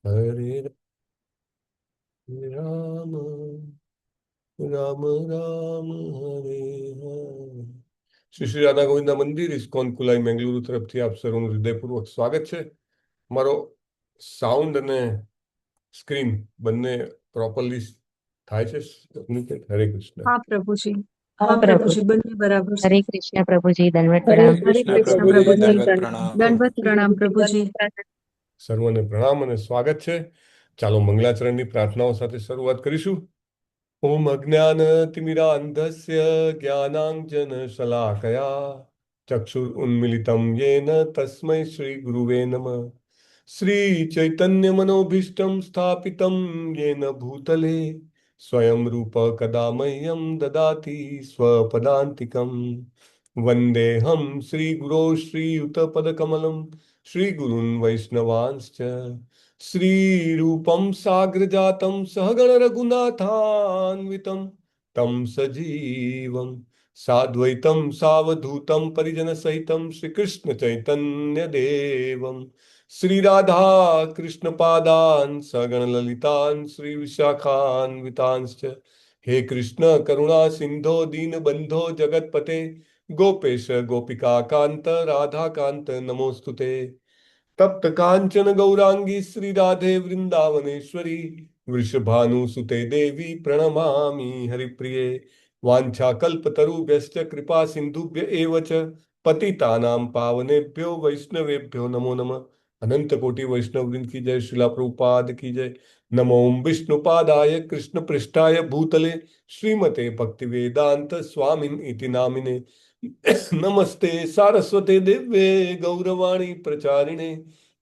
હરે રામ રામ રામ હરે હરે. શ્રી શ્રી રાધા ગોવિંદા મંદિર ઇસ્કોન કુલાઈ મેંગલુરુ તરફથી આપ સર્વનું હૃદયપૂર્વક સ્વાગત છે. મારો સાઉન્ડ અને સ્ક્રીન બંને પ્રોપરલી થાય છે? હરે કૃષ્ણ. हाँ प्रभु जी। हाँ हाँ प्रभु प्रभु जी, बन्ने बराबर से। हरे कृष्ण प्रभु जी दंडवत हरे प्रणाम। हरे कृष्ण कृष्ण प्रभु जी प्रभु जी, दंडवत प्रणाम। दंडवत प्रणाम प्रभु जी। સર્વને પ્રણામ અને સ્વાગત છે. ચાલો મંગલાચરણની પ્રાર્થનાઓ સાથે શરૂઆત કરીશું. ઓમ અજ્ઞાનતિમિરાન્ધસ્ય જ્ઞાનાંજનશલાકયા ચક્ષુરુન્મિલિतं येन તસ્मै શ્રી ગુરુવે નમઃ. શ્રી ચૈતન્યમનોભીષ્ટં સ્થાપિतं येन ભૂતલે સ્વયં રૂપ કદા મह्यं દદાતિ સ્વપદાન્તિકં. વંદેહં શ્રીગુરો શ્રીયુતપદકમलं શ્રીગુરૂन् વૈષ્ણવાંશ્ચ श्रीरूपं साग्रजातं सहगण रघुनाथान्वितं तं सजीवं साद्वैतं सावधूतं परिजनसहितं श्रीकृष्ण चैतन्य देवं श्रीराधा कृष्णपादान् सगण ललितान् श्रीविशाखान्वितांश्च हे कृष्ण करुणा सिंधो दीनबंधो जगतपते गोपेश गोपिका कांत राधा कांत नमोस्तुते. तप्त कांचन गौरांगी श्री राधे वृंदावनेश्वरी वृषभानुसुते देवी प्रणमामि हरिप्रिये. वाञ्छाकल्पतरुभ्यश्च कृपा सिंधुभ्य एव च पतितानां पावनेभ्यो वैष्णवेभ्यो नमो नमः. अनंत कोटि वैष्णव वृंद की जय. श्रीला प्रभुपाद की जय. नमो विष्णुपादाय कृष्ण पृष्ठाय भूतले श्रीमते भक्ति वेदांत स्वामिन इति नामिने. नमस्ते सारस्वते दिव्ये गौरवाणी प्रचारिणे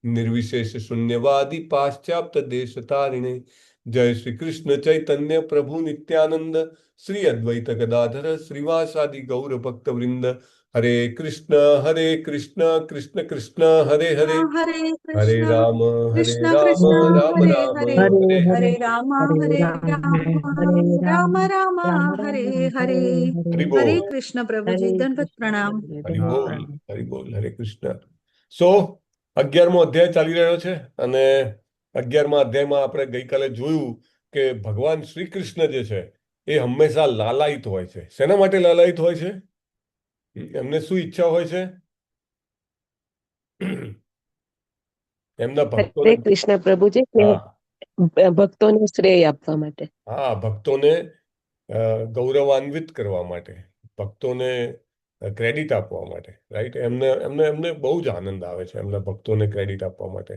निर्विशेष शून्यवादी पाश्चात्य देश तारिणे. जय श्री कृष्ण चैतन्य प्रभु नित्यानंद श्री अद्वैत गदाधर श्रीवासादि गौर भक्त वृंद. हरे कृष्ण कृष्ण कृष्ण हरे हरे हाँ, हरे हरे कृष्ण राम कृष्ण राम कृष्ण राम हरे राम हरे, हरे हरे हरे हरे. हरे राम हरे हरे राम राम हरे राम राम राम राम हरे राम हरे। हरे हरि हरे हरे बोल कृष्ण प्रभु जी, हरे दंडवत कृष्ण प्रणाम। प्रभु जी હરિ दंडवत બોલ प्रणाम। હરિ બોલ હરે કૃષ્ણ. સો 11મો અધ્યાય ચાલી રહ્યો છે અને 11મા અધ્યાયમાં આપણે ગઈકાલે જોયું કે ભગવાન શ્રી કૃષ્ણ જે છે એ હંમેશા લાલાયિત હોય છે. શેના માટે લાલાયિત હોય છે? એમને શું ઈચ્છા હોય છે? એમના ભક્તોને. હરે કૃષ્ણ પ્રભુજી કે હા ભક્તોને શ્રેય આપવા માટે। હા, ભક્તોને ગૌરવાન્વિત કરવા માટે, ભક્તોને ક્રેડિટ આપવા માટે. રાઈટ. એમને એમને એમને બહુ જ આનંદ આવે છે એમના ભક્તોને ક્રેડિટ આપવા માટે.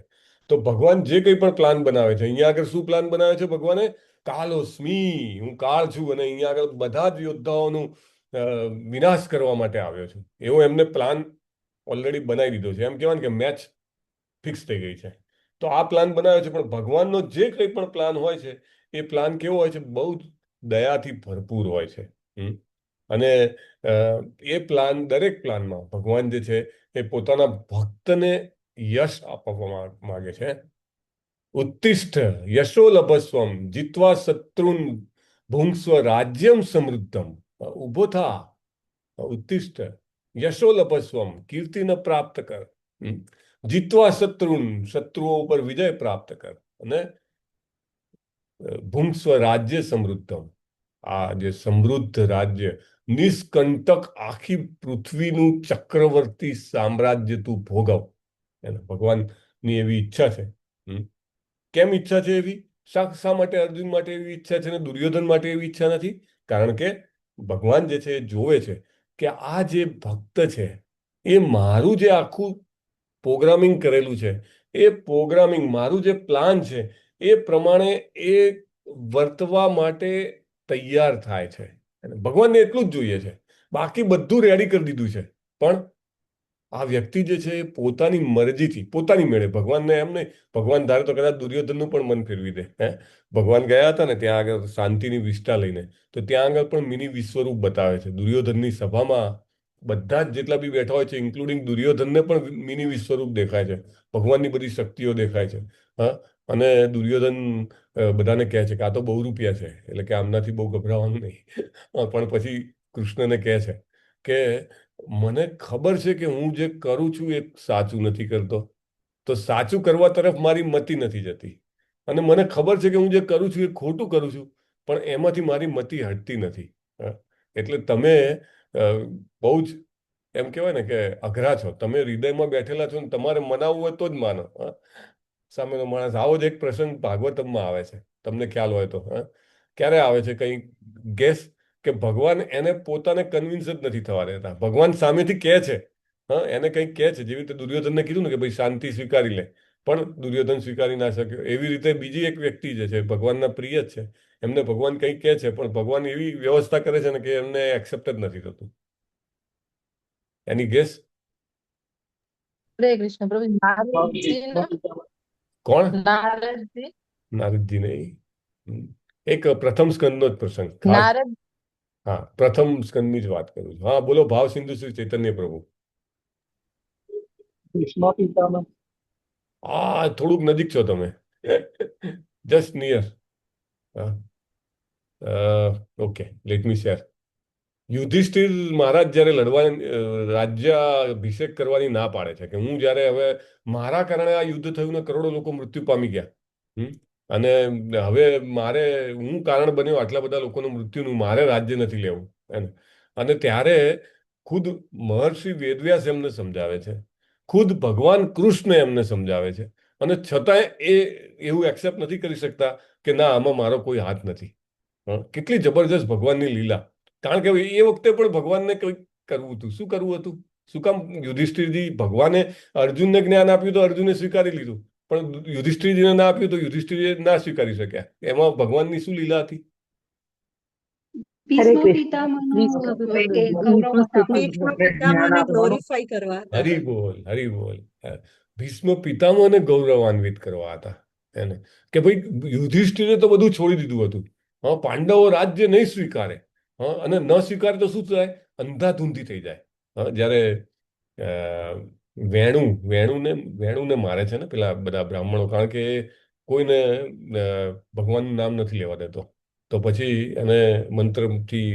તો ભગવાન જે કંઈ પણ પ્લાન બનાવે છે, અહીંયા આગળ શું પ્લાન બનાવે છે ભગવાને? કાલોસ્મી, હું કાળ છું અને અહીંયા આગળ બધા જ યોદ્ધાઓનું વિનાશ કરવા માટે આવ્યો છું, એવો એમને પ્લાન ઓલરેડી બનાવી દીધો છે. એમ કહેવાય ને કે મેચ ફિક્સ થઈ ગઈ છે. તો આ પ્લાન બનાવ્યો છે, પણ ભગવાનનો જે કંઈ પણ પ્લાન હોય છે એ પ્લાન કેવો હોય છે? બહુ જ દયાથી ભરપૂર હોય છે. અને એ પ્લાન, દરેક પ્લાનમાં ભગવાન જે છે એ પોતાના ભક્તને યશ આપવા માંગે છે. ઉત્તિષ્ઠ યશો લભસ્વમ જીત્વા શત્રુન ભુંક્સ્વ રાજ્યમ સમૃદ્ધમ. ઉભો થા, ઉત્તિષ્ઠ યશો લભસ્વમ, કીર્તિને પ્રાપ્ત કર. જીતવા શત્રુન, શત્રુઓ ઉપર વિજય પ્રાપ્ત કર. અને ભુંક્સ્વ રાજ્ય સમૃદ્ધમ, આ જે સમૃદ્ધ રાજ્ય, નિષ્કંટક આખી પૃથ્વીનું ચક્રવર્તી સામ્રાજ્ય તું ભોગવ. એને ભગવાનની એવી ઈચ્છા છે. કેમ ઈચ્છા છે એવી? શા માટે અર્જુન માટે એવી ઈચ્છા છે ને દુર્યોધન માટે એવી ઈચ્છા નથી? કારણ કે ભગવાન જે છે એ જોવે છે કે આ જે ભક્ત છે એ મારું જે આખું પ્રોગ્રામિંગ કરેલું છે, એ પ્રોગ્રામિંગ, મારું જે પ્લાન છે એ પ્રમાણે એ વર્તવા માટે તૈયાર થાય છે. ભગવાનને એટલું જ જોઈએ છે, બાકી બધું રેડી કરી દીધું છે. પણ આ વ્યક્તિ જે છે એ પોતાની મરજીથી, પોતાની મેળે, ભગવાનને એમ નહીં, ભગવાન ધારે તો કદાચ દુર્યોધનનું પણ મન ફેરવી દે. ભગવાન ગયા હતા ને ત્યાં આગળ શાંતિની વિષ્ઠા લઈને, તો ત્યાં આગળ પણ મિની વિશ્વરૂપ બતાવે છે. દુર્યોધનની સભામાં બધા જ જેટલા બી બેઠા હોય છે, ઇન્ક્લુડિંગ દુર્યોધનને પણ મિની વિશ્વરૂપ દેખાય છે. ભગવાનની બધી શક્તિઓ દેખાય છે. હા. અને દુર્યોધન બધાને કહે છે કે આ તો બહુ રૂપિયા છે, એટલે કે આમનાથી બહુ ગભરાવાનું નહીં. પણ પછી કૃષ્ણને કહે છે કે મને ખબર છે કે હું જે કરું છું એ સાચું નથી કરતો, તો સાચું કરવા તરફ મારી મતિ નથી જતી. અને મને ખબર છે કે હું જે કરું છું એ ખોટું કરું છું, પણ એમાંથી મારી મતિ હટતી નથી. એટલે તમે બહુ જ એમ કહેવાય ને કે અઘરા છો. તમે હૃદયમાં બેઠેલા છો ને તમારે મનાવવું હોય તો જ માનો. સામેનો માણસ. આવો જ એક પ્રસંગ ભાગવતમમાં આવે છે, તમને ખ્યાલ હોય તો. ક્યારે આવે છે કઈ ગેસ? કે ભગવાન એને પોતાને કન્વિન્સ જ નથી થવા દેતા. ભગવાન સામેથી કહે છે, એને કંઈક કહે છે, જેવી રીતે દુર્યોધનને કીધું ને કે ભાઈ શાંતિ સ્વીકારી લે, પણ દુર્યોધન સ્વીકારી ના શક્યો. એવી રીતે બીજી એક વ્યક્તિ જે છે ભગવાનના પ્રિય જ છે, એમને ભગવાન કંઈક કહે છે, પણ ભગવાન એવી વ્યવસ્થા કરે છે ને કે એમને એક્સેપ્ટ જ નથી થતું. એની ગેસ? હરે કૃષ્ણ પ્રભુ નારદજી ને કોણ? નારદજી નારદજી નહીં. એક પ્રથમ સ્કંદનો જ પ્રસંગ ખાસ. નારદ હા, પ્રથમ સ્કંદની જ વાત કરું છું. હા, બોલો. ભાવ સિંધુ શ્રી ચૈતન્ય પ્રભુ. હા, થોડુંક નજીક છો તમે. Just near. Okay, let me share. Yudhishthira Maharaj જ્યારે રાજ્યાભિષેક કરવાની ના પાડે છે, કે હું જ્યારે હવે મારા કારણે આ યુદ્ધ થયું ને કરોડો લોકો મૃત્યુ પામી ગયા, અને હવે હું કારણ બન્યો આટલા બધા લોકોનું મૃત્યુનું, મારે રાજ્ય નથી લેવું. અને ત્યારે ખુદ મહર્ષિ વેદવ્યાસ એમને સમજાવે છે, ખુદ ભગવાન કૃષ્ણ એમને સમજાવે છે, અને છતાંય એ એવું એક્સેપ્ટ નથી કરી શકતા કે ના, આમાં મારો કોઈ હાથ નથી. કેટલી જબરજસ્ત ભગવાનની લીલા. કારણ કે એ વખતે પણ ભગવાનને કંઈક કરવું હતું. શું કરવું હતું? શું કામ યુધિષ્ઠિરજી? ભગવાને અર્જુનને જ્ઞાન આપ્યું તો અર્જુને સ્વીકારી લીધું, પણ યુધિષ્ઠિરજીને ના આપ્યું તો યુધિષ્ઠિરજી ના સ્વીકારી શક્યા. એમાં ભગવાનની શું લીલા હતી? હરે ભીષ્મ કૃષ્ણ. પિતામહને ગ્લોરીફાઈ કરવા હતા. હરિ બોલ, હરિ બોલ. ભીષ્મ પિતામહને ગૌરવાન્વિત કરવા હતા એને, કે ભાઈ યુધિષ્ઠિરે તો બધું છોડી દીધું હતું. પાંડવો રાજ્ય નહીં સ્વીકારે, અને ન સ્વીકારે તો શું થાય? અંધાધૂંધી થઈ જાય. જ્યારે વેણુને મારે છે ને પેલા બધા બ્રાહ્મણો, કારણ કે કોઈને ભગવાનનું નામ નથી લેવા દેતો, તો પછી એને મંત્રથી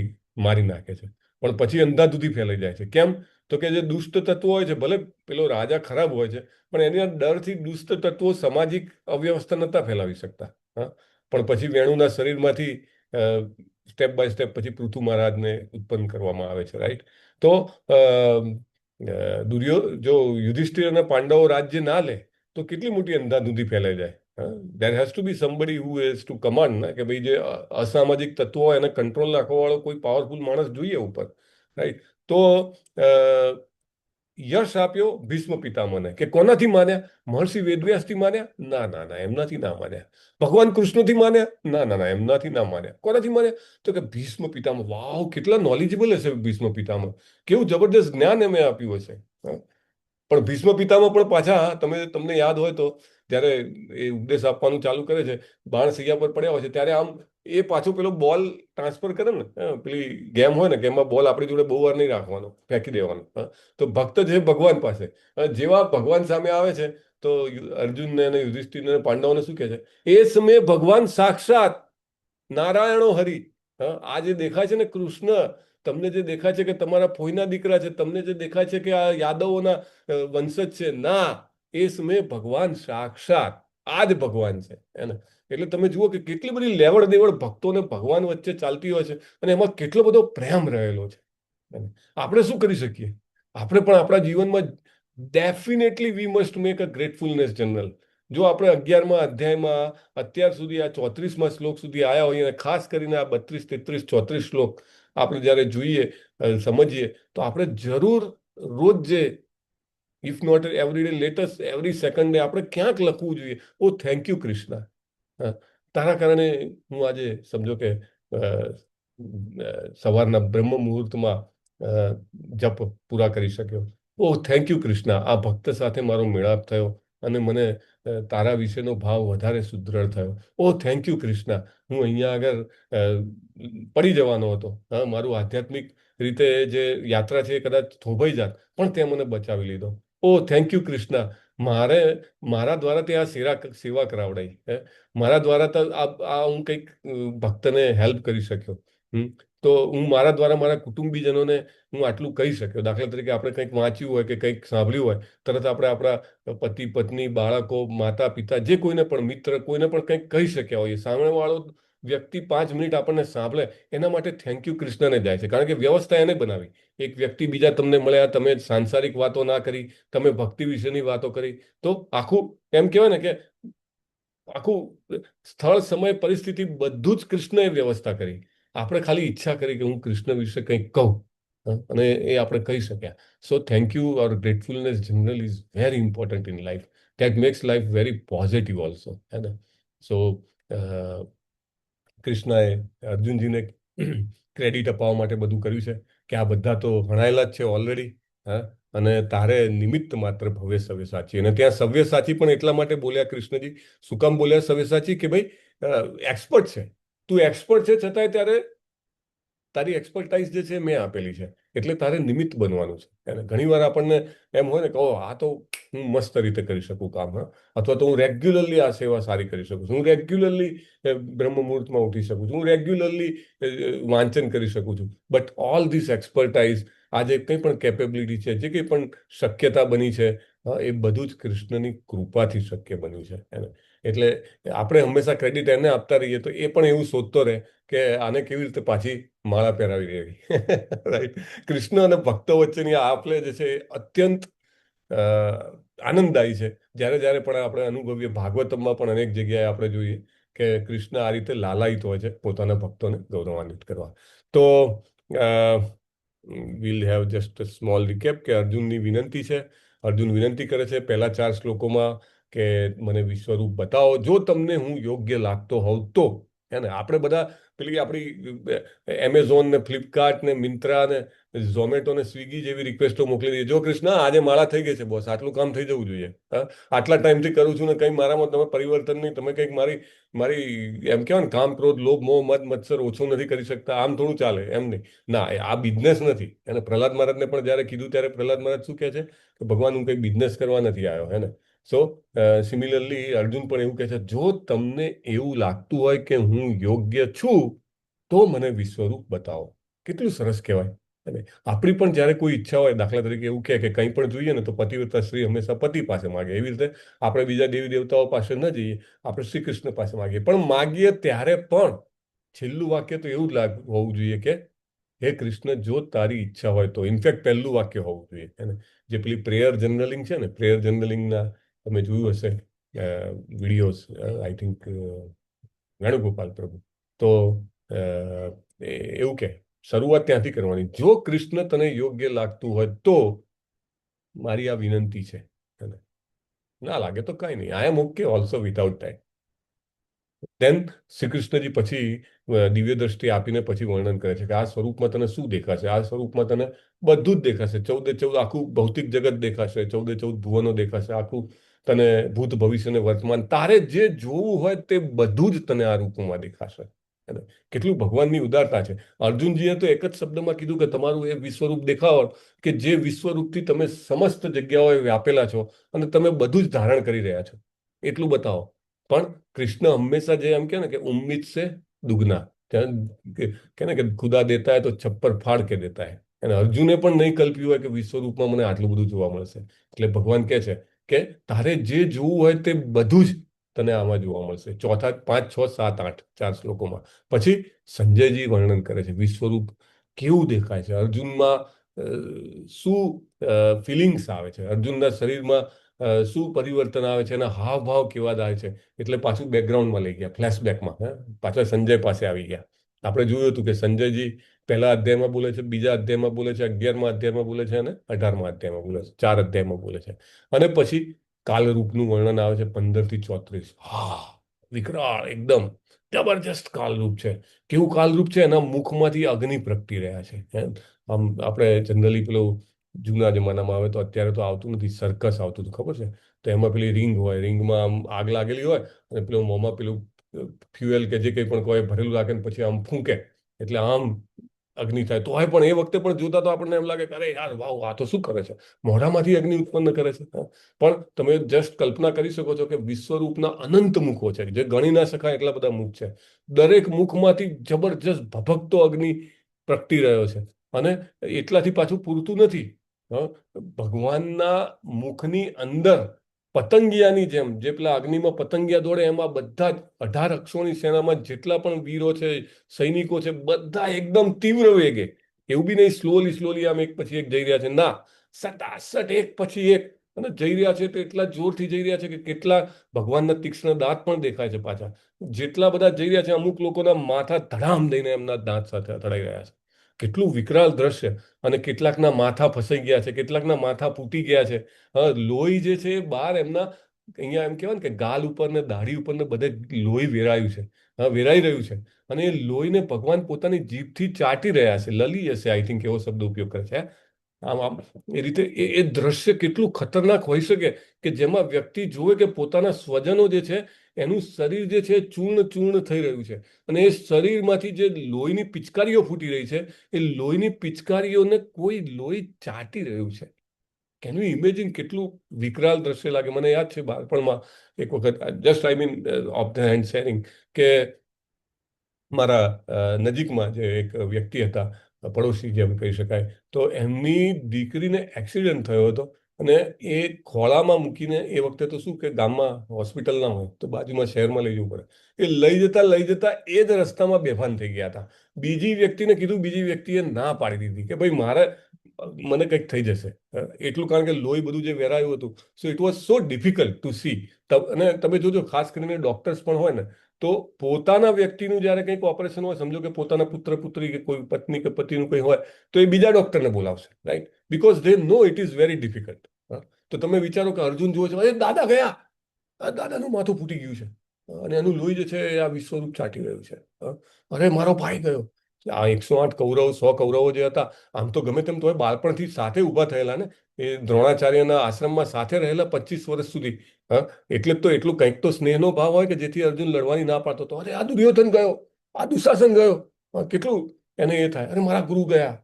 મારી નાખે છે. પણ પછી અંધાધૂંધી ફેલાઈ જાય છે. કેમ? તો કે જે દુષ્ટ તત્વો હોય છે, ભલે પેલો રાજા ખરાબ હોય છે, પણ એની ડરથી દુષ્ટ તત્વો સામાજિક અવ્યવસ્થા નતા ફેલાવી શકતા. પણ પછી વેણુના શરીરમાંથી સ્ટેપ બાય સ્ટેપ પછી પૃથુ મહારાજને ઉત્પન્ન કરવામાં આવે છે, રાઈટ? તો જો યુધિષ્ઠિર અને પાંડવો રાજ્ય ના લે તો કેટલી મોટી અંધાધૂંધી ફેલાઈ જાય. There has to be somebody who has to command, કે ભાઈ જે અસામાજિક તત્વો હોય એને કંટ્રોલ રાખવા વાળો કોઈ પાવરફુલ માણસ જોઈએ ઉપર, રાઈટ? તો યશ આપ્યો ભીષ્મ પિતામહને. કે કોનાથી માન્યા? મહર્ષિ વેદવ્યાસથી માન્યા? ના ના ના, એમનાથી ના માન્યા. ભગવાન કૃષ્ણથી માન્યા? ના ના ના, એમનાથી ના માન્યા. કોનાથી માન્યા? તો કે ભીષ્મ પિતામહ. વાવ, કેટલા નોલેજેબલ હશે ભીષ્મ પિતામહ! કેવું જબરદસ્ત જ્ઞાન એમને આપ્યું હશે. પણ ભીષ્મ પિતામહ પણ પાછા, તમને યાદ હોય તો, જ્યારે એ ઉપદેશ આપવાનું ચાલુ કરે છે, બાણ સૈયા પર પડ્યા હોય છે, ત્યારે આમ એ પાછું પેલો બોલ ટ્રાન્સફર કરે ને, પેલી ગેમ હોય ને કે એમાં બોલ આપણી જોડે બહુ વાર નહીં રાખવાનો, ફેંકી દેવાનો. તો ભક્ત છે ભગવાન પાસે, જેવા ભગવાન સામે આવે છે તો અર્જુનને અને યુધિષ્ઠિરને પાંડવોને શું કહે છે? એ સમયે ભગવાન સાક્ષાત નારાયણો હરિ. આ જે દેખાય છે ને કૃષ્ણ, તમને જે દેખાય છે કે તમારા ફોઈના દીકરા છે, તમને જે દેખાય છે કે આ યાદવોના વંશજ છે, ના, એ સમયે ભગવાન સાક્ષાત આ જ ભગવાન છે એને. એટલે તમે જુઓ કે કેટલી બધી લેવડ દેવડ ભક્તોને ભગવાન વચ્ચે ચાલતી હોય છે, અને એમાં કેટલો બધો પ્રેમ રહેલો છે. આપણે શું કરી શકીએ? આપણે પણ આપણા જીવનમાં definitely we must make a gratefulness journal. જો આપણે 11મા અધ્યાયમાં અત્યાર સુધી આ 34મા શ્લોક સુધી આવ્યા હોઈએ, અને ખાસ કરીને આ 32, 33, 34 શ્લોક આપણે જ્યારે જોઈએ, સમજીએ, તો આપણે જરૂર રોજ જે, if not every day, latest every second day આપણે ક્યાંક લખવું જોઈએ, ઓ થેન્ક યુ કૃષ્ણ, તારા કારણે હું આજે સમજો કે સવારના બ્રહ્મ મુહૂર્તમાં જપ પૂરા કરી શક્યો. ઓ થેન્ક યુ કૃષ્ણ, આ ભક્ત સાથે મારો મેળાપ થયો અને મને તારા વિશેનો ભાવ વધારે સુદૃઢ થયો. ઓ થેન્ક યુ કૃષ્ણ, હું અહીંયા આગળ પડી જવાનો હતો, મારું આધ્યાત્મિક રીતે જે યાત્રા છે એ કદાચ થોભાઈ જાત, પણ તે મને બચાવી લીધો. ઓ થેન્ક યુ કૃષ્ણ, મારા દ્વારા તે આ સેવા કરાવડાઈ, મારા દ્વારા તો આ હું કંઈક ભક્તને હેલ્પ કરી શક્યો. તો હું મારા દ્વારા મારા કુટુંબીજનોને હું આટલું કહી શક્યો. દાખલા તરીકે આપણે કંઈક વાંચ્યું હોય કે કંઈક સાંભળ્યું હોય, તરત આપણે આપણા પતિ પત્ની બાળકો માતા પિતા જે કોઈને પણ મિત્ર કોઈને પણ કંઈક કહી શક્યા હોઈએ. સામેવાળો વ્યક્તિ 5 મિનિટ આપણને સાંભળે એના માટે થેન્ક યુ કૃષ્ણને જાય છે, કારણ કે વ્યવસ્થા એને બનાવી. એક વ્યક્તિ બીજા તમને મળ્યા, તમે સાંસારિક વાતો ના કરી, તમે ભક્તિ વિશેની વાતો કરી, તો આખું એમ કહેવાય ને કે આખું સ્થળ સમય પરિસ્થિતિ બધું જ કૃષ્ણએ વ્યવસ્થા કરી. આપણે ખાલી ઈચ્છા કરી કે હું કૃષ્ણ વિશે કંઈક કહું, અને એ આપણે કહી શક્યા. So thank you or gratefulness journal is very important in life. That makes life very positive also, હે ને. સો કૃષ્ણએ અર્જુનજીને ક્રેડિટ અપાવવા માટે બધું કર્યું છે કે આ બધા તો ભણાયેલા જ છે ઓલરેડી, હા, અને તારે નિમિત્ત માત્ર ભવ્ય સવ્યસાચી. અને ત્યાં સવ્યસાચી પણ એટલા માટે બોલ્યા કૃષ્ણજી. શું કામ બોલ્યા સવ્યસાચી? કે ભાઈ એક્સપર્ટ છે, તું એક્સપર્ટ છે, છતાંય ત્યારે તારી એક્સપર્ટાઇઝ જે છે મેં આપેલી છે, એટલે તારે નિમિત્ત બનવાનું છે. અને ઘણીવાર આપણને એમ હોય ને કે આ તો હું મસ્ત રીતે કરી શકું કામ, હા, અથવા તો હું રેગ્યુલરલી આ સેવા સારી કરી શકું છું, હું રેગ્યુલરલી બ્રહ્મ મુહૂર્તમાં ઉઠી શકું છું, હું રેગ્યુલરલી વાંચન કરી શકું છું. બટ ઓલ ધીસ એક્સપર્ટાઇઝ, આ જે કંઈ પણ કેપેબિલિટી છે, જે કંઈ પણ શક્યતા બની છે, એ બધું જ કૃષ્ણની કૃપાથી શક્ય બન્યું છે, એને. એટલે આપણે હંમેશા ક્રેડિટ એને આપતા રહીએ તો એ પણ એવું શોધતો રહે કે આને કેવી રીતે પાછી માળા પહેરાવી દેવી. રાઈટ. કૃષ્ણ અને ભક્તો વચ્ચેની આ આપલે જે છે એ અત્યંત આનંદદાયી છે. જ્યારે જ્યારે પણ આપણે અનુભવીએ, ભાગવતમમાં પણ અનેક જગ્યાએ આપણે જોઈએ કે કૃષ્ણ આ રીતે લાલાયિત હોય છે પોતાના ભક્તોને ગૌરવાન્વિત કરવા. તો we'll have just a small recap કે અર્જુનની વિનંતી છે. અર્જુન વિનંતી કરે છે પહેલા 4 શ્લોકોમાં કે મને વિશ્વરૂપ બતાવો, જો તમને હું યોગ્ય લાગતો હોઉં તો. હે ને. આપણે બધા પેલી આપણી એમેઝોન ને ફ્લિપકાર્ટ ને મિંત્રા ને ઝોમેટો ને સ્વિગી જેવી રિક્વેસ્ટો મોકલી દઈએ. જો કૃષ્ણ આજે માળા થઈ ગઈ છે બોસ, આટલું કામ થઈ જવું જોઈએ, હા, આટલા ટાઈમથી કરું છું ને કંઈ મારામાં તમે પરિવર્તન નહીં, તમે કંઈક મારી મારી એમ કહેવાય ને કામ ક્રોધ લોભ મોહ મદ મત્સર ઓછું નથી કરી શકતા, આમ થોડું ચાલે. એમ નહીં. ના, આ બિઝનેસ નથી. અને પ્રહલાદ મહારાજને પણ જ્યારે કીધું ત્યારે પ્રહલાદ મહારાજ શું કહે છે કે ભગવાન હું કંઈ બિઝનેસ કરવા નથી આવ્યો, હે ને. સો સિમિલરલી અર્જુન પણ એવું કહે છે, જો તમને એવું લાગતું હોય કે હું યોગ્ય છું તો મને વિશ્વરૂપ બતાવો. કેટલું સરસ કહેવાય. અને આપણી પણ જ્યારે કોઈ ઈચ્છા હોય, દાખલા તરીકે એવું કહે કે કંઈ પણ જોઈએ ને તો પતિવ્રતા સ્ત્રી હંમેશા પતિ પાસે માગે. એવી રીતે આપણે બીજા દેવી દેવતાઓ પાસે ન જઈએ, આપણે શ્રી કૃષ્ણ પાસે માગીએ. પણ માગીએ ત્યારે પણ છેલ્લું વાક્ય તો એવું જ હોવું જોઈએ કે હે કૃષ્ણ, જો તારી ઈચ્છા હોય તો. ઇનફેક્ટ પહેલું વાક્ય હોવું જોઈએ, હે ને. જે પેલી પ્રેયર જર્નલિંગ છે ને, પ્રેયર જર્નલિંગના તમે જોયું હશે વિડીયોઝ, આઈ થિંક વેણુગોપાલ પ્રભુ. તો એવું કે શરૂઆત ત્યાંથી કરવાની. જો કૃષ્ણ તને યોગ્ય લાગતું હોય તો મારી આ વિનંતી છે. ના લાગે તો કઈ નહીં, આઈ એમ ઓકે ઓલ્સો વિધાઉટ ધેટ. દેન શ્રી કૃષ્ણજી પછી દિવ્ય દ્રષ્ટિ આપીને પછી વર્ણન કરે છે કે આ સ્વરૂપમાં તને શું દેખાશે. આ સ્વરૂપમાં તને બધું જ દેખાશે. 14 આખું ભૌતિક જગત દેખાશે, 14 ભુવનો દેખાશે, આખું તને ભૂત ભવિષ્ય ને વર્તમાન, તારે જે જોવું હોય તે બધું જ તને આ રૂપમાં દેખાશે. કેટલું ભગવાનની ઉદારતા છે. અર્જુનજીએ તો એક જ શબ્દમાં કીધું કે તમારું એ વિશ્વરૂપ દેખાવો કે જે વિશ્વરૂપથી તમે સમસ્ત જગ્યાઓએ વ્યાપેલા છો અને તમે બધું જ ધારણ કરી રહ્યા છો, એટલું બતાવો. પણ કૃષ્ણ હંમેશા જે એમ કે ને કે ઉમ્મીદ સે દુગના, કે ને કે ખુદા દેતા હે તો છપ્પર ફાડ કે દેતા હે. અને અર્જુને પણ નહીં કલ્પ્યું હોય કે વિશ્વરૂપમાં મને આટલું બધું જોવા મળશે. એટલે ભગવાન કહે છે કે તારે જે જોવું હોય તે બધું જ તને આમાં જોવા મળશે. ચોથા 5, 6, 7, 8 4 શ્લોકોમાં. પછી સંજયજી વર્ણન કરે છે વિશ્વરૂપ કેવું દેખાય છે, અર્જુનમાં શું ફિલિંગ્સ આવે છે, અર્જુનના શરીરમાં શું પરિવર્તન આવે છે, એના હાવભાવ કેવા થાય છે. એટલે પાછું બેકગ્રાઉન્ડમાં લઈ ગયા, ફ્લેશબેકમાં, પાછા સંજય પાસે આવી ગયા. આપણે જોયું હતું કે સંજયજી પહેલા અધ્યાયમાં બોલે છે, બીજા અધ્યાયમાં બોલે છે, 11મા અધ્યાયમાં બોલે છે અને 18મા અધ્યાયમાં બોલે છે. 4 અધ્યાયમાં બોલે છે. અને પછી કાલરૂપનું વર્ણન આવે છે 15 થી 34. હા, વિકરાળ, એકદમ જબરજસ્ત કાલરૂપ છે. કેવું કાલરૂપ છે? એના મુખમાંથી અગ્નિ પ્રગટી રહ્યા છે. આમ આપણે જનરલી પેલું જૂના જમાનામાં આવે તો અત્યારે તો આવતું નથી, સર્કસ આવતું હતું, ખબર છે? તો એમાં પેલી રિંગ હોય, રિંગમાં આમ આગ લાગેલી હોય અને પેલું મોંમાં પેલું ફ્યુએલ કે જે કંઈ પણ કોઈ ભરેલું રાખે ને પછી આમ ફૂંકે એટલે આમ અગ્નિ થાય તોય પણ એ વખતે પણ જોતા તો આપણને એમ લાગે કે અરે યાર વાવ આ તો શું કરે છે, મોઢામાંથી અગ્નિ ઉત્પન્ન કરે છે. પણ તમે જસ્ટ કલ્પના કરી શકો છો કે વિશ્વરૂપના અનંત મુખો છે જે ગણી ના શકાય એટલા બધા મુખ છે. દરેક મુખમાંથી જબરજસ્ત ભભકતો અગ્નિ પ્રગટી રહ્યો છે. અને એટલાથી પાછું પૂરતું નથી. ભગવાનના મુખની અંદર પતંગિયાની જેમ જે પેલા અગ્નિમાં પતંગિયા દોડે એમાં બધા જ 18 અક્ષોની સેનામાં જેટલા પણ વીરો છે, સૈનિકો છે, બધા એકદમ તીવ્ર વેગે, એવું બી નહીં સ્લોલી આમ એક પછી એક જઈ રહ્યા છે, ના સટાસટ એક પછી એક અને જઈ રહ્યા છે. તો એટલા જોરથી જઈ રહ્યા છે કે કેટલા ભગવાનના તીક્ષ્ણ દાંત પણ દેખાય છે પાછા. જેટલા બધા જઈ રહ્યા છે અમુક લોકોના માથા ધડામ દઈને એમના દાંત સાથે અથડાઈ રહ્યા છે. કેટલું વિકરાળ દ્રશ્ય. અને કેટલાકના માથા ફસાઈ ગયા છે, કેટલાકના માથા ફૂટી ગયા છે. લોહી જે છે એ બહાર એમના અહીંયા એમ કહેવાય ને કે ગાલ ઉપર ને દાઢી ઉપર ને બધે લોહી વેરાયું છે, વેરાઈ રહ્યું છે. અને એ લોહીને ભગવાન પોતાની જીભથી ચાટી રહ્યા છે. લલી હશે આઈ થિંક એવો શબ્દ ઉપયોગ કરે છે. આમ એ રીતે એ દ્રશ્ય કેટલું ખતરનાક હોઈ શકે કે જેમાં વ્યક્તિ જોવે કે પોતાના સ્વજનો જે છે એનું શરીર જે છે ચૂર્ણ ચૂર્ણ થઈ રહ્યું છે. અને એ શરીરમાંથી જે લોહીની પિચકારીઓ ફૂટી રહી છે એ લોહીની પિચકારીઓને કોઈ લોહી ચાટી રહ્યું છે. કેન યુ ઇમેજિન કેટલું વિકરાળ દ્રશ્ય લાગે. મને યાદ છે બાળપણમાં એક વખત just I mean of the hand sharing કે મારા નજીકમાં જે એક વ્યક્તિ હતા, પડોશી જેમ કહી શકાય, તો એમની દીકરીને એક્સિડન્ટ થયો હતો. અને એ ખોળામાં મૂકીને એ વખતે તો શું કે ગામમાં હોસ્પિટલ ના હોય તો બાજુમાં શહેરમાં લઈ જવું પડે. એ લઈ જતા એ જ રસ્તામાં બેભાન થઈ ગયા હતા. બીજી વ્યક્તિને કીધું, બીજી વ્યક્તિએ ના પાડી દીધી કે ભાઈ મને કંઈક થઈ જશે. એટલું કારણ કે લોહી બધું જે વેરાયું હતું. So it was so difficult to C. અને તમે જોજો ખાસ કરીને ડોક્ટર્સ પણ હોય ને તો પોતાના વ્યક્તિનું જ્યારે કંઈક ઓપરેશન હોય, સમજો કે પોતાના પુત્ર પુત્રી કે કોઈ પત્ની કે પતિનું કંઈ હોય તો એ બીજા ડોક્ટરને બોલાવશે, right? Because they know it is very difficult. તો તમે વિચારો કે અર્જુન જુઓ છો, દાદા ગયા, દાદાનું માથું ફૂટી ગયું છે અને એનું લોહી જે છે એ આ વિશ્વરૂપ ચાટી રહ્યું છે. અરે મારો ભાઈ ગયો. આ 108 કૌરવ, 100 કૌરવો જે હતા, આમ તો ગમે તેમ તો બાળપણથી સાથે ઊભા થયેલા ને, એ દ્રોણાચાર્યના આશ્રમમાં સાથે રહેલા 25 વર્ષ સુધી. એટલે જ તો એટલું કંઈક તો સ્નેહનો ભાવ હોય કે જેથી અર્જુન લડવાની ના પાડતો હતો. અરે આ દુર્યોધન ગયો, આ દુશાસન ગયો, કેટલું એને એ થાય. અરે મારા ગુરુ ગયા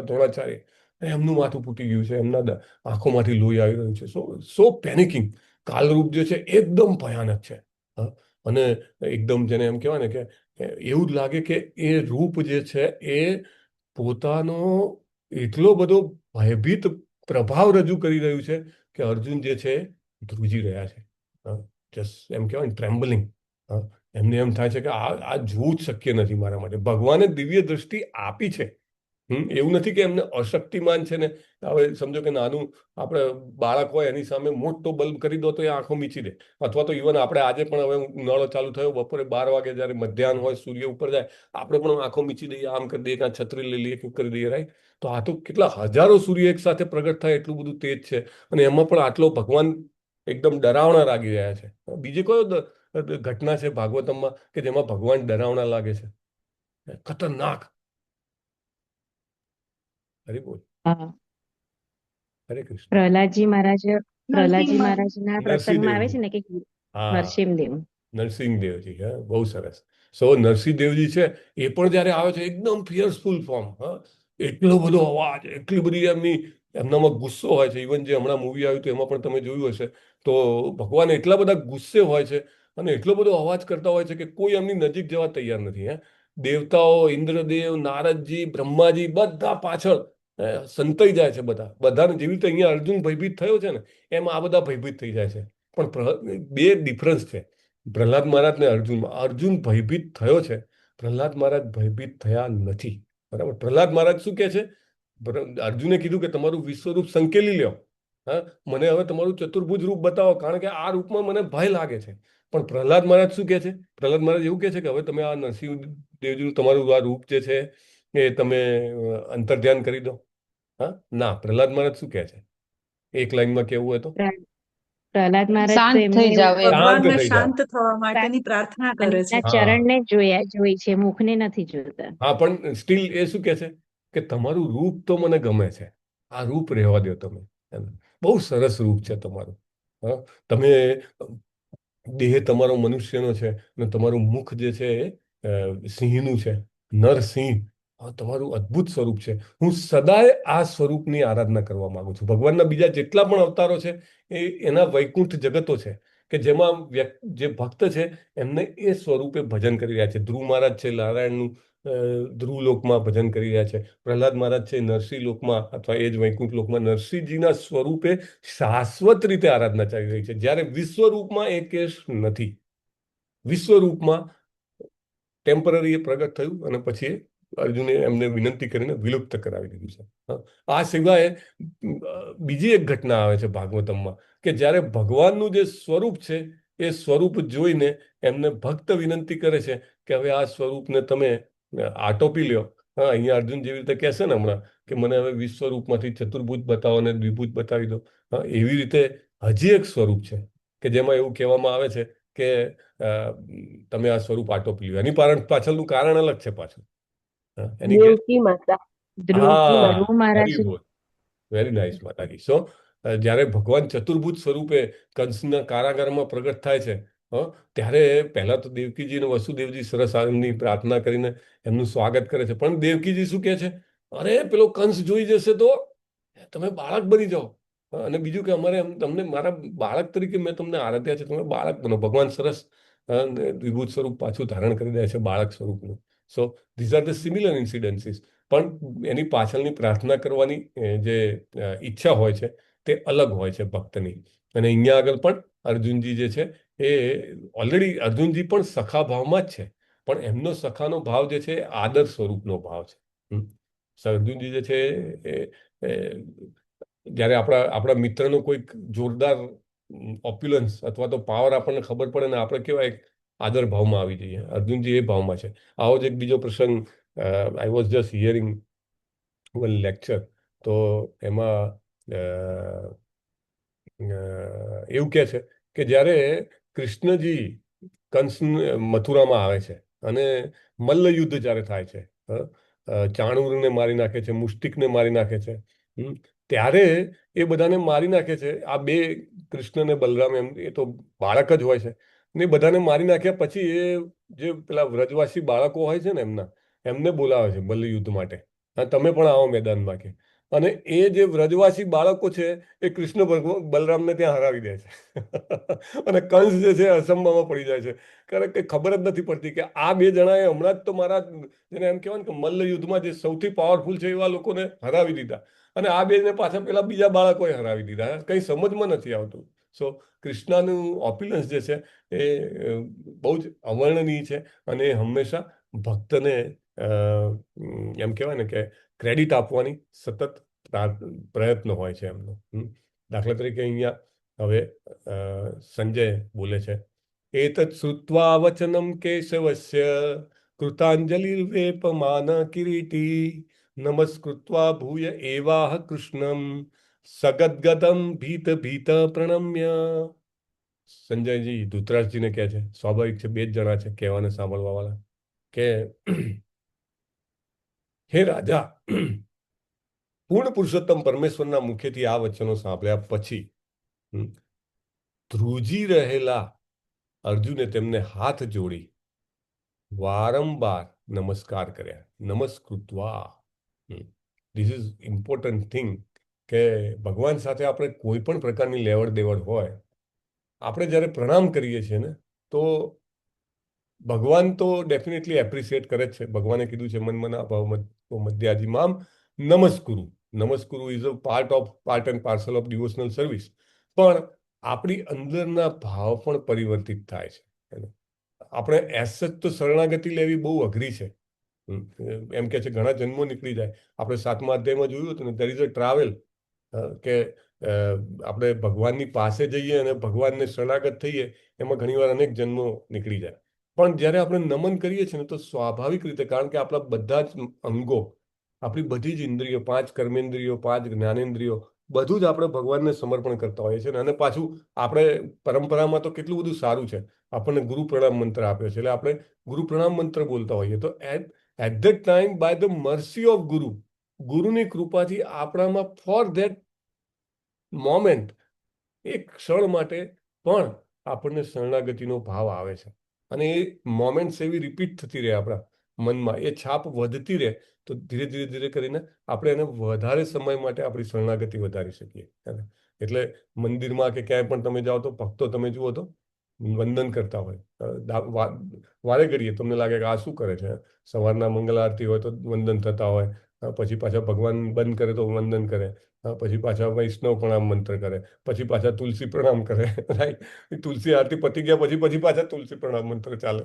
દ્રોણાચાર્ય, એમનું માથું ફૂટી ગયું છે, એમના આંખોમાંથી લોહી આવી રહ્યું છે. સો પેનિકિંગ. કાલરૂપ જે છે એકદમ ભયાનક છે. અને એકદમ જેને એમ કહેવાય ને કે એવું જ લાગે કે એ રૂપ જે છે એ પોતાનો એટલો બધો ભયભીત પ્રભાવ રજૂ કરી રહ્યું છે કે અર્જુન જે છે ધ્રુજી રહ્યા છે. જસ્ટ એમ કહેવાય ને ટ્રેમ્બલિંગ. એમને એમ થાય છે કે આ જોવું જ શક્ય નથી મારા માટે. ભગવાને દિવ્ય દ્રષ્ટિ આપી છે. એવું નથી કે એમને અશક્તિમાન છે ને. હવે સમજો કે નાનું આપણે બાળક હોય એની સામે મોટો બલ્બ કરી દો તો એ આંખો મીચી દે. અથવા તો ઇવન આપણે આજે પણ હવે ઉનાળો ચાલુ થયો, બપોરે 12 વાગે જયારે મધ્યાહન હોય, સૂર્ય ઉપર જાય, આપણે પણ આંખો મીચી દઈએ, આમ કરી દઈએ, કાં છત્રી લઈ લઈએ, કરી દઈએ, રાઈટ? તો આ તો કેટલા હજારો સૂર્ય એક સાથે પ્રગટ થાય એટલું બધું તેજ છે. અને એમાં પણ આટલો ભગવાન એકદમ ડરાવણા લાગી રહ્યા છે. બીજી કયો ઘટના છે ભાગવતમમાં કે જેમાં ભગવાન ડરાવણા લાગે છે? ખતરનાક. હરે બોલ. હા. હરે કૃષ્ણ. પ્રહલાદજી મહારાજના પ્રસંગમાં આવે છે નરસિંહદેવજી. ને કે હા, નરસિંહદેવ. નરસિંહદેવજી. હા, બહુ સરસ. સો નરસિંહદેવજી છે એ પણ જયારે આવે છે એકદમ ફિયર્સફુલ ફોર્મ. એટલો બધો અવાજ, એટલી બધી એમનામાં ગુસ્સો હોય છે. ઇવન જે હમણાં મૂવી આવ્યું હતું એમાં પણ તમે જોયું હશે તો ભગવાન એટલા બધા ગુસ્સે હોય છે અને એટલો બધો અવાજ કરતા હોય છે કે કોઈ એમની નજીક જવા તૈયાર નથી. દેવતાઓ, ઇન્દ્રદેવ, નારદજી, બ્રહ્માજી બધા પાછળ સંતાઈ જાય છે. બધાને જેવી રીતે અહીંયા અર્જુન ભયભીત થયો છે ને એમ આ બધા ભયભીત થઈ જાય છે. પણ બે ડિફરન્સ છે પ્રહલાદ મહારાજ ને અર્જુનમાં. અર્જુન ભયભીત થયો છે, પ્રહલાદ મહારાજ ભયભીત થયા નથી. બરાબર? પ્રહલાદ મહારાજ શું કહે છે? અર્જુને કીધું કે તમારું વિશ્વરૂપ સંકેલી લ્યો. મને હવે તમારું ચતુર્ભુજ રૂપ બતાવો કારણ કે આ રૂપમાં મને ભય લાગે છે. પણ પ્રહલાદ મહારાજ શું કહે છે? પ્રહલાદ મહારાજ એવું કહે છે કે હવે તમે આ નરસિંહદેવજીનું તમારું આ રૂપ જે છે એ તમે અંતર્ધ્યાન કરી દો. ના, પ્રહલાદ મહારાજ શું કહે છે? એક લાઈનમાં કેવું હોય તો પ્રહલાદ મહારાજ તો શાંત એમને થઈ જાવ એમ. ભગવાનને થઈ જાઓ. શાંત થવા માટેની પ્રાર્થના કરે છે. એમના હા. ચરણને જોઈ છે, મુખને નથી જોતા. હા, પણ સ્ટીલ એ શું કહે છે કે તમારું રૂપ તો મને ગમે છે, આ રૂપ રહેવા દો તમે. બહુ સરસ રૂપ છે તમારું. તમે દેહ તમારો મનુષ્યનો છે અને તમારું મુખ જે છે એ સિંહનું છે, નરસિંહ. તમારું અદ્ભુત સ્વરૂપ છે, હું સદાય આ સ્વરૂપની આરાધના કરવા માંગુ છું. ભગવાનના બીજા જેટલા પણ અવતારો છે એ એના વૈકુંઠ જગતો છે કે જેમાં જે ભક્ત છે એમને એ સ્વરૂપે ભજન કરી રહ્યા છે. ધ્રુવ મહારાજ છે નારાયણનું ધ્રુવ લોકમાં ભજન કરી રહ્યા છે. પ્રહલાદ મહારાજ છે નરસિંહ લોકમાં અથવા એ જ વૈકુંઠ લોકમાં નરસિંહજીના સ્વરૂપે શાશ્વત રીતે આરાધના ચાલી રહી છે, જ્યારે વિશ્વરૂપમાં એ કેસ નથી. વિશ્વરૂપમાં ટેમ્પરરી એ પ્રગટ થયું અને પછી અર્જુને એમને વિનંતી કરીને વિલુપ્ત કરાવી દીધું છે. આ સિવાય બીજી એક ઘટના આવે છે ભાગવતમમાં કે જ્યારે ભગવાનનું જે સ્વરૂપ છે એ સ્વરૂપ જોઈને એમને ભક્ત વિનંતી કરે છે કે હવે આ સ્વરૂપને તમે આટોપી લ્યો. અહીંયા અર્જુન જેવી રીતે કહેશે ને હમણાં કે મને હવે વિશ્વરૂપમાંથી ચતુર્ભુજ બતાવો અને દ્વિભુજ બતાવી દો. એવી રીતે હજી એક સ્વરૂપ છે કે જેમાં એવું કહેવામાં આવે છે કે તમે આ સ્વરૂપ આટોપી લ્યો. એની પાછળનું કારણ અલગ છે પાછું. એની દેવકી માતા. ધ્રુવ મહારાજ વેરી ગુડ, વેરી નાઇસ માતાજી. સો જ્યારે ભગવાન ચતુર્ભુજ સ્વરૂપે કંસના કારાગારમાં પ્રગટ થાય છે ત્યારે પહેલા તો દેવકીજી અને વસુદેવજી સરસ એમની પ્રાર્થના કરીને એમનું સ્વાગત કરે છે. પણ દેવકીજી શું કહે છે, અરે પેલો કંસ જોઈ જશે તો તમે બાળક બની જાઓ. અને બીજું કે અમારે તમને મારા બાળક તરીકે મેં તમને આરાધ્યા છે, તમે બાળક બનો. ભગવાન સરસ દ્વિભુજ સ્વરૂપ પાછું ધારણ કરી દે છે બાળક સ્વરૂપનું. So these are the similar incidences. પણ એની પાછળની પ્રાર્થના કરવાની જે ઈચ્છા હોય છે તે અલગ હોય છે ભક્તની. અને અહીંયા આગળ પણ અર્જુનજી જે છે એ ઓલરેડી અર્જુનજી પણ સખા ભાવમાં જ છે, પણ એમનો સખાનો ભાવ જે છે આદર સ્વરૂપનો ભાવ છે. અર્જુનજી જે છે એ જ્યારે આપણા મિત્રનો કોઈક જોરદાર ઓપ્યુલન્સ અથવા તો પાવર આપણને ખબર પડે ને આપણે કેવા એક આદર ભાવમાં આવી જઈએ. અર્જુનજી એ ભાવમાં છે. આવો જ એક બીજો પ્રસંગ, I was just hearing one lecture, તો એમાં એવું કહે છે કે જ્યારે કૃષ્ણજી કંસ મથુરામાં આવે છે અને મલ્લ યુદ્ધ જ્યારે થાય છે, ચાણૂરને મારી નાખે છે, મુષ્ટિકને મારી નાખે છે, ત્યારે એ બધાને મારી નાખે છે. આ બે કૃષ્ણ ને બલરામ એમ એ તો બાળક જ હોય છે ને બધાને મારી નાખ્યા પછી એ જે પેલા વ્રજવાસી બાળકો હોય છે ને એમને બોલાવે છે મલ્લ યુદ્ધ માટે. તમે પણ આવો મેદાનમાં કે. અને એ જે વ્રજવાસી બાળકો છે એ કૃષ્ણ બલરામને ત્યાં હરાવી દે છે. અને કંસ જે છે અસંભામાં પડી જાય છે, કારણ કે ખબર જ નથી પડતી કે આ બે જણાએ હમણાં જ તો મારા, જેને એમ કહેવાય ને કે મલ્લ યુદ્ધમાં જે સૌથી પાવરફુલ છે એવા લોકોને હરાવી દીધા, અને આ બેને પાછા પેલા બીજા બાળકોએ હરાવી દીધા. કંઈ સમજમાં નથી આવતું. સો કૃષ્ણનું ઓપ્યુલન્સ જે છે એ બહુ જ અવર્ણનીય છે અને હંમેશા ભક્તને એમ કહેવાય ને કે ક્રેડિટ આપવાની સતત પ્રયત્ન હોય છે એમનો. દાખલા તરીકે અહીંયા હવે સંજય બોલે છે, એતत् શ્રુત્વા વચનમ કેશવસ્ય કૃતાંજલિર્વેપમાન કિરીટી નમસ્કૃત્વા ભૂય એવાહ કૃષ્ણમ સગદગદમ ભીત ભીત પ્રણમ્ય. સંજયજી ધૃતરાજજીને કહે છે, સ્વાભાવિક છે, બે જ જણા છે કહેવાને સાંભળવા વાળા, કે હે રાજા, પૂર્ણ પુરુષોત્તમ પરમેશ્વરના મુખેથી આ વચનો સાંભળ્યા પછી ધ્રુજી રહેલા અર્જુને તેમને હાથ જોડી વારંવાર નમસ્કાર કર્યા. નમસ્કૃત્વા. ધીસ ઇઝ ઇમ્પોર્ટન્ટ થિંગ કે ભગવાન સાથે આપણે કોઈ પણ પ્રકારની લેવડ દેવડ હોય, આપણે જ્યારે પ્રણામ કરીએ છીએ ને તો ભગવાન તો ડેફિનેટલી એપ્રિશિએટ કરે જ છે. ભગવાને કીધું છે મનમના ભાવ મધ્યાજી મામ નમસ્કુરુ. નમસ્કુરુ is a part and parcel of devotional service. પણ આપણી અંદરના ભાવ પણ પરિવર્તિત થાય છે. આપણે એસ તો શરણાગતિ લેવી બહુ અઘરી છે. એમ કે છે ઘણા જન્મો નીકળી જાય. આપણે 7મા અધ્યાયમાં જોયું હતું ને, દેર ઇઝ અ ટ્રાવેલ, કે આપણે ભગવાનની પાસે જઈએ અને ભગવાનને શરણાગત થઈએ એમાં ઘણીવાર અનેક જન્મો નીકળી જાય. પણ જ્યારે આપણે નમન કરીએ છીએ ને તો સ્વાભાવિક રીતે, કારણ કે આપણા બધા જ અંગો, આપણી બધી જ ઇન્દ્રિયો, 5 કર્મેન્દ્રિયો, 5 જ્ઞાનેન્દ્રિયો, બધું જ આપણે ભગવાનને સમર્પણ કરતા હોઈએ છીએ. અને પાછું આપણે પરંપરામાં તો કેટલું બધું સારું છે, આપણને ગુરુ પ્રણામ મંત્ર આપ્યો છે, એટલે આપણે ગુરુ પ્રણામ મંત્ર બોલતા હોઈએ. તો at that time by the mercy of ગુરુની કૃપાથી આપણામાં ફોર ધેટ મોમેન્ટ, એક ક્ષણ માટે પણ આપણને શરણાગતિનો ભાવ આવે છે. અને એ મોમેન્ટ્સ એવી રિપીટ થતી રહે આપણા મનમાં એ છાપ વધતી રહે તો ધીરે ધીરે ધીરે કરીને આપણે એને વધારે સમય માટે આપણી શરણાગતિ વધારી શકીએ. એટલે મંદિરમાં કે ક્યાંય પણ તમે જાઓ તો ભક્તો તમે જુઓ તો વંદન કરતા હોય. વારે ઘડીએ તમને લાગે કે આ શું કરે છે. સવારના મંગલ આરતી હોય તો વંદન થતા હોય, પછી પાછા ભગવાન બંધ કરે તો વંદન કરે, પછી પાછા વૈષ્ણવ પ્રણામ મંત્ર કરે, પછી પાછા તુલસી પ્રણામ કરે. રાઈટ, તુલસી આરતી પતી ગયા પછી પાછા તુલસી પ્રણામ મંત્ર ચાલે.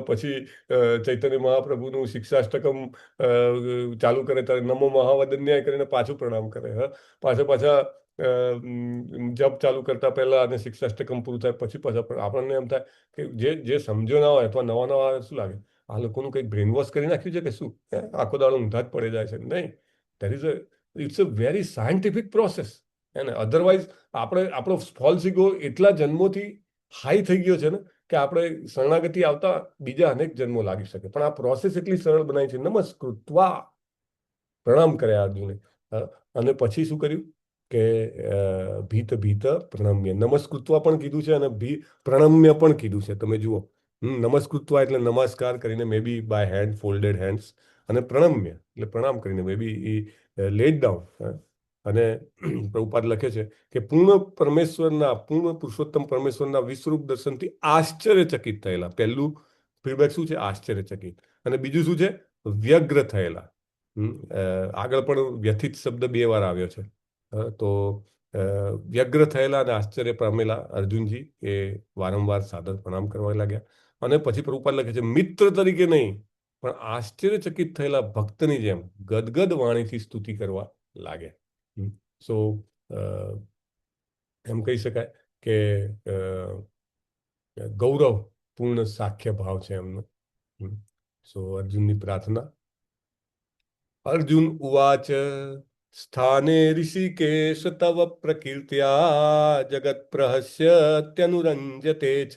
પછી ચૈતન્ય મહાપ્રભુનું શિક્ષાષ્ટકમ ચાલુ કરે ત્યારે નમો મહાવદન્યાય કરીને પાછું પ્રણામ કરે. પાછા જપ ચાલુ કરતા પહેલા અને શિક્ષાષ્ટકમ પૂરું થાય પછી પાછા આપણને એમ થાય કે જે સમજો ના હોય અથવા નવા નવા શું લાગે આ લોકોનું કંઈક બ્રેન વોશ કરી નાખ્યું છે કે શું, આખો દાડો ઊંધા જ પડે જાય છે. નહીં, that is it's a very scientific process. એને અધરવાઇઝ આપણો ફોલ્સ ઇગો એટલા જન્મોથી હાઈ થઈ ગયો છે ને કે આપણે શરણાગતિ આવતા બીજા અનેક જન્મો લાગી શકે. પણ આ પ્રોસેસ એટલી સરળ બનાવી છે. નમસ્કૃત્વા પ્રણામ કર્યા અર્જુને, અને પછી શું કર્યું કે ભીત ભીત પ્રણમ્ય. નમસ્કૃત્વા પણ કીધું છે અને પ્રણમ્ય પણ કીધું છે. તમે જુઓ, નમસ્કૃત્વા એટલે નમસ્કાર કરીને મે બી બાય હેન્ડ, ફોલ્ડેડ હેન્ડ્સ, અને પ્રણમ્ય એટલે પ્રણામ કરીને મે બી લેડ ડાઉન. અને પ્રભુપાદ લખે છે કે પૂર્ણ પુરુષોત્તમ પરમેશ્વરના વિશ્વરૂપ દર્શનથી આશ્ચર્યચકિત થયેલા. પહેલું ફીડબેક શું છે? આશ્ચર્યચકિત. અને બીજું શું છે? વ્યગ્ર થયેલા. આગળ પણ વ્યથિત શબ્દ 2 વાર આવ્યો છે. તો વ્યગ્ર થયેલા અને આશ્ચર્ય પામેલા અર્જુનજી એ વારંવાર સાદર પ્રણામ કરવા લાગ્યા. અને પછી પ્રભુપાદ લખે છે મિત્ર તરીકે નહીં પણ આશ્ચર્યચકિત થયેલા ભક્તની જેમ ગદગદ વાણીથી સ્તુતિ કરવા લાગ્યા. સો એમ કહી શકાય કે ગૌરવપૂર્ણ સાખ્ય ભાવ છે એમનો. સો અર્જુનની પ્રાર્થના. અર્જુન ઉવાચ સ્થાને ઋષિકેશ તવ પ્રકીર્ત્યા જગત પ્રહસ્યત્યનુરંજતે ચ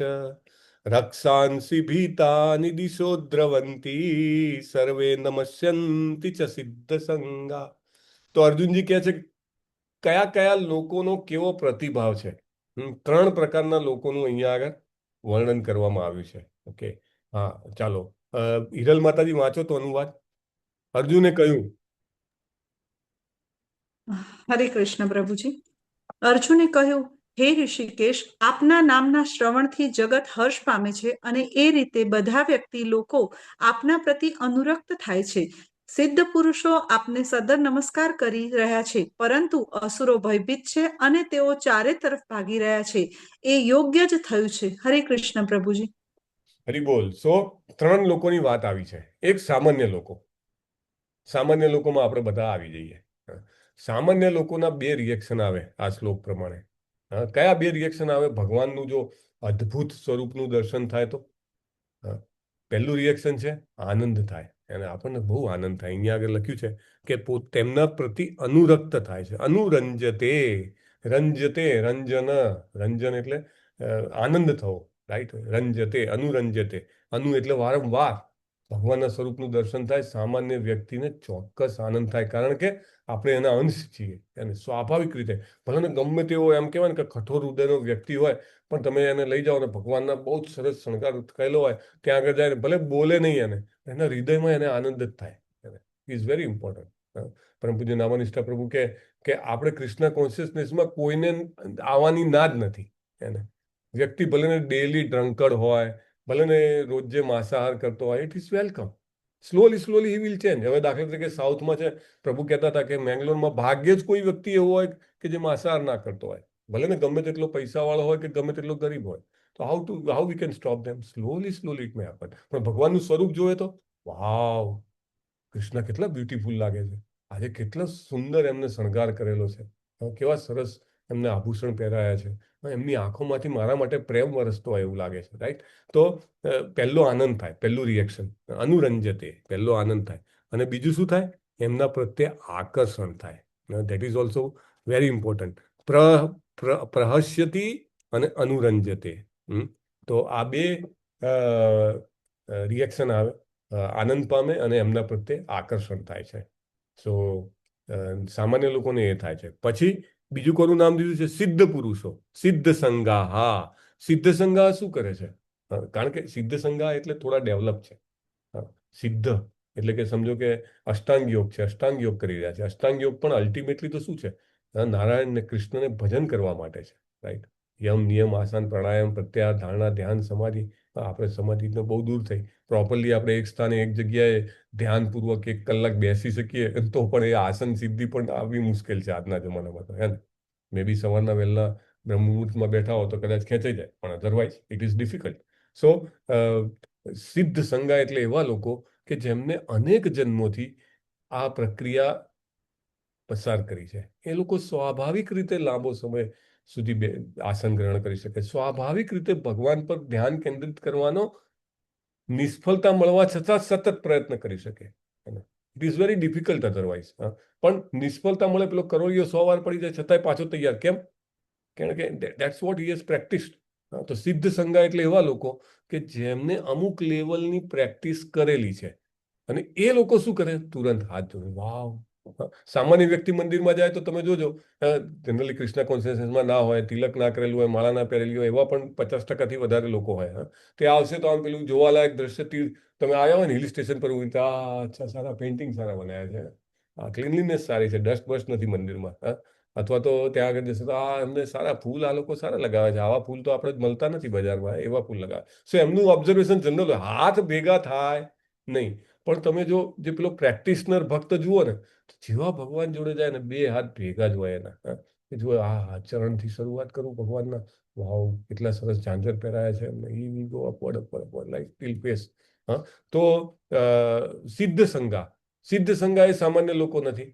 રક્ષાંસી ભીતાનિ દિશો દ્રવંતી સર્વે નમસ્યંતિ ચ સિદ્ધ સંગા. તો અર્જુનજી કહે છે કયા કયા લોકોનો કેવો પ્રતિભાવ છે. 3 પ્રકારના લોકોનું અહીંયા આગળ વર્ણન કરવામાં આવ્યું છે. ઓકે, હા, ચાલો હિરલ માતાજી વાંચો તો અનુવાદ. અર્જુને કહ્યું. હરે કૃષ્ણ પ્રભુજી. અર્જુને કહ્યું, હે ઋષિકેશ, આપના નામના શ્રવણથી જગત હર્ષ પામે છે અને એ રીતે બધા વ્યક્તિ લોકો આપના પ્રતિ અનુરક્ત થાય છે. સિદ્ધ પુરુષો આપને સદર નમસ્કાર કરી રહ્યા છે, પરંતુ અસુરો ભયભીત છે અને તેઓ ચારે તરફ ભાગી રહ્યા છે. એ યોગ્ય જ થયું છે. હરે કૃષ્ણ પ્રભુજી. હરિબોલ. સો 3 લોકોની વાત આવી છે. એક સામાન્ય લોકો. સામાન્ય લોકોમાં આપણે બધા આવી જઈએ. સામાન્ય લોકોના 2 રિએક્શન આવે આ શ્લોક પ્રમાણે. કયા 2 રિએક્શન આવે? ભગવાનનું જો અદ્ભુત સ્વરૂપનું દર્શન થાય તો પહેલું રિએક્શન છે આનંદ થાય. અને આપણને બહુ આનંદ થાય. અહીંયા આગળ લખ્યું છે કે તેમના પ્રતિ અનુરક્ત થાય છે. અનુરંજતે, રંજતે, રંજન એટલે આનંદ થવો. રાઈટ, રંજતે, અનુરંજતે. અનુ એટલે વારંવાર ભગવાનના સ્વરૂપનું દર્શન થાય. સામાન્ય વ્યક્તિને ચોક્કસ આનંદ થાય, કારણ કે આપણે એના અંશ છીએ. અને સ્વાભાવિક રીતે ભલે ગમે તેવો એમ કહેવાય ને કે કઠોર હૃદયનો વ્યક્તિ હોય, પણ તમે એને લઈ જાઓ ને ભગવાનના બહુ જ સરસ શણગાર કરેલો હોય, ત્યાં આગળ જાય ભલે બોલે નહીં, એના હૃદયમાં એને આનંદ જ થાય. Is very important. પરમ પૂજ્ય નામાનિષ્ઠા પ્રભુ કે આપણે કૃષ્ણ કોન્શિયસનેસમાં કોઈને આવવાની ના જ નથી. એને વ્યક્તિ ભલે ને ડેલી ડ્રંકર્ડ હોય, ભલે ને રોજ જે માંસાહાર કરતો હોય, it is welcome. Slowly he will change. હવે દાખલા તરીકે સાઉથમાં છે, પ્રભુ કહેતા હતા કે મેંગ્લોરમાં ભાગ્યે જ કોઈ વ્યક્તિ એવો હોય કે જે માંસાહાર ના કરતો હોય, ભલે ને ગમે તેટલો પૈસાવાળો હોય કે ગમે તેટલો ગરીબ હોય. તો how we can stop them? Slowly it may happen. પણ ભગવાનનું સ્વરૂપ જોઈએ તો વાવ, કૃષ્ણ કેટલા બ્યુટીફુલ લાગે છે. આજે કેટલો સુંદર એમને શણગાર કરેલો છે. કેવા સરસ એમને આભૂષણ પહેરાયા છે. એમની આંખોમાંથી મારા માટે પ્રેમ વરસતો હોય એવું લાગે છે. રાઈટ. તો પહેલો આનંદ થાય, પહેલું રિએક્શન અનુરંજતે, પહેલો આનંદ થાય. અને બીજું શું થાય? એમના પ્રત્યે આકર્ષણ થાય. That is also very important. પ્રહસ્યતિ અને અનુરંજતે. તો આ 2 રિએક્શન આવે, આનંદ પામે અને એમના પ્રત્યે આકર્ષણ થાય છે. સો સામાન્ય લોકોને એ થાય છે. પછી બીજું કોનું નામ દીધું છે? સિદ્ધ પુરુષો, સિદ્ધ સંગા. હા, સિદ્ધ સંગા શું કરે છે? કારણ કે સિદ્ધ સંગા એટલે થોડા ડેવલપ છે. સિદ્ધ એટલે કે સમજો કે અષ્ટાંગ યોગ છે, અષ્ટાંગ યોગ કરી રહ્યા છે. અષ્ટાંગ યોગ પણ અલ્ટિમેટલી તો શું છે? નારાયણ ને કૃષ્ણને ભજન કરવા માટે છે, રાઈટ? યમ નિયમ આસન પ્રાણાયામ પ્રત્યાહાર ધારણા ધ્યાન સમાધિ. આપણે સમાધિ તો બહુ દૂર થઈ. પ્રોપરલી આપણે એક સ્થાને એક જગ્યાએ ધ્યાનપૂર્વક 1 કલાક બેસી શકીએ તો પણ એ આસન સિદ્ધિ પણ આવવી મુશ્કેલ છે આજના જમાનામાં તો, હે ને? મે બી સવારના વહેલા બ્રહ્મ મુહૂર્તમાં બેઠા હો તો કદાચ ખેંચાઈ જાય, પણ અધરવાઇઝ ઇટ ઇઝ ડિફિકલ્ટ. સો સિદ્ધ સંગા એટલે એવા લોકો કે જેમને અનેક જન્મોથી આ પ્રક્રિયા પસાર કરી છે. એ લોકો સ્વાભાવિક રીતે લાંબો સમય સુધી આસન ગ્રહણ કરી શકે, સ્વાભાવિક રીતે ભગવાન પર ધ્યાન કેન્દ્રિત કરવાનો નિષ્ફળતા મળવા છતાં સતત પ્રયત્ન કરી શકે. It is very difficult otherwise. પણ નિષ્ફળતા મળે, પેલો કરોળિયો 100 વાર પડી જાય છતાંય પાછો તૈયાર. કેમ? કારણ કે દેટ્સ વોટ હી હેઝ પ્રેક્ટિસ્ડ. તો સિદ્ધ સંગા એટલે એવા લોકો કે જેમને અમુક લેવલની પ્રેક્ટિસ કરેલી છે, અને એ લોકો શું કરે? તુરંત હાથ જોડે. વાવ! સામાન્ય વ્યક્તિ મંદિરમાં જાય તો તમે જોજો, જનરલી કૃષ્ણ કોન્શિયસનેસમાં ના હોય, તિલક ના કરેલું હોય, માળા ના પહેરેલી હોય, એવા પણ 50% વધારે લોકો હોય. તે આવશે તો આમ પેલું જોવાલાયક દ્રશ્ય, તમે આવ્યા હોય ને હિલ સ્ટેશન પર, અચ્છા સારા પેઇન્ટિંગ સારા બનાવ્યા છે, ક્લીનલીનેસ સારી છે, ડસ્ટ બસ્ટ નથી મંદિરમાં. અથવા તો ત્યાં આગળ જશે તો એમને સારા ફૂલ, આ લોકો સારા લગાવે છે, આવા ફૂલ તો આપણે મળતા નથી બજારમાં, એવા ફૂલ લગાવે. સો એમનું ઓબ્ઝર્વેશન જનરલ, હાથ ભેગા થાય નહીં. પણ તમે જો જે પેલો પ્રેક્ટિશનર ભક્ત જુઓ ને, જેવા ભગવાન જોડે જાય ને 2 હાથ ભેગા જ હોય એના. જો આ ચરણથી શરૂઆત કરું ભગવાનના, વાવ કેટલા સરસ ઝાંઝર પહેરાયા છે એમને, ઈ go upward upward upward like till face. તો સિદ્ધ સંગા એ સામાન્ય લોકો નથી.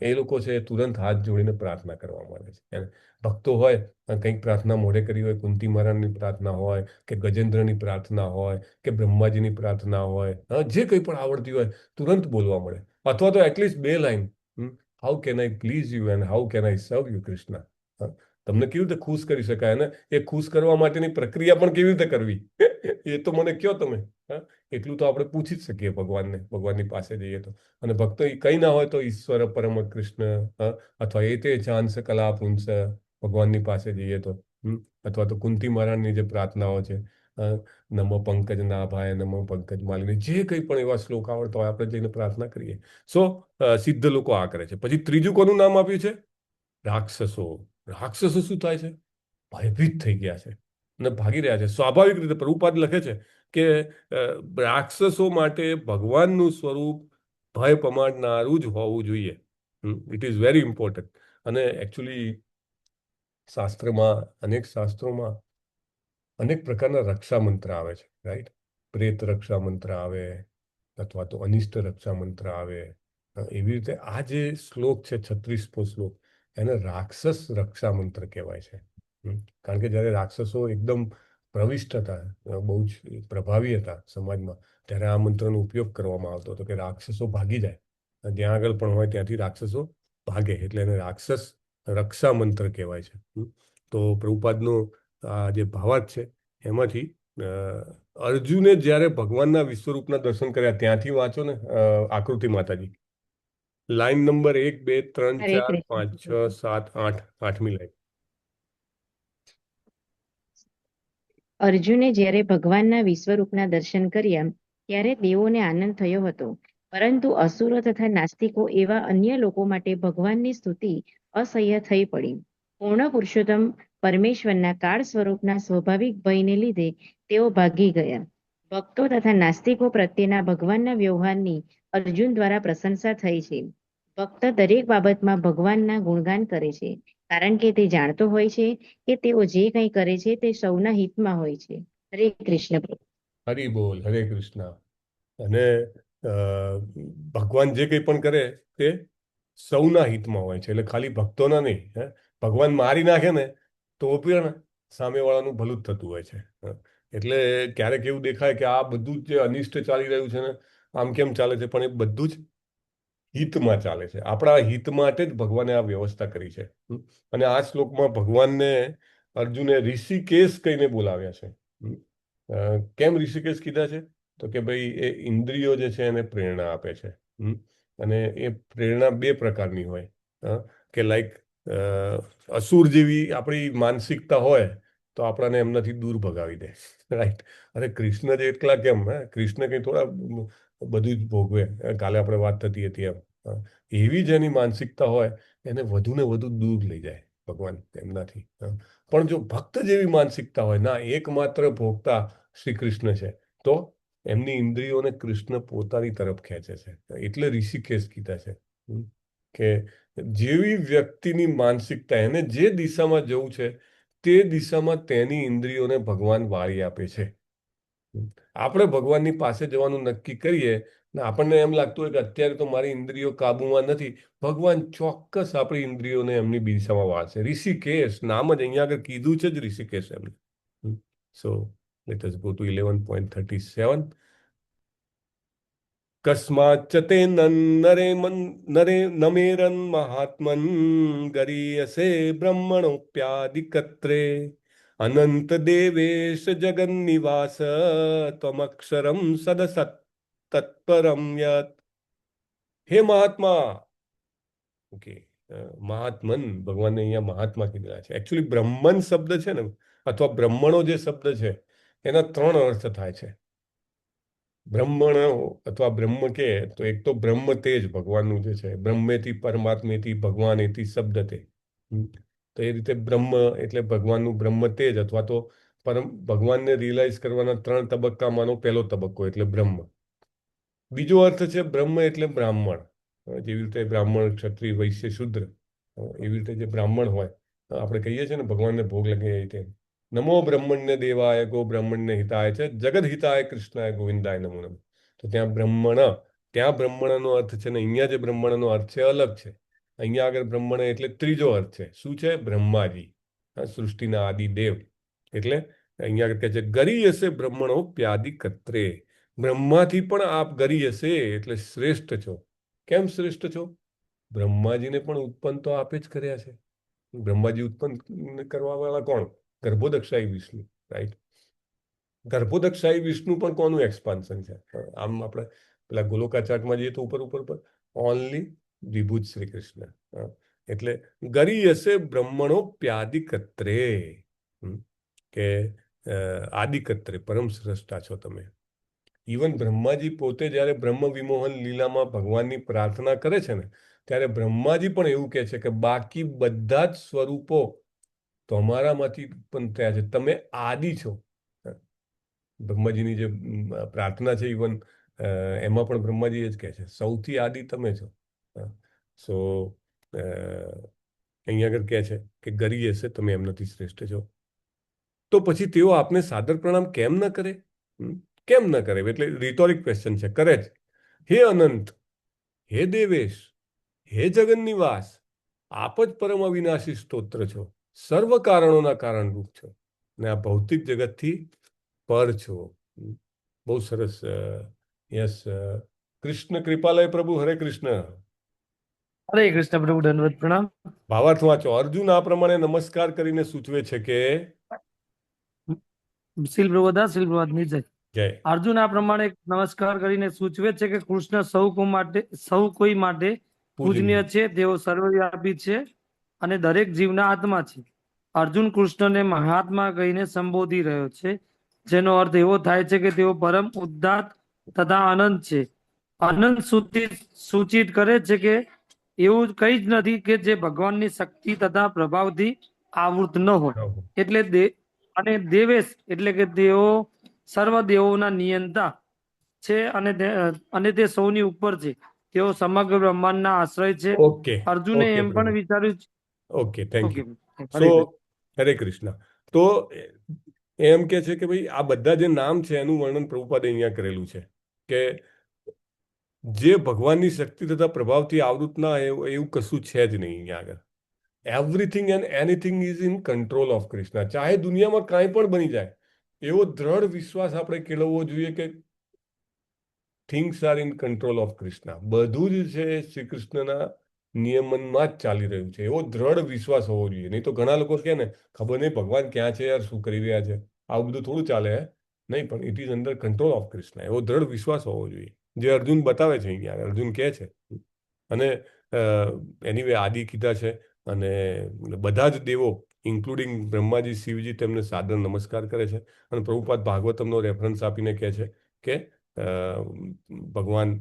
એ લોકો છે તુરંત હાથ જોડીને પ્રાર્થના કરવા માંડે છે. ભક્તો હોય, કંઈક પ્રાર્થના મોઢે કરી હોય, કુંતી મહારાજની પ્રાર્થના હોય, કે ગજેન્દ્રની પ્રાર્થના હોય, કે બ્રહ્માજીની પ્રાર્થના હોય, જે કંઈ પણ આવડતી હોય તુરંત બોલવા મળે. અથવા તો at least 2 line, how can I please you and how can I સર્વ યુ કૃષ્ણ. તમને કેવી રીતે ખુશ કરી શકાય, ને એ ખુશ કરવા માટેની પ્રક્રિયા પણ કેવી રીતે કરવી એ તો મને કહો તમે. એટલું તો આપણે પૂછી જ શકીએ ભગવાનને, ભગવાનની પાસે જઈએ તો. અને ભક્તો કંઈ ના હોય તો ઈશ્વર પરમ કૃષ્ણ, અથવા એ તે ચાંસ કલા પુંસ, ભગવાનની પાસે જઈએ તો. અથવા તો કુંતી મહારાજની જે પ્રાર્થનાઓ છે, નમો પંકજ નાભાય, નમો પંકજ માલિની, જે કંઈ પણ એવા શ્લોક આવડતા હોય આપણે જઈને પ્રાર્થના કરીએ. સો સિદ્ધ લોકો આ કરે છે. પછી ત્રીજું કોનું નામ આપ્યું છે? રાક્ષસો. રાક્ષસો શું થાય છે? ભયભીત થઈ ગયા છે અને ભાગી રહ્યા છે સ્વાભાવિક રીતે. પ્રભુપાદ લખે છે કે રાક્ષસો માટે ભગવાનનું સ્વરૂપ ભય પમાડનારું જ હોવું જોઈએ. It is very important. અને એકચ્યુઅલી શાસ્ત્રોમાં અનેક પ્રકારના રક્ષા મંત્ર આવે છે, રાઈટ? પ્રેત રક્ષા મંત્ર આવે, અથવા તો અનિષ્ટ રક્ષા મંત્ર આવે. એવી રીતે આ જે શ્લોક છે, 36મો શ્લોક, એને રાક્ષસ રક્ષા મંત્ર કહેવાય છે. કારણ કે જ્યારે રાક્ષસો એકદમ પ્રવિષ્ટ હતા, બહુ જ પ્રભાવી હતા સમાજમાં, ત્યારે આ મંત્રનો ઉપયોગ કરવામાં આવતો હતો કે રાક્ષસો ભાગી જાય. જ્યાં આગળ પણ હોય ત્યાંથી રાક્ષસો ભાગે, એટલે એને રાક્ષસ રક્ષા મંત્ર કહેવાય છે. તો પ્રભુપાદનો આ જે ભાવાર્થ છે એમાંથી અર્જુને જ્યારે ભગવાનના વિશ્વરૂપના દર્શન કર્યા, ત્યાંથી વાંચો ને આકૃતિ માતાજી, લાઈન નંબર 1, 2, 3, હરે 4, 5, કૃષ્ણ. 6, 7, 8, 8મી લાઈન. અર્જુને જ્યારે ભગવાનના વિશ્વરૂપના દર્શન કર્યા ત્યારે તેઓને આનંદ થયો હતો, પરંતુ અસુરો તથા નાસ્તિકો એવા અન્ય લોકો માટે ભગવાનની સ્તુતિ અસહ્ય થઈ પડી. પૂર્ણ પુરુષોત્તમ પરમેશ્વરના કાળ સ્વરૂપના સ્વાભાવિક ભયને લીધે તેઓ ભાગી ગયા. ભક્તો તથા નાસ્તિકો પ્રત્યેના ભગવાનના વ્યવહારની અર્જુન દ્વારા પ્રશંસા થઈ છે. ભક્ત દરેક બાબતમાં ભગવાનના ગુણગાન કરે છે, કારણ કે તે જાણતો હોય છે કે તેઓ જે કંઈ કરે છે તે સૌના હિતમાં હોય છે. હરે કૃષ્ણ. હરિ બોલ, હરે કૃષ્ણ. અને ભગવાન જે કંઈ પણ કરે તે સૌના હિતમાં હોય છે, એટલે ખાલી ભક્તોના નહીં. ભગવાન મારી નાખે ને તો પણ સામેવાળાનું ભલું જ થતું હોય છે. એટલે ક્યારેક એવું દેખાય કે આ બધું જ જે અનિષ્ટ ચાલી રહ્યું છે ને, આમ કેમ ચાલે છે, પણ એ બધું જ હિતમાં ચાલે છે. આપણા હિત માટે જ ભગવાને આ વ્યવસ્થા કરી છે. અને આ શ્લોકમાં ભગવાનને અર્જુને ઋષિકેશ કહીને બોલાવ્યા છે. કેમ ઋષિકેશ કીધા છે? તો કે ભાઈ એ ઇન્દ્રિયો જે છે એને પ્રેરણા આપે છે. અને એ પ્રેરણા 2 પ્રકારની હોય, કે લાઈક અસુર જેવી આપણી માનસિકતા હોય તો આપણને એમનાથી દૂર ભગાવી દે, રાઈટ? અરે કૃષ્ણ જ એકલા કેમ? કૃષ્ણ કંઈ થોડા બધું જ ભોગવે. કાલે આપણે વાત થતી હતી એમ. એવી જેની માનસિકતા હોય એને વધુ ને વધુ દૂર લઈ જાય ભગવાન એમનાથી. પણ જો ભક્ત જેવી માનસિકતા હોય, ના એકમાત્ર ભોગતા શ્રી કૃષ્ણ છે, તો એમની ઇન્દ્રિયોને કૃષ્ણ પોતાની તરફ ખેંચે છે. એટલે ઋષિકેશ કીધા છે કે જેવી વ્યક્તિની માનસિકતા, એને જે દિશામાં જવું છે તે દિશામાં તેની ઇન્દ્રિયોને ભગવાન વાળી આપે છે. આપણે ભગવાનની પાસે જવાનું નક્કી કરીએ ને આપણને એમ લાગતું હોય કે અત્યારે તો મારી ઇન્દ્રિયો કાબુમાં નથી, ભગવાન ચોક્કસ આપણી ઇન્દ્રિયોને એમની દિશામાં વાળશે. ઋષિકેશ નામ જ અહીંયા આગળ કીધું છે જ ઋષિકેશ એમને. So let us go to 11.37. કસ્માચ્ચ તે નરે નમેરન મહાત્મન ગરીયસે બ્રહ્મણોપ્યાદિકત્રે અનંત દેવેશ જગન્નિવાસ ત્વમક્ષરમ સદસત તત્પરમ યત. હે મહાત્મા, ઓકે, મહાત્મન ભગવાનને અહીંયા મહાત્મા કીધેલા છે. એકચ્યુઅલી બ્રહ્મન શબ્દ છે ને, અથવા બ્રહ્મણો જે શબ્દ છે એના 3 અર્થ થાય છે. બ્રહ્મણો અથવા બ્રહ્મ કે તો એક તો બ્રહ્મ તેજ ભગવાનનું જે છે, બ્રહ્મેથી પરમાત્મેથી ભગવાનેથી શબ્દતે. તો એ રીતે બ્રહ્મ એટલે ભગવાનનું બ્રહ્મ તેજ, અથવા તો ભગવાનને રિયલાઇઝ કરવાના 3 તબક્કામાંનો પહેલો તબક્કો એટલે બ્રહ્મ. બીજો અર્થ છે બ્રહ્મ એટલે બ્રાહ્મણ. જેવી રીતે બ્રાહ્મણ, ક્ષત્રિય, વૈશ્ય, શૂદ્ર, એવી રીતે જે બ્રાહ્મણ હોય, આપણે કહીએ છીએ ને ભગવાનને ભોગ લગે એ રીતે. નમો બ્રહ્મણ્ય દેવાય ગો બ્રહ્મણ્ય હિતાય છે જગદ હિતાય કૃષ્ણાય ગોવિંદાય નમો નમઃ. તો ત્યાં બ્રહ્મણનો અર્થ છે ને અહીંયા જે બ્રહ્મણનો અર્થ છે અલગ છે. અહીંયા આગળ બ્રહ્મણ એટલે ત્રીજો અર્થ છે. શું છે? બ્રહ્માજી, સૃષ્ટિના આદિ દેવ. એટલે અહીંયા આગળ કહે છે ગરી હશે બ્રહ્મણો પ્યાદી કત્રે. બ્રહ્માથી પણ આપ ગરી હશે એટલે શ્રેષ્ઠ છો. કેમ શ્રેષ્ઠ છો? બ્રહ્માજીને પણ ઉત્પન્ન તો આપે જ કર્યા છે. બ્રહ્માજી ઉત્પન્ન કરવા વાળા કોણ? ગર્ભોદક્ષાયી વિષ્ણુ, રાઈટ? ગર્ભોદક્ષાયી વિષ્ણુ પણ કોનું એક્સપાન્શન છે? આમ આપણે પેલા ગોલોકાચાર્ટમાં જઈએ તો ઉપર ઓનલી વિભૂત શ્રી કૃષ્ણ. એટલે ગરી હશે બ્રહ્મણો પ્યાદિકત્રે, કે આદિકત્રે પરમ શ્રેષ્ઠા છો તમે. ઇવન બ્રહ્માજી પોતે જ્યારે બ્રહ્મ વિમોહન લીલામાં ભગવાનની પ્રાર્થના કરે છે ને, ત્યારે બ્રહ્માજી પણ એવું કહે છે કે બાકી બધા જ સ્વરૂપો તમારામાંથી ઉત્પન્ન થયા છે, તમે આદિ છો. બ્રહ્માજીની જે પ્રાર્થના છે, ઇવન એમાં પણ બ્રહ્માજી એ જ કહે છે સૌથી આદિ તમે છો. સો અહીંયા આગળ કહે છે કે ગરી હશે તમે એમનાથી શ્રેષ્ઠ છો. તો પછી તેઓ આપને સાદર પ્રણામ કેમ ન કરે? કેમ ન કરે? એટલે રિટોરિક ક્વેશ્ચન છે. કરે જ. હે અનંત, હે દેવેશ, હે જગન્નિવાસ, આપ જ પરમ અવિનાશી સ્તોત્ર છો, સર્વ કારણોના કારણરૂપ છો, ને આ ભૌતિક જગતથી પર છો. બહુ સરસ. યસ, કૃષ્ણ કૃપાલય પ્રભુ. હરે કૃષ્ણ. હરે કૃષ્ણ પ્રભુ, દંડવત પ્રણામ. ભાવાર્થ વાંચો. અર્જુન આ પ્રમાણે નમસ્કાર કરીને સૂચવે છે કે શીલ પ્રભુદાસ, શીલ પ્રભુની જય. જય. અર્જુન આ પ્રમાણે નમસ્કાર કરીને સૂચવે છે કે કૃષ્ણ સૌ કોઈ માટે પૂજનીય છે. તેઓ સર્વવ્યાપી છે અને દરેક જીવના આત્મા છે. અર્જુન કૃષ્ણને મહાત્મા કહીને સંબોધી રહ્યો છે, જેનો અર્થ એવો થાય છે કે તેઓ પરમ ઉદ્દાત તથા અનંત છે. અનંત સૂચિત કરે છે કે એવું કઈ જ નથી કે જે ભગવાનની શક્તિ તથા પ્રભાવથી આવૃત ન હોય. એટલે અને દેવેશ એટલે કે તેઓ સર્વ દેવોના નિયંતા છે અને તે સૌની ઉપર છે. તેઓ સમગ્ર બ્રહ્માંડના આશ્રય છે. ઓકે, અર્જુને એમ પણ વિચાર્યું. Okay, thank you. સો હરે કૃષ્ણ. તો એમ કે છે કે ભાઈ આ બધા જે નામ છે એનું વર્ણન પ્રભુપાદે અહીંયા કરેલું છે કે જે ભગવાનની શક્તિ તથા પ્રભાવથી આવૃત ના એવું કશું છે જ નહીં અહીંયા આગળ. Everything and anything is in control of Krishna. ચાહે દુનિયામાં કાંઈ પણ બની જાય, એવો દ્રઢ વિશ્વાસ આપણે કેળવવો જોઈએ કે things are in control of Krishna. બધું જ છે શ્રી કૃષ્ણના નિયમનમાં જ ચાલી રહ્યું છે. એવો દ્રઢ વિશ્વાસ હોવો જોઈએ. નહીં તો ઘણા લોકો કહે ને ખબર નહીં ભગવાન ક્યાં છે યાર, શું કરી રહ્યા છે, આવું બધું થોડું ચાલે. નહીં, પણ it is under control of Krishna. એવો દ્રઢ વિશ્વાસ હોવો જોઈએ, જે અર્જુન બતાવે છે અહીંયા. અર્જુન કહે છે. અને એની વે આદિ કીધા છે અને બધા જ દેવો ઇન્ક્લુડિંગ બ્રહ્માજી, શિવજી તેમને સાદર નમસ્કાર કરે છે. અને પ્રભુપાદ ભાગવતમનો રેફરન્સ આપીને કહે છે કે ભગવાન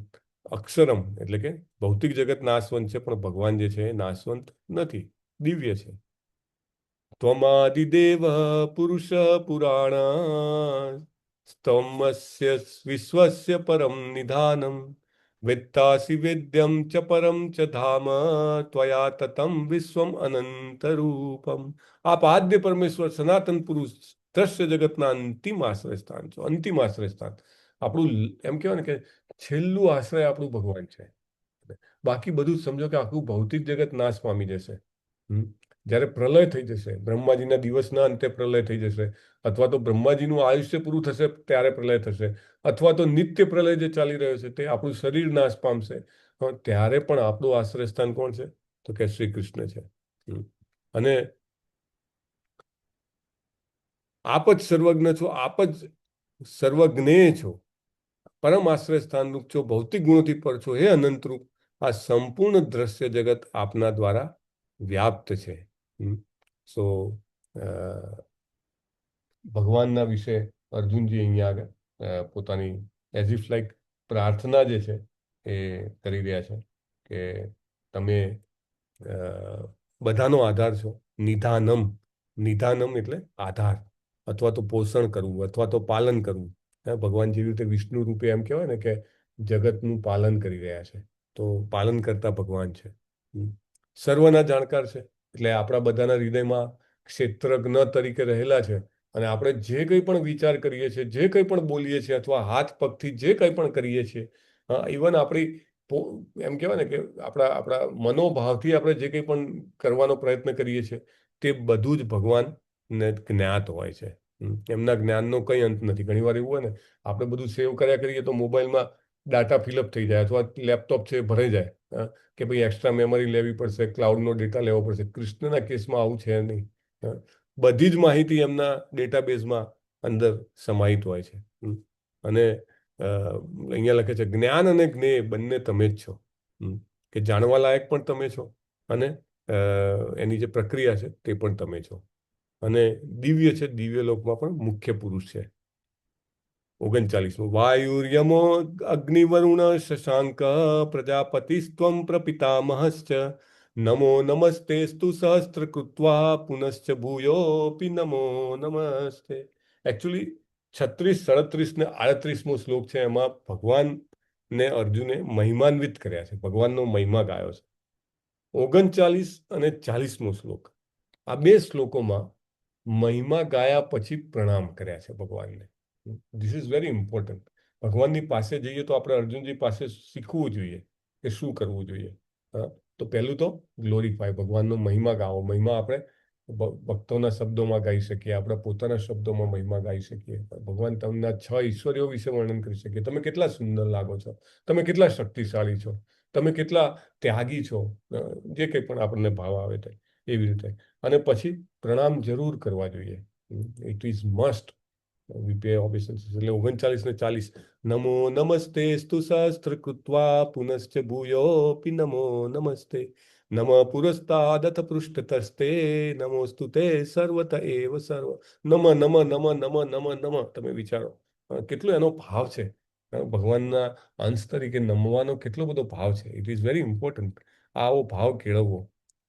અક્ષરમ એટલે કે ભૌતિક જગત નાશવંત છે, પણ ભગવાન જે છે એ નાશવંત નથી, દિવ્ય છે. ત્વમાદિદેવ પુરુષ પુરાણ સ્તમસ્ય વિશ્વસ્ય પરમ નિધાનમ વેત્તાસि વેદ્યમ ચ પરમ ચ ધામ ત્વયા તતમ વિશ્વમ અનંત રૂપમ. આપ આદ્ય પરમેશ્વર સનાતન પુરુષ દ્રશ્ય જગતના અંતિમ આશ્રય સ્થાન છો. અંતિમ આશ્રય સ્થાન આપણું, એમ કહેવાય ને કે છેલ્લું આશ્રય આપણું ભગવાન છે. બાકી બધું સમજો કે આખું ભૌતિક જગત નાશ પામી જશે. જ્યારે પ્રલય થઈ જશે, બ્રહ્માજીના દિવસના અંતે પ્રલય થઈ જશે, અથવા તો બ્રહ્માજીનું આયુષ્ય પૂરું થશે ત્યારે પ્રલય થશે, અથવા તો નિત્ય પ્રલય જે ચાલી રહ્યો છે તે આપણું શરીર નાશ પામશે, ત્યારે પણ આપણું આશ્રય સ્થાન કોણ છે? તો કે શ્રી કૃષ્ણ છે. અને આપ જ સર્વજ્ઞ છો, આપ જ સર્વજ્ઞેય છો, પરમ આશ્રય સ્થાનરૂપ છો, ભૌતિક ગુણોથી પર છો, હે અનંતરૂપ. આ સંપૂર્ણ દ્રશ્ય જગત આપના દ્વારા વ્યાપ્ત છે. સો ભગવાનના વિશે અર્જુનજી અહીંયા આગળ પોતાની એઝ ઇફ લાઈક પ્રાર્થના જે છે એ કરી રહ્યા છે કે તમે બધાનો આધાર છો. નિધાનમ, નિધાનમ એટલે આધાર, અથવા તો પોષણ કરવું, અથવા તો પાલન કરવું. ભગવાન જેવી રીતે વિષ્ણુ રૂપે એમ કહેવાય ને કે જગતનું પાલન કરી રહ્યા છે, તો પાલન કરતા ભગવાન છે. સર્વના જાણકાર છે, એટલે આપણા બધાના હૃદયમાં ક્ષેત્રજ્ઞ તરીકે રહેલા છે. અને આપણે જે કંઈ પણ વિચાર કરીએ છીએ, જે કંઈ પણ બોલીએ છીએ, અથવા હાથ પગથી જે કંઈ પણ કરીએ છીએ, ઇવન આપણી એમ કહેવાય ને કે આપણા મનોભાવથી આપણે જે કંઈ પણ કરવાનો પ્રયત્ન કરીએ છીએ, તે બધું જ ભગવાનને જ્ઞાત હોય છે. એમના જ્ઞાનનો કંઈ અંત નથી. ઘણી વાર એવું હોય ને, આપણે બધું સેવ કર્યા કરીએ તો મોબાઈલમાં ડાટા ફિલઅપ થઈ જાય, અથવા લેપટોપ છે ભરાઈ જાય, કે ભાઈ એક્સ્ટ્રા મેમરી લેવી પડશે, ક્લાઉડનો ડેટા લેવો પડશે. કૃષ્ણના કેસમાં આવું છે નહીં. બધી જ માહિતી એમના ડેટાબેઝમાં અંદર સમાહિત હોય છે. અને અહીંયા લખે છે જ્ઞાન અને જ્ઞેય બંને તમે જ છો, કે જાણવા લાયક પણ તમે છો, અને એની જે પ્રક્રિયા છે તે પણ તમે છો. અને દિવ્ય છે, દિવ્ય લોકમાં પણ મુખ્ય પુરુષ છે. 39 વાયુર્યમો અગ્નિવરુણ શશાંક પ્રજાપતિસ્ત્વં પ્રપિતામહશ્ચ નમો નમસ્તેસ્તુ સહસ્ત્ર કૃત્વા પુનશ્ચ ભૂયોપી નમો નમસ્તે. એકચ્યુઅલી 36, 37 ને 38મો શ્લોક છે, એમાં ભગવાનને અર્જુને મહિમાન્વિત કર્યા છે, ભગવાનનો મહિમા ગાયો છે. 39 અને 40મો શ્લોક, આ બે શ્લોકોમાં મહિમા ગાયા પછી પ્રણામ કર્યા છે ભગવાનને. This is very important. ભગવાનની પાસે જઈએ તો આપણે અર્જુનજી પાસે શીખવું જોઈએ કે શું કરવું જોઈએ. તો પહેલું તો ગ્લોરીફાય, ભગવાનનો મહિમા ગાવો. મહિમા આપણે ભક્તોના શબ્દોમાં ગાઈ શકીએ, આપણા પોતાના શબ્દોમાં મહિમા ગાઈ શકીએ. ભગવાન તમને 6 ઈશ્વરીઓ વિશે વર્ણન કરી શકીએ. તમે કેટલા સુંદર લાગો છો, તમે કેટલા શક્તિશાળી છો, તમે કેટલા ત્યાગી છો, જે કંઈ પણ આપણને ભાવ આવે તે એવી રીતે. અને પછી પ્રણામ જરૂર કરવા જોઈએ. It is must. એટલે 39 ને 40 નમો નમસ્તે સ્તુ સહસ્ત્ર કૃત્વા પુનશ્ચ ભૂયોપી નમો નમસ્તે નમ પુરસ્તાદથ પૃષ્ઠતસ્તે નમોસ્તુ તે સર્વત એવ સર્વ. નમ નમ નમ નમ નમ નમ. તમે વિચારો કેટલો એનો ભાવ છે. ભગવાનના અંશ તરીકે નમવાનો કેટલો બધો ભાવ છે. It is very important. આવો ભાવ કેળવવો.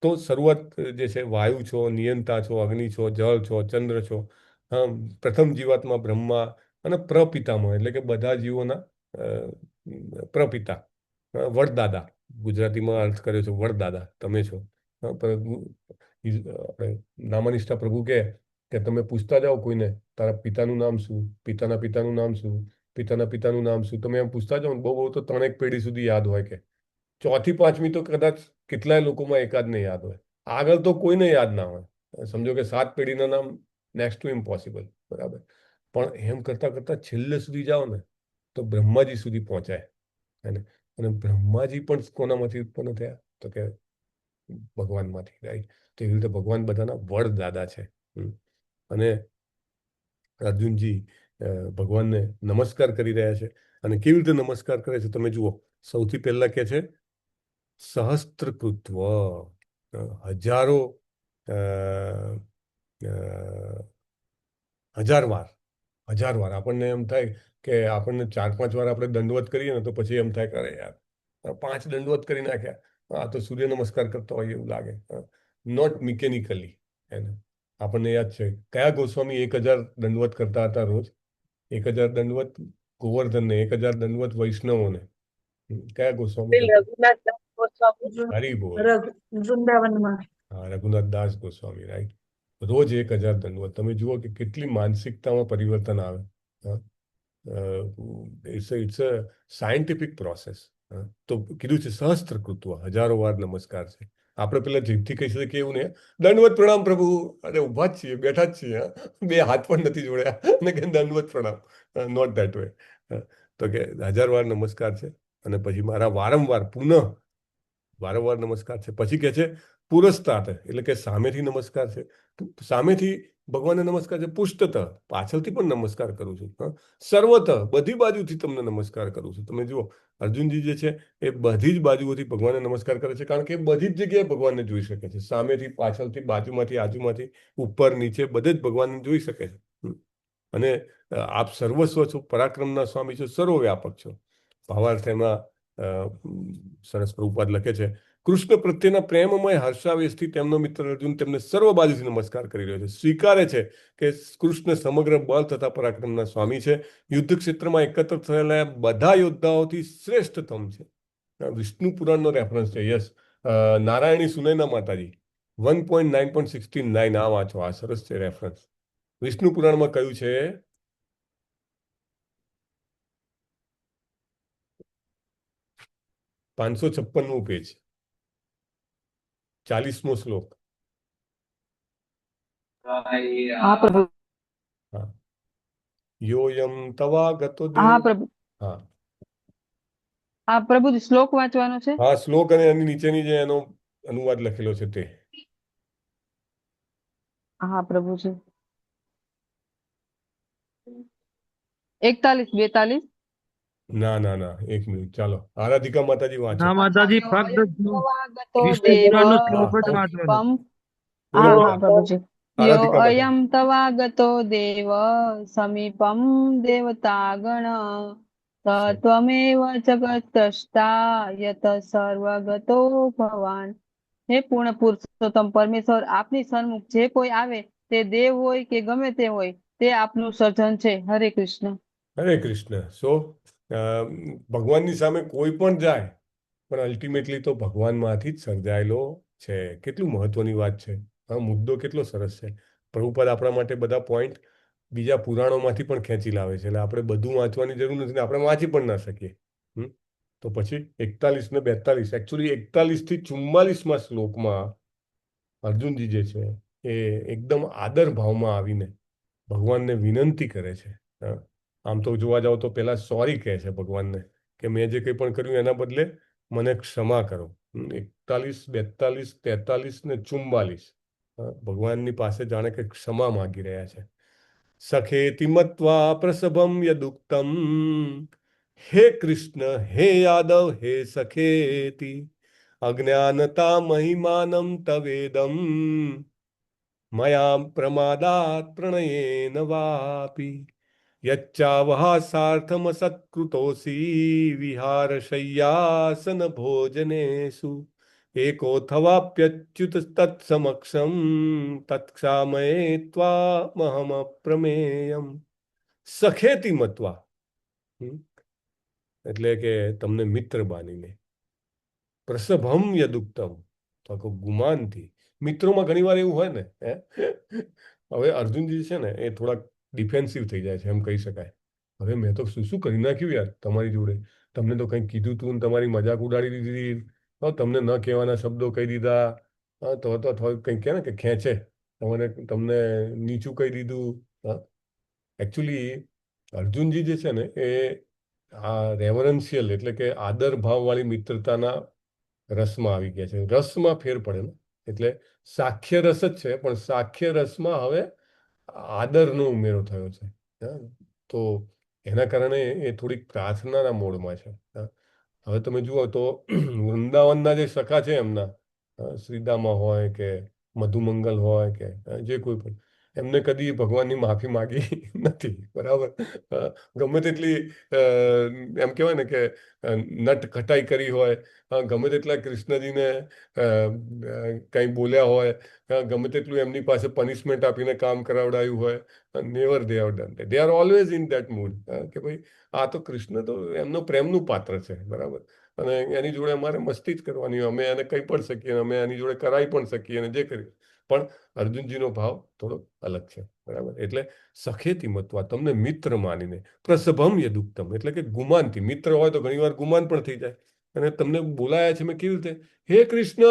તો શરૂઆત જે છે, વાયુ છો, નિયંતા છો, અગ્નિ છો, જળ છો, ચંદ્ર છો, પ્રથમ જીવાત્મા બ્રહ્મા, અને પ્રપિતામહ એટલે કે બધા જીવોના પ્રપિતા, વડદાદા. ગુજરાતીમાં અર્થ કર્યો છે વડદાદા, તમે છો. આપણે નામાનિષ્ઠા પ્રભુ કે તમે પૂછતા જાઓ કોઈને, તારા પિતાનું નામ શું, પિતાના પિતાનું નામ શું, પિતાના પિતાનું નામ શું. તમે એમ પૂછતા જાઓ બહુ બહુ તો 3 પેઢી સુધી યાદ હોય, કે 4થી 5મી તો કદાચ કેટલાય લોકોમાં એકાદને યાદ હોય. આગળ તો કોઈને યાદ ના હોય. સમજો કે 7 પેઢીના નામ નેક્સ્ટ ટુ ઇમ્પોસિબલ, બરાબર. પણ એમ કરતા કરતા છેલ્લે સુધી જાઓ ને તો બ્રહ્માજી સુધી પહોંચાય. અને બ્રહ્માજી પણ કોનામાંથી ઉત્પન્ન થયા? તો કે ભગવાનમાંથી, રાઈટ. તો એવી રીતે ભગવાન બધાના વડદાદા છે. અને અર્જુનજી ભગવાનને નમસ્કાર કરી રહ્યા છે. અને કેવી રીતે નમસ્કાર કરે છે તમે જુઓ. સૌથી પહેલા કે છે સહસ્ત્ર કૃત્વ, હજારો હજાર વાર આપણને એમ થાય કે આપણને 4-5 વાર આપણે દંડવત કરીએ ને તો પછી એમ થાય કે અરે યાર 5 દંડવત કરી નાખ્યા, આ તો સૂર્ય નમસ્કાર કરતો હોય એવું લાગે. Not mechanically. આપણને યાદ છે કયા ગોસ્વામી 1000 દંડવત કરતા હતા રોજ? 1000 દંડવત ગોવર્ધનને, 1000 દંડવત વૈષ્ણવોને. કયા ગોસ્વામી કરતા? રઘુનાથ દાસ ગોસ્વામી. હરી બોલ. વૃંદાવનમાં. હા, રઘુનાથ દાસ ગોસ્વામી, રાઈટ. રોજ 1000 દંડવત. તમે જુઓ કે કેટલી માનસિકતામાં પરિવર્તન આવે. It's a scientific process. તો કીધું છે સહસ્ત્ર કૃત્વ, હજારો વાર નમસ્કાર છે. આપણે પેલા જીભથી કહી શકીએ એવું ને, દંડવત પ્રણામ પ્રભુ, અરે ઉભા જ છીએ, બેઠા જ છીએ, બે હાથ પણ નથી જોડ્યા અને કે દંડવત પ્રણામ. Not that way. તો કે 1000 વાર નમસ્કાર છે. અને પછી મારા વારંવાર નમસ્કાર છે. પછી કે છે પુરસ્તાત, એટલે કે સામેથી નમસ્કાર છે. સામેથી ભગવાનને નમસ્કાર છે. પુષ્ટત, પાછળથી પણ નમસ્કાર કરું છું. સર્વત, બધી બાજુથી તમને નમસ્કાર કરું છું. તમે જુઓ અર્જુનજી જે છે એ બધી જ બાજુઓથી ભગવાનને નમસ્કાર કરે છે, કારણ કે એ બધી જ જગ્યાએ ભગવાનને જોઈ શકે છે. સામેથી, પાછળથી, બાજુમાંથી, આજુમાંથી, ઉપર નીચે બધે જ ભગવાનને જોઈ શકે છે. અને આપ સર્વસ્વ છો, પરાક્રમના સ્વામી છો, સર્વવ્યાપક છો. ભાવાર્થ એમાં સરસ પ્રભુપાદ લખે છે, કૃષ્ણ પ્રત્યેના પ્રેમમય હર્ષાવેશથી તેમનો મિત્ર અર્જુન તેમને સર્વ બાજુથી નમસ્કાર કરી રહ્યો છે. સ્વીકારે છે કે કૃષ્ણ સમગ્ર બળ તથા પરાક્રમના સ્વામી છે. યુદ્ધ ક્ષેત્રમાં એકત્ર થયેલા બધા યોદ્ધાઓથી શ્રેષ્ઠતમ છે. વિષ્ણુ પુરાણનો રેફરન્સ છે. યસ, નારાયણી સુનયના માતાજી 1.9.69. આ વાંચો, આ સરસ છે રેફરન્સ. વિષ્ણુ પુરાણમાં કહ્યું છે 556મું પેજ, 40મો શ્લોક. હા પ્રભુ. હા, યોયમ તવાગતો હા દેવ. પ્રભુ. હા હા પ્રભુજી, શ્લોક વાંચવાનો છે. હા, શ્લોક અને એની નીચેની જે એનો અનુવાદ લખેલો છે તે. હા પ્રભુજી. 41, 42. ના, 1 મિનિટ, ચાલો. આરાધિકા માતાજી વાંચો. ના માતાજી, ફક્ત તવાગતો વિષ્ણુ દેવ પુરાણનો શ્લોક જ હા, વાંચવાનો. સમીપમ. બોલો હા બોલો, હા પ્રભુજી. યો આરાધિકા માતા. અયમ તવાગતો દેવ સમીપમ દેવતાગણ ત્વમેવ જગતસ્તા યત સર્વગતો ભવાન. હે પૂર્ણ પુરુષોત્તમ પરમેશ્વર, આપની સન્મુખ જે કોઈ આવે તે દેવ હોય કે ગમે તે હોય, તે આપનું સર્જન છે. હરે કૃષ્ણ. હરે કૃષ્ણ. ભગવાનની સામે કોઈ પણ જાય, પણ અલ્ટિમેટલી તો ભગવાનમાંથી જ સર્જાયેલો છે. કેટલું મહત્વની વાત છે. આ મુદ્દો કેટલો સરસ છે. પ્રભુપાદ આપણા માટે બધા પોઈન્ટ બીજા પુરાણોમાંથી પણ ખેંચી લાવે છે. એટલે આપણે બધું વાંચવાની જરૂર નથી ને આપણે વાંચી પણ ના શકીએ. તો પછી 41 ને 42, એકચ્યુઅલી 41 થી 44માં શ્લોકમાં અર્જુનજી જે છે એ એકદમ આદર ભાવમાં આવીને ભગવાનને વિનંતી કરે છે. આમ તો જોવા જાવ તો પેલા સોરી કહે છે ભગવાનને કે મેં જે કંઈ પણ કર્યું એના બદલે મને ક્ષમા કરો. 41, 42, 43 ને 44 ભગવાનની પાસે જાણે કે ક્ષમા માંગી રહ્યા છે. સખેતિ મત્વા પ્રસભમ યદુક્તમ, હે કૃષ્ણ હે યાદવ હે સખેતિ, અજ્ઞાનતા મહિમાનમ તવેદમ, મયા પ્રમાદાત પ્રણયેન વાપી, યચ્ચાવહાસાર્થમ સત્કૃતોસી વિહારશય્યાસન ભોજનેષુ, એકોથવાપ્યચ્યુત તત્સમક્ષમ તત્ક્ષામયે ત્વામહમ પ્રમેયમ. સખેતી મત્વા, એટલે કે તમને મિત્ર બાનીને, પ્રસભમ યદુક્તમ, તો ગુમાનથી. મિત્રોમાં ઘણી વાર એવું હોય ને, હવે અર્જુનજી છે ને એ થોડાક ડિફેન્સિવ થઈ જાય છે, એમ કહી શકાય. હવે મેં તો શું કરી નાખ્યું યાર તમારી જોડે, તમને તો કંઈક કીધું તું, તમારી મજાક ઉડાડી દીધી, તમને ન કહેવાના શબ્દો કહી દીધા, તો કંઈક કહે ને કે ખેંચે, તમને નીચું કહી દીધું. એકચ્યુઅલી અર્જુનજી જે છે ને એ આ રેવરન્શિયલ એટલે કે આદર ભાવવાળી મિત્રતાના રસમાં આવી ગયા છે. રસમાં ફેર પડે ને, એટલે સાખ્ય રસ જ છે, પણ સાખ્ય રસમાં હવે આદરનો ઉમેરો થયો છે. તો એના કારણે એ થોડીક પ્રાર્થનાના મોડમાં છે. હવે તમે જુઓ તો વૃંદાવનના જે સખા છે એમના, શ્રીદામા હોય કે મધુમંગલ હોય કે જે કોઈ પણ, એમને કદી ભગવાનની માફી માગી નથી, બરાબર. ગમે તેટલી એમ કહેવાય ને કે નટ ખટાઈ કરી હોય, ગમે તેટલા કૃષ્ણજીને કંઈ બોલ્યા હોય, ગમે તેટલું એમની પાસે પનિશમેન્ટ આપીને કામ કરાવડાયું હોય, never they have done. They are always in that mood કે ભાઈ આ તો કૃષ્ણ તો એમનો પ્રેમનું પાત્ર છે, બરાબર. અને એની જોડે અમારે મસ્તી જ કરવાની હોય, અમે એને કહી પણ શકીએ, અમે એની જોડે કરાવી પણ શકીએ, અને જે કર્યું. પણ અર્જુનજીનો ભાવ થોડો અલગ છે, બરાબર. એટલે સખેતી મત્વા, તમને મિત્ર માનીને, પ્રસભમ યદુક્તમ, એટલે કે ગુમાનથી. મિત્ર હોય તો ઘણી વાર ગુમાન પણ થઈ જાય, અને તમને બોલાયા છે મેં કેવી રીતે, હે કૃષ્ણ,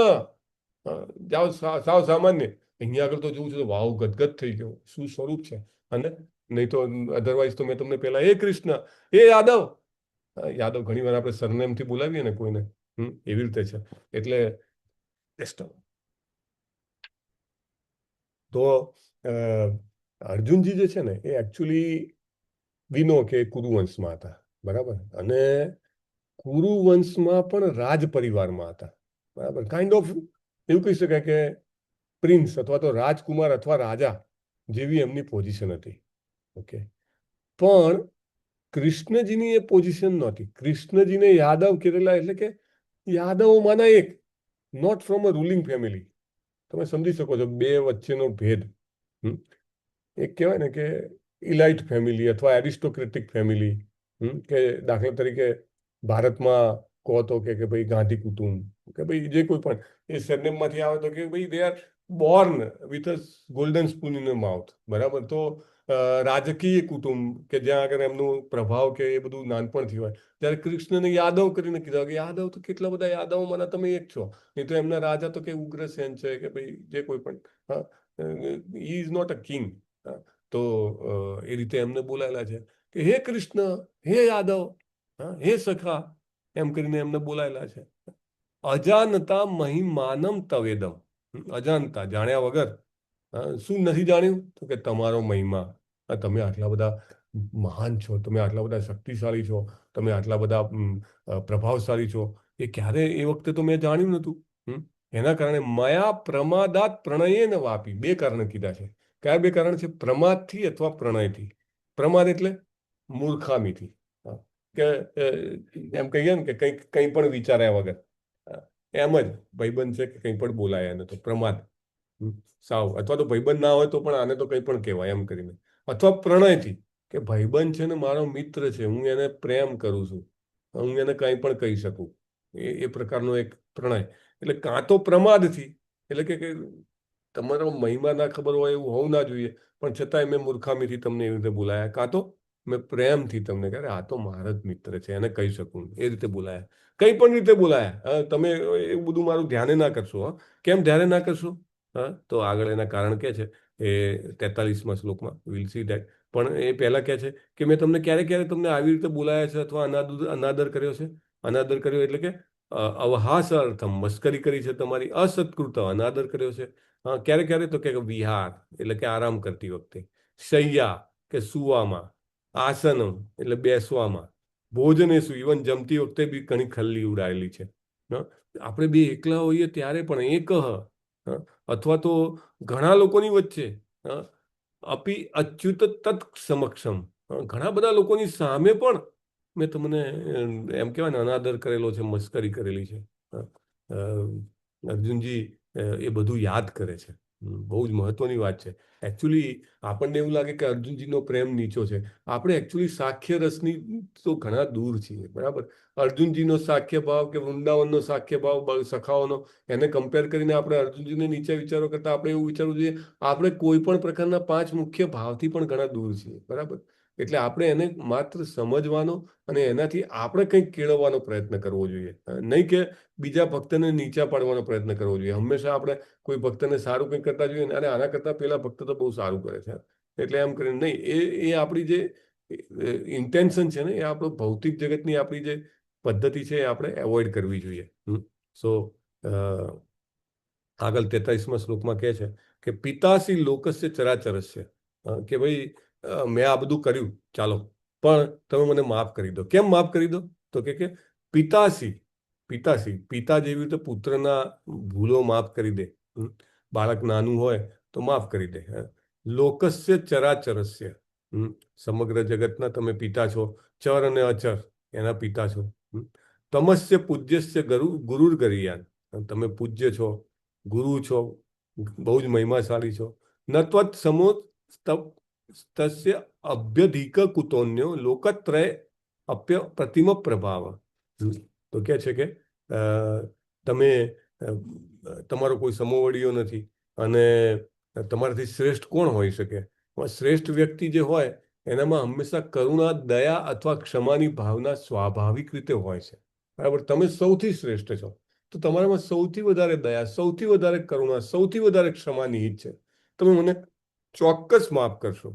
જાઓ, સાવ સામાન્ય. અહીંયા આગળ તો જોવું છે તો વાવ, ગદગદ થઈ ગયો, શું સ્વરૂપ છે. અને નહીં તો અધરવાઇઝ તો મેં તમને પેલા હે કૃષ્ણ, હે યાદવ. યાદવ ઘણી વાર આપણે સરનેમથી બોલાવીએ ને કોઈને, એવી રીતે છે. એટલે તો અર્જુનજી જે છે ને એ એકચ્યુઅલી વિનો કે કુરુવંશમાં હતા, બરાબર. અને કુરુવંશમાં પણ રાજ પરિવારમાં હતા, બરાબર. કાઇન્ડ ઓફ એવું કહી શકાય કે પ્રિન્સ અથવા તો રાજકુમાર અથવા રાજા જેવી એમની પોઝિશન હતી. ઓકે. પણ કૃષ્ણજીની એ પોઝિશન નહોતી. કૃષ્ણજીને યાદવ કરેલા, એટલે કે યાદવોમાંના એક, not from a ruling family. તમે સમજી શકો છો બે વચ્ચેનો ભેદ. એક કહેવાય ને કે ઇલાઇટ ફેમિલી અથવા એરિસ્ટોક્રેટિક ફેમિલી, કે દાખલા તરીકે ભારતમાં કહો તો કે ભાઈ ગાંધી કુટુંબ, કે ભાઈ જે કોઈ પણ એ સરનેમમાંથી આવે તો કે ભાઈ they are Born with a golden spoon in a mouth, બરાબર. તો રાજકીય કુટુંબ કે જ્યાં આગળ એમનું પ્રભાવ કે એ બધું નાનપણથી હોય. ત્યારે કૃષ્ણને યાદવ કરીને કીધા કે યાદવ તો કેટલા બધા યાદવોમાંના તમે એક છો. નહીં તો એમના રાજા તો કે ઉગ્રસેન છે કે ભાઈ જે કોઈ પણ, he is not a king. તો એ રીતે એમને બોલાયેલા છે કે હે કૃષ્ણ, હે યાદવ, હે સખા, એમ કરીને એમને બોલાયેલા છે. અજાનતા મહિમાનમ તવેદમ. અજાનતા, જાણ્યા વગર. શું નથી જાણ્યું? તો કે તમારો મહિમા, તમે આટલા બધા મહાન છો, તમે આટલા બધા શક્તિશાળી છો, તમે આટલા બધા પ્રભાવશાળી છો, એ ક્યારે એ વખતે તો મેં જાણ્યું નહોતું. એના કારણે મયા પ્રમાદાત પ્રણયેન વાપી. બે કારણ કીધા છે. કયા બે કારણ છે? પ્રમાદથી અથવા પ્રણયથી. પ્રમાદ એટલે મૂર્ખામીથી, કે એમ કહીએ ને કે કંઈ પણ વિચાર્યા વગર, એમ જ ભાઈબંધ છે કે કંઈ પણ બોલાય એને તો પ્રમાદ, સાવ. અથવા તો ભાઈબંધ ના હોય તો પણ આને તો કંઈ પણ કહેવાય એમ કરીને. અથવા પ્રણયથી, કે ભાઈબંધ છે ને મારો મિત્ર છે, હું એને પ્રેમ કરું છું, હું એને કંઈ પણ કહી શકું, એ પ્રકારનો એક પ્રણય. એટલે કાં તો પ્રમાદથી, એટલે કે તમારો મહિમા ના ખબર હોય એવું હોવું ના જોઈએ, પણ છતાંય મેં મૂર્ખામીથી તમને એવી રીતે બોલાયા. કાં તો મેં પ્રેમથી તમને કહે આ તો મારા જ મિત્ર છે, એને કહી શકું, એ રીતે બોલાયા. કઈ પણ રીતે બોલાયા. તમે એવું બધું મારું ધ્યાને ના કરશો. કેમ ધ્યાને ના કરશો? તો આગળ એના કારણ કે છે એ 43મા શ્લોકમાં વિલ સી ધેટ. પણ એ પહેલા કહે છે કે મેં તમને ક્યારે ક્યારે તમને આવી રીતે બોલાયા છે અથવા અનાદર કર્યો છે. અનાદર કર્યો એટલે કે અવહાસ અર્થમ, મસ્કરી કરી છે તમારી. અસત્કૃત, અનાદર કર્યો છે. ક્યારે ક્યારે? તો કે વિહાર એટલે કે આરામ કરતી વખતે. શૈયા કે સુવામાં. આસનમ એટલે બેસવામાં. ભોજનેસુ, ઇવન જમતી વખતે બી ઘણી ખલ્લી ઉડાયેલી છે. આપણે બે એકલા હોઈએ ત્યારે પણ એક, અથવા તો ઘણા લોકોની વચ્ચે, અપી અચ્યુત તત્ સમક્ષમ, ઘણા બધા લોકોની સામે પણ મેં તમને એમ કહેવાય ને અનાદર કરેલો છે, મસ્કરી કરેલી છે. અર્જુનજી એ બધું યાદ કરે છે. બહુ જ મહત્વની વાત છે. એકચ્યુઅલી આપણને એવું લાગે કે અર્જુનજીનો પ્રેમ નીચો છે. આપણે એકચ્યુઅલી સાખ્ય રસની તો ઘણા દૂર છીએ, બરાબર. અર્જુનજીનો સાખ્ય ભાવ કે વૃંદાવનનો સાખ્ય ભાવ, સખાઓનો, એને કમ્પેર કરીને આપણે અર્જુનજીને નીચે વિચારો કરતા આપણે એવું વિચારવું જોઈએ આપણે કોઈ પણ પ્રકારના 5 મુખ્ય ભાવથી પણ ઘણા દૂર છીએ, બરાબર. એટલે આપણે એને માત્ર સમજવાનો અને એનાથી આપણે કંઈક કેળવવાનો પ્રયત્ન કરવો જોઈએ, નહીં કે બીજા ભક્તને નીચા પાડવાનો પ્રયત્ન કરવો જોઈએ. હંમેશા આપણે કોઈ ભક્તને સારું કંઈક કરતા જોઈએ અને આના કરતા પેલા ભક્ત તો બહુ સારું કરે છે, એટલે એમ કરીને નહીં. એ આપણી જે ઇન્ટેન્શન છે ને, એ આપણો ભૌતિક જગતની આપણી જે પદ્ધતિ છે એ આપણે એવોઇડ કરવી જોઈએ. સો આગળ 43મા શ્લોકમાં કહે છે કે પિતાસી લોકસ્ય ચરાચરસ્ય, કે ભાઈ મેં આ બધું કર્યું, ચાલો, પણ તમે મને માફ કરી દો. કેમ માફ કરી દો? તો કે પિતાસી, પિતા જેવી રીતે પુત્રના ભૂલો માફ કરી દે. બાળક નાનું હોય તો માફ કરી દે. લોકસ્ય ચરાચરસ્ય, સમગ્ર જગતના તમે પિતા છો, ચર અને અચર એના પિતા છો. તમસ્ય પૂજ્યસ્ય ગુરુર ગરીયાન, તમે પૂજ્ય છો, ગુરુ છો, બહુ જ મહિમાશાળી છો. નત્વત સમો તસ્ય અભ્યધિક કુતોન્યો લોકત્રય અપ્ય પ્રતિમ પ્રભાવ. તો કે છે કે તમે તમારો કોઈ સમોવડીઓ નથી અને તમારાથી શ્રેષ્ઠ કોણ હોઈ શકે? શ્રેષ્ઠ વ્યક્તિ જે હોય એનામાં હંમેશા કરુણા, દયા અથવા ક્ષમાની ભાવના સ્વાભાવિક રીતે હોય છે. બરાબર? તમે સૌથી શ્રેષ્ઠ છો, તો તમારામાં સૌથી વધારે દયા, સૌથી વધારે કરુણા, સૌથી વધારે ક્ષમા નિહિત છે. તમે મને ચોક્કસ માફ કરશો.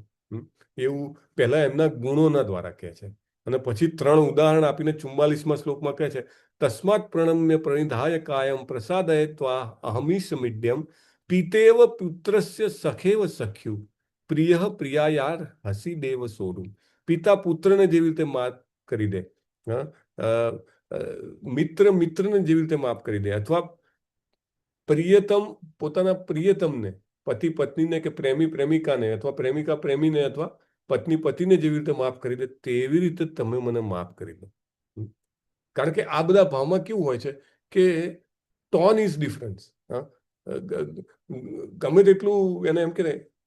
એવું પહેલા એમના ગુણોના દ્વારા કહે છે અને પછી 3 ઉદાહરણ આપીને 44મા શ્લોકમાં કહે છે, તસ્માત પ્રણમ્ય પ્રણિધાય કાયમ પ્રસાદય ત્વા અહમીશ મિડ્યમ પિતેવ પુત્રસ્ય સખેવ સખ્યુ પ્રિય પ્રિયાયાર હસી દેવ સોરું. પિતા પુત્રને જેવી રીતે માફ કરી દે, મિત્ર મિત્રને જેવી રીતે માફ કરી દે, અથવા પ્રિયતમ પોતાના પ્રિયતમને, પતિ પત્નીને કે પ્રેમી પ્રેમિકાને, અથવા પ્રેમિકા પ્રેમીને, અથવા પત્ની પતિને જેવી રીતે માફ કરી દે, તેવી રીતે તમે મને માફ કરી દો. કારણ કે આ બધા ભાવમાં કેવું હોય છે કે ટોન ઇઝ ડિફરન્સ. ગમે તેટલું એને એમ કે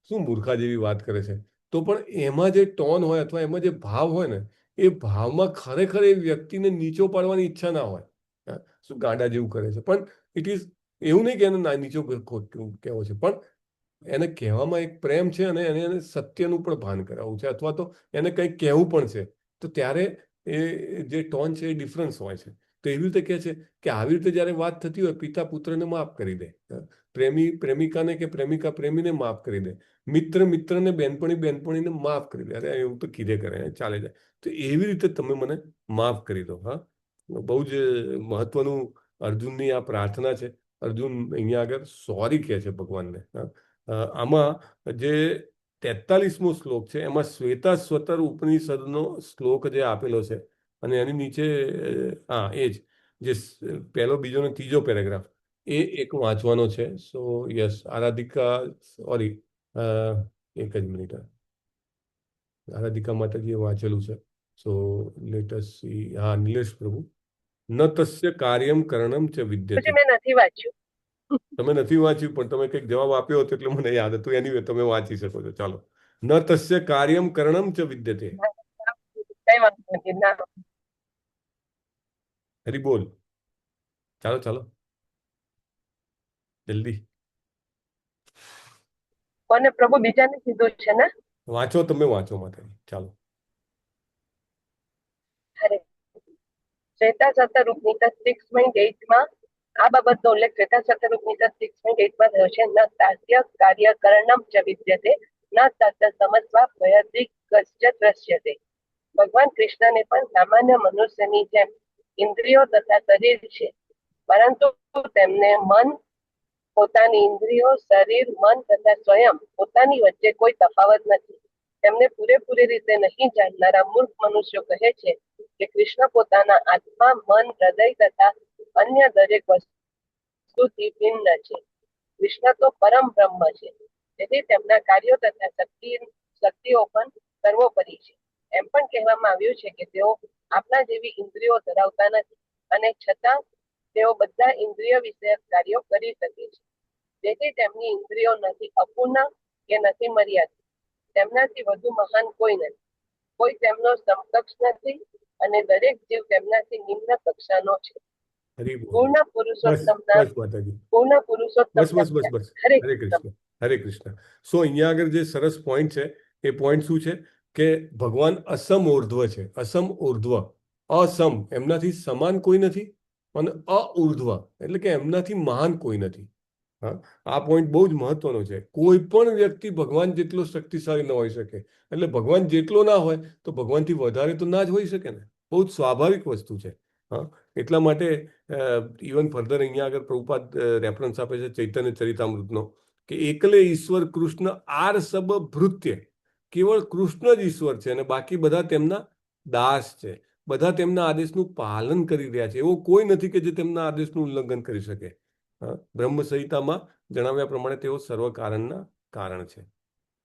શું મૂર્ખા જેવી વાત કરે છે, તો પણ એમાં જે ટોન હોય અથવા એમાં જે ભાવ હોય ને, એ ભાવમાં ખરેખર એ વ્યક્તિને નીચો પાડવાની ઈચ્છા ના હોય. શું ગાંડા જેવું કરે છે, પણ ઇટ ઇઝ એવું નહીં કે એને નીચો કહેવો છે, પણ એને કહેવામાં એક પ્રેમ છે અને એને સત્યનું પણ ભાન કરાવવું છે, અથવા તો એને કંઈક કહેવું પણ છે. તો ત્યારે એ જે ટોન છે એ ડિફરન્સ હોય છે. તો એવી રીતે કહે છે કે આવી રીતે જ્યારે વાત થતી હોય, પિતા પુત્રને માફ કરી દે, પ્રેમી પ્રેમિકાને કે પ્રેમિકા પ્રેમીને માફ કરી દે, મિત્ર મિત્રને, બેનપણી બેનપણીને માફ કરી દે. અરે એવું તો કીધે કરે, ચાલે જાય. તો એવી રીતે તમે મને માફ કરી દો. હા, બહુ જ મહત્વનું અર્જુનની આ પ્રાર્થના છે. અર્જુન અહીંયા આગળ સોરી કહે છે ભગવાનને. આમાં જે 43મો શ્લોક છે એમાં શ્વેતાશ્વતર ઉપનિષદનો શ્લોક જે આપેલો છે અને એની નીચે એ જ જે પહેલો, બીજો ને ત્રીજો પેરેગ્રાફ એ એક વાંચવાનો છે. સો યસ, આરાધિકા, સોરી, એક જ મિનિટ, આરાધિકા માતાજીએ વાંચેલું છે. So let S C. હા, નિલેશ પ્રભુ, ન તસ્ય કાર્યમ કरणम ચ વિદ્યતે. મેં નથી વાંચ્યું. તમે નથી વાંચ્યું, પણ તમે કંઈક જવાબ આપ્યો હતો એટલે મને યાદ હતું. એની તમે વાંચી શકો છો. ચાલો. ન તસ્ય કાર્યમ કरणम ચ વિદ્યતે. કઈ વાંધો નથી. ના, હરી બોલ. ચાલો ચાલો, જલ્દી કોને પ્રભુ બીજાને કીધું છે ને? વાંચો, તમે વાંચો માતાજી. ચાલો. અરે, શ્વેતા સતર ઉપનિષદ 6.8 આ બાબતનો ઉલ્લેખ શ્વેતા સતર ઉપનિષદ 6.8 થયો છે. ન તાસ્ય કાર્ય કरणम ચ વિદ્યતે ન તત સમસ્વા ભયધિક કશ્ચ દ્રશ્યતે. ભગવાન કૃષ્ણને પણ સામાન્ય મનુષ્યની જેમ ઇન્દ્રિયો તથા શરીર છે, પરંતુ તેમને મન, પોતાની ઇન્દ્રિયો, શરીર, મન તથા સ્વયં પોતાની વચ્ચે કોઈ તફાવત નથી. તેમને પૂરેપૂરી રીતે નહીં જાણનારા મૂર્ખ મનુષ્યો કહે છે કે કૃષ્ણ પોતાના આત્મા, મન, હૃદય તથા અન્ય દરેક વસ્તુથી ભિન્ન છે. કૃષ્ણ તો પરમ બ્રહ્મ છે, તેથી તેમના કાર્યો તથા શક્તિઓ પણ સર્વોપરી છે. એમ પણ કહેવામાં આવ્યું છે કે તેઓ આપણા જેવી ઇન્દ્રિયો ધરાવતા નથી, અને છતાં તેઓ બધા ઇન્દ્રિય વિષયક કાર્યો કરી શકે છે. તેથી તેમની ઇન્દ્રિયો નથી અપૂર્ણ કે નથી મર્યાદિત. તેમનાથી વધુ મહાન કોઈ નથી, કોઈ તેમનો સમકક્ષ નથી, અને દરેક જીવ તેમનાથી નિમ્ન કક્ષાનો છે. હરી બોલ. પૂર્ણ બસ પુરુષોત્તમના બસ માતાજી, પૂર્ણ બસ પુરુષોત્તમ બસ બસ બસ. હરે હરે કૃષ્ણ. કૃષ્ણ, હરે કૃષ્ણ. સો અહીંયા આગળ જે સરસ પોઈન્ટ છે, એ પોઈન્ટ શું છે કે ભગવાન અસમ ઉર્ધ્વ છે. અસમ ઉર્ધ્વ, અસમ એમનાથી સમાન કોઈ નથી, અને અઉર્ધ્વ એટલે કે એમનાથી મહાન કોઈ નથી. હા, આ પોઈન્ટ બહુ જ મહત્વનો છે. કોઈ પણ વ્યક્તિ ભગવાન જેટલો શક્તિશાળી ન હોઈ શકે. એટલે ભગવાન જેટલો ના હોય તો ભગવાનથી વધારે તો ના જ હોઈ શકે ને. બહુ જ સ્વાભાવિક વસ્તુ છે. હા, એટલા માટે ઇવન ફર્ધર અહીંયા આગળ પ્રભુપાદ રેફરન્સ આપે છે ચૈતન્ય ચરિતામૃતનો, કે એકલે ઈશ્વર કૃષ્ણ આર સબ ભૃત્ય. કેવળ કૃષ્ણ જ ઈશ્વર છે અને બાકી બધા તેમના દાસ છે. બધા તેમના આદેશનું પાલન કરી રહ્યા છે. એવો કોઈ નથી કે જે તેમના આદેશનું ઉલ્લંઘન કરી શકે. બ્રહ્મ સંહિતામાં જણાવ્યા પ્રમાણે તેઓ સર્વ કારણના કારણ છે.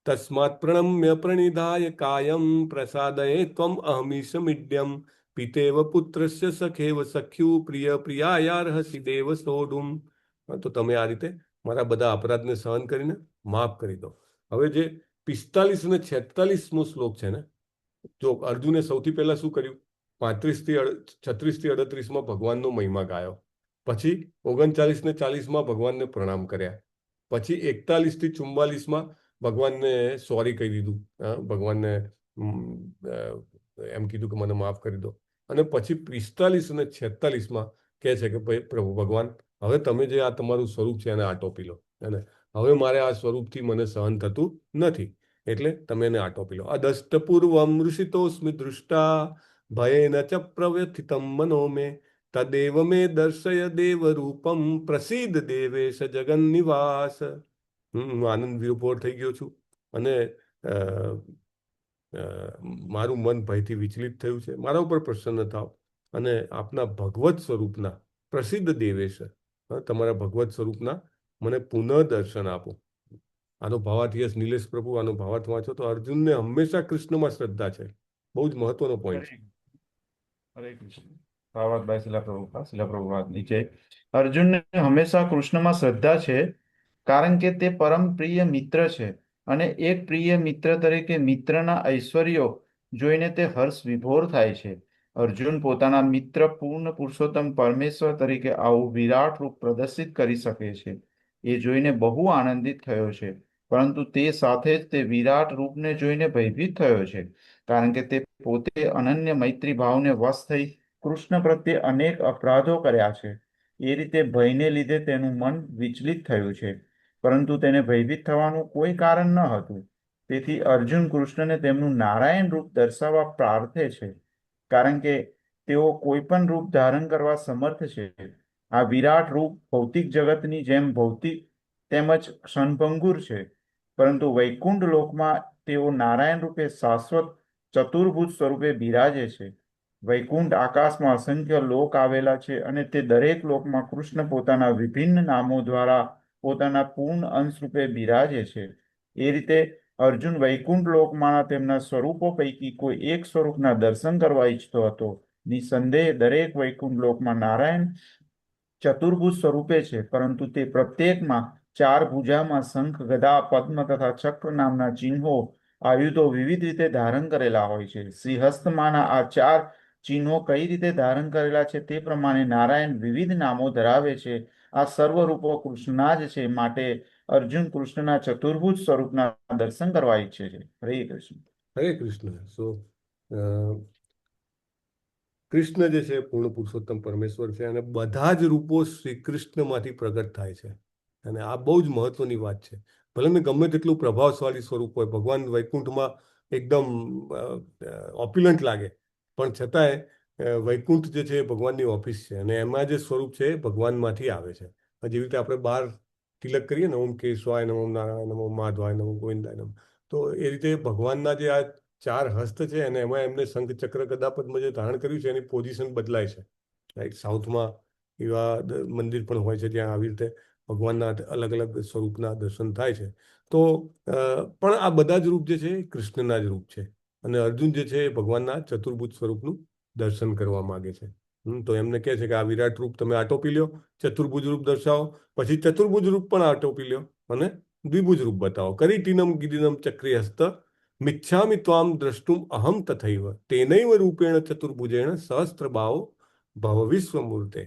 તસ્માत् પ્રણમ્ય પ્રણિધાય કાયમ પ્રસાદયે ત્વમ અહમીશમિડ્યમ પિતેવ પુત્રસ્ય સખેવ સખ્યુ પ્રિય પ્રિયાયાર્હસી દેવ સોઢુમ. તો તમે આ રીતે મારા બધા અપરાધને સહન કરીને માફ કરી દો. હવે જે 45 અને 46મો શ્લોક છે ને, જો અર્જુને સૌથી પહેલા શું કર્યું, 36 થી 38માં ભગવાનનો મહિમા ગાયો, પછી 39 ને 40માં ભગવાનને પ્રણામ કર્યા, પછી 41 થી 44માં ભગવાનને સોરી કહી દીધું, ભગવાનને એમ કીધું કે મને માફ કરી દો, અને પછી 45 અને 46માં કહે છે કે ભાઈ પ્રભુ ભગવાન, હવે તમે જે આ તમારું સ્વરૂપ છે એને આટોપી લો, અને હવે મારે આ સ્વરૂપથી મને સહન થતું નથી, એટલે તમે એને આટોપી લો. અદષ્ટપૂર્વમ ઋષિતોસ્મિ દૃષ્ટા ભયેન ચ પ્રવ્યથિતમ મનો મે તદેવ મે દર્શય દેવ રૂપમ પ્રસિદ્ધ દેવેશ જગન નિવાસ. હું આનંદ વિભોર થઈ ગયો છું અને મારું મન ભયથી વિચલિત થયું છે. મારા ઉપર પ્રસન્ન થાવ અને આપના ભગવત સ્વરૂપના પ્રસિદ્ધ દેવેશ, તમારા ભગવત સ્વરૂપના મને પુનઃ દર્શન આપો. આનો ભાવાર્થ યસ નિલેશ પ્રભુ, આનો ભાવાર્થ વાંચો તો અર્જુનને હંમેશા કૃષ્ણમાં શ્રદ્ધા છે. બહુ જ મહત્વનો પોઈન્ટ છે. હરે કૃષ્ણ. ભાવાર્થ બાય શિલા પ્રભુપાદ નીચે અર્જુનને હંમેશા કૃષ્ણમાં શ્રદ્ધા છે, કારણ કે તે પરમ પ્રિય મિત્ર છે અને એક પ્રિય મિત્ર તરીકે મિત્રના ઐશ્વર્યો જોઈને તે હર્ષ વિભોર થાય છે. અર્જુન પોતાના મિત્ર પૂર્ણ પુરુષોત્તમ પરમેશ્વર તરીકે આવું વિરાટ રૂપ પ્રદર્શિત કરી શકે છે એ જોઈને બહુ આનંદિત થયો છે, પરંતુ તે સાથે જ તે વિરાટ રૂપને જોઈને ભયભીત થયો છે, કારણ કે તે પોતે અનન્ય મૈત્રી ભાવને વશ થઈ કૃષ્ણ પ્રત્યે અનેક અપરાધો કર્યા છે. એ રીતે ભયને લીધે તેનું મન વિચલિત થયું છે, પરંતુ તેને ભયભીત થવાનું કોઈ કારણ ન હતું. તેથી અર્જુન કૃષ્ણને તેમનું નારાયણ રૂપ દર્શાવવા પ્રાર્થે છે, કારણ કે તેઓ કોઈ પણ રૂપ ધારણ કરવા સમર્થ છે. આ વિરાટ રૂપ ભૌતિક જગતની જેમ ભૌતિક તેમજ ક્ષણભંગુર છે, પરંતુ વૈકુંઠ લોકમાં તેઓ નારાયણ રૂપે શાશ્વત ચતુર્ભુજ સ્વરૂપે બિરાજે છે. વૈકુંઠ આકાશમાં અસંખ્ય લોક આવેલા છે અને તે દરેક લોકમાં કૃષ્ણ પોતાના વિભિન્ન નામો દ્વારા પોતાના પૂર્ણ અંશ રૂપે બિરાજે છે. એ રીતે અર્જુન વૈકુંઠ લોકમાંના તેમના સ્વરૂપો પૈકી કોઈ એક સ્વરૂપના દર્શન કરવા ઈચ્છતો હતો. નિસંદેહ દરેક વૈકુંઠ લોકમાં નારાયણ ચતુર્ભુજ સ્વરૂપે છે, પરંતુ તે પ્રત્યેકમાં 4 ભુજામાં શંખ, ગદા, પદ્મ તથા ચક્ર નામના ચિહ્નો આયુધો વિવિધ રીતે ધારણ કરેલા હોય છે. શ્રીહસ્તમાંના આ 4 ચિહ્નો કઈ રીતે ધારણ કરેલા છે તે પ્રમાણે નારાયણ વિવિધ નામો ધરાવે છે. આ સર્વ રૂપો કૃષ્ણના જ છે, માટે અર્જુન કૃષ્ણના ચતુર્ભુજ સ્વરૂપના દર્શન કરવા ઈચ્છે છે. હરે કૃષ્ણ. હરે કૃષ્ણ. કૃષ્ણ જે છે પૂર્ણ પુરુષોત્તમ પરમેશ્વર છે અને બધા જ રૂપો શ્રી કૃષ્ણમાંથી પ્રગટ થાય છે, અને આ બહુ જ મહત્વની વાત છે. ભલે ને ગમે તેટલું પ્રભાવશાળી સ્વરૂપ હોય, ભગવાન વૈકુંઠમાં એકદમ ઓપ્યુલન્ટ લાગે, પણ છતાંય વૈકુંઠ જે છે એ ભગવાનની ઓફિસ છે, અને એમાં જે સ્વરૂપ છે એ ભગવાનમાંથી આવે છે. જેવી રીતે આપણે બહાર તિલક કરીએ ને, ઓમ કેશવાય નમઃ, નારાયણ નમઃ, માધવાય નમઃ, ગોવિંદાય નમઃ, તો એ રીતે ભગવાનના જે આ 4 હસ્ત છે અને એમાં એમને શંખ, ચક્ર, ગદા, પદ્મ જે ધારણ કર્યું છે એની પોઝિશન બદલાય છે. રાઈટ, સાઉથમાં એવા મંદિર પણ હોય છે જ્યાં આવી રીતે ભગવાનના અલગ અલગ સ્વરૂપના દર્શન થાય છે. તો પણ આ બધા જ રૂપ જે છે એ કૃષ્ણના જ રૂપ છે, અને અર્જુન જે છે એ ભગવાનના ચતુર્ભુજ સ્વરૂપનું દર્શન કરવા માંગે છે. તો એમને કહે છે કે આ વિરાટ રૂપ તમે આટોપી લ્યો, ચતુર્ભુજ રૂપ દર્શાવો, પછી ચતુર્ભુજ રૂપ પણ આટોપી લ્યો અને દ્વિભુજ રૂપ બતાવો. કરીટીનમ ગિરિનમ ચક્રી હસ્ત મિચ્છામિ ત્વામ દ્રષ્ટુમ અહમ તથૈવ તેનૈવ રૂપેણ ચતુર્ભુજેણ સહસ્ત્રબાહો ભવ વિશ્વમૂર્તે.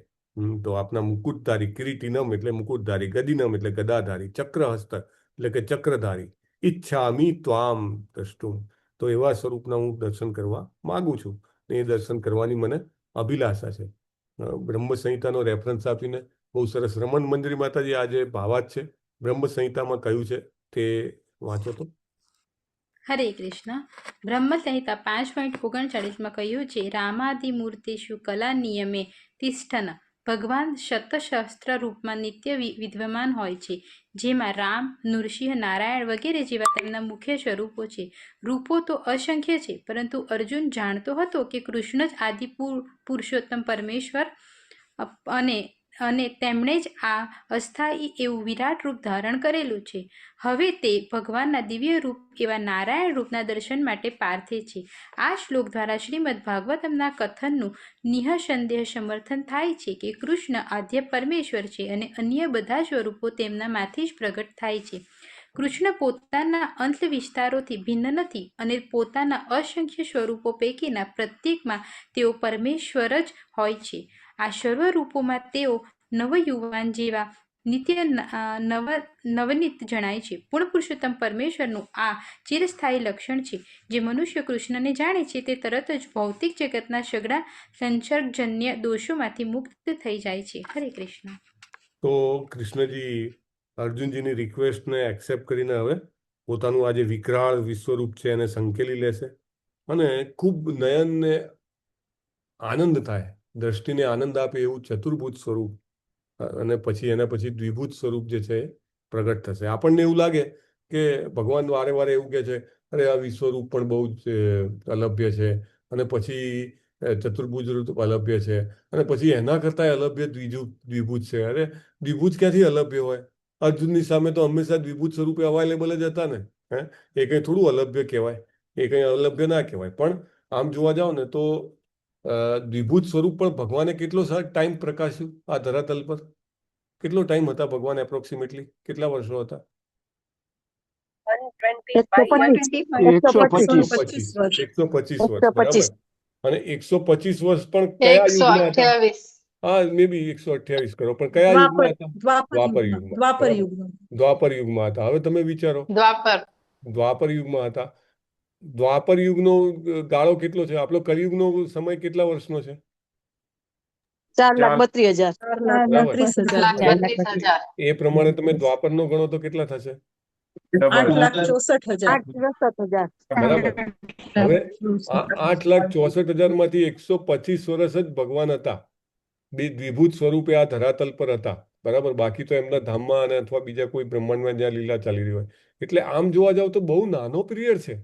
તો આપના મુકુટધારી, કિરીટીનમ એટલે મુકુટધારી, ગદિનમ એટલે ગદાધારી, ચક્રહસ્ત એટલે કે ચક્રધારી, ઈચ્છામિ ત્વામ દ્રષ્ટુમ, તો એવા સ્વરૂપના હું દર્શન કરવા માંગુ છું. એ દર્શન કરવાની મને અભિલાષા છે. બ્રહ્મ સંહિતાનો રેફરન્સ આપીને બહુ સરસ રમણ મંદિર માતાજી આજે ભાવાર્થ છે, બ્રહ્મ સંહિતામાં કહ્યું છે તે વાંચો તો. હરે કૃષ્ણ. બ્રહ્મ સંહિતા 5.39માં કહ્યું છે, રામાદિ મૂર્તિષુ કલા નિયમે તિષ્ઠન. ભગવાન શતસહસ્ત્ર રૂપમાં નિત્ય વિદ્યમાન હોય છે, જેમાં રામ, નૃસિંહ, નારાયણ વગેરે જેવા તેમના મુખ્ય સ્વરૂપો છે. રૂપો તો અસંખ્ય છે, પરંતુ અર્જુન જાણતો હતો કે કૃષ્ણ જ આદિ પુરુષોત્તમ પરમેશ્વર અને અને તેમણે જ આ અસ્થાયી એવું વિરાટ રૂપ ધારણ કરેલું છે. હવે તે ભગવાનના દિવ્ય રૂપ એવા નારાયણ રૂપના દર્શન માટે પાર્થે છે. આ શ્લોક દ્વારા શ્રીમદ્ ભાગવતમના કથનનું નિઃસંદેહ સમર્થન થાય છે કે કૃષ્ણ આદ્ય પરમેશ્વર છે અને અન્ય બધા સ્વરૂપો તેમનામાંથી જ પ્રગટ થાય છે. કૃષ્ણ પોતાના અંત વિસ્તારોથી ભિન્ન નથી અને પોતાના અસંખ્ય સ્વરૂપો પૈકીના પ્રત્યેકમાં તેઓ પરમેશ્વર જ હોય છે. આ સર્વ રૂપોમાં તેઓ નવયુવાન જેવા નિત્ય નવનીત જણાય છે. પૂર્ણ પુરુષોત્તમ પરમેશ્વરનું આ ચિરસ્થાયી લક્ષણ છે. જે મનુષ્ય કૃષ્ણને જાણે છે તે તરત જ ભૌતિક જગતના સઘળા સંસર્ગજન્ય દોષોમાંથી મુક્ત થઈ જાય છે. હરે કૃષ્ણ. તો કૃષ્ણજી અર્જુનજીની રિક્વેસ્ટને એક્સેપ્ટ કરીને હવે પોતાનું આ જે વિકરાળ વિશ્વરૂપ છે એને સંકેલી લેશે અને ખૂબ નયનને આનંદ થાય, દ્રષ્ટિને આનંદ આપે એવું ચતુર્ભુજ સ્વરૂપ અને પછી એના પછી દ્વિભુજ સ્વરૂપ જે છે એ પ્રગટ થશે. આપણને એવું લાગે કે ભગવાન વારે વારે એવું કહે છે, અરે આ વિશ્વરૂપ પણ બહુ જ અલભ્ય છે અને પછી ચતુર્ભુજ રૂપ અલભ્ય છે અને પછી એના કરતા અલભ્ય દ્વિભુજ છે. અરે દ્વિભુજ ક્યાંથી અલભ્ય હોય? અર્જુનની સામે તો હંમેશા દ્વિભુજ સ્વરૂપે અવાઇલેબલ જ હતા ને. એ કંઈ થોડું અલભ્ય કહેવાય, એ કંઈ અલભ્ય ના કહેવાય. પણ આમ જોવા જાવ ને તો દ્વિભુજ સ્વરૂપ પણ ભગવાને કેટલો ટાઈમ પ્રકાશ્યું આ ધરાતલ પર? કેટલો ટાઈમ હતા ભગવાન? એપ્રોક્સિમેટલી કેટલા વર્ષો હતા? 125 125 વર્ષ, બરાબર. અને 125 વર્ષ પણ કયા યુગમાં હતા? હા, મે બી 128 કરો, પણ કયા યુગમાં હતા? દ્વાપર યુગમાં. દ્વાપર યુગમાં હતા. હવે તમે વિચારો, દ્વાપર યુગમાં હતા. દ્વાપર યુગનો ગાળો કેટલો છે? આપણો કલયુગનો સમય કેટલા વર્ષનો છે? 4,32,000. એ પ્રમાણે તમે દ્વાપરનો ગણો તો કેટલા થશે? 8,64,000. બરાબર. હવે આ 8,64,000 માંથી 125 વર્ષ જ ભગવાન હતા, દ્વિભુજ સ્વરૂપે આ ધરાતલ પર હતા, બરાબર. બાકી તો એમના ધામમાં અને અથવા બીજા કોઈ બ્રહ્માંડમાં જ્યાં લીલા ચાલી રહી હોય. એટલે આમ જોવા જાવ તો બહુ નાનો પીરિયડ છે,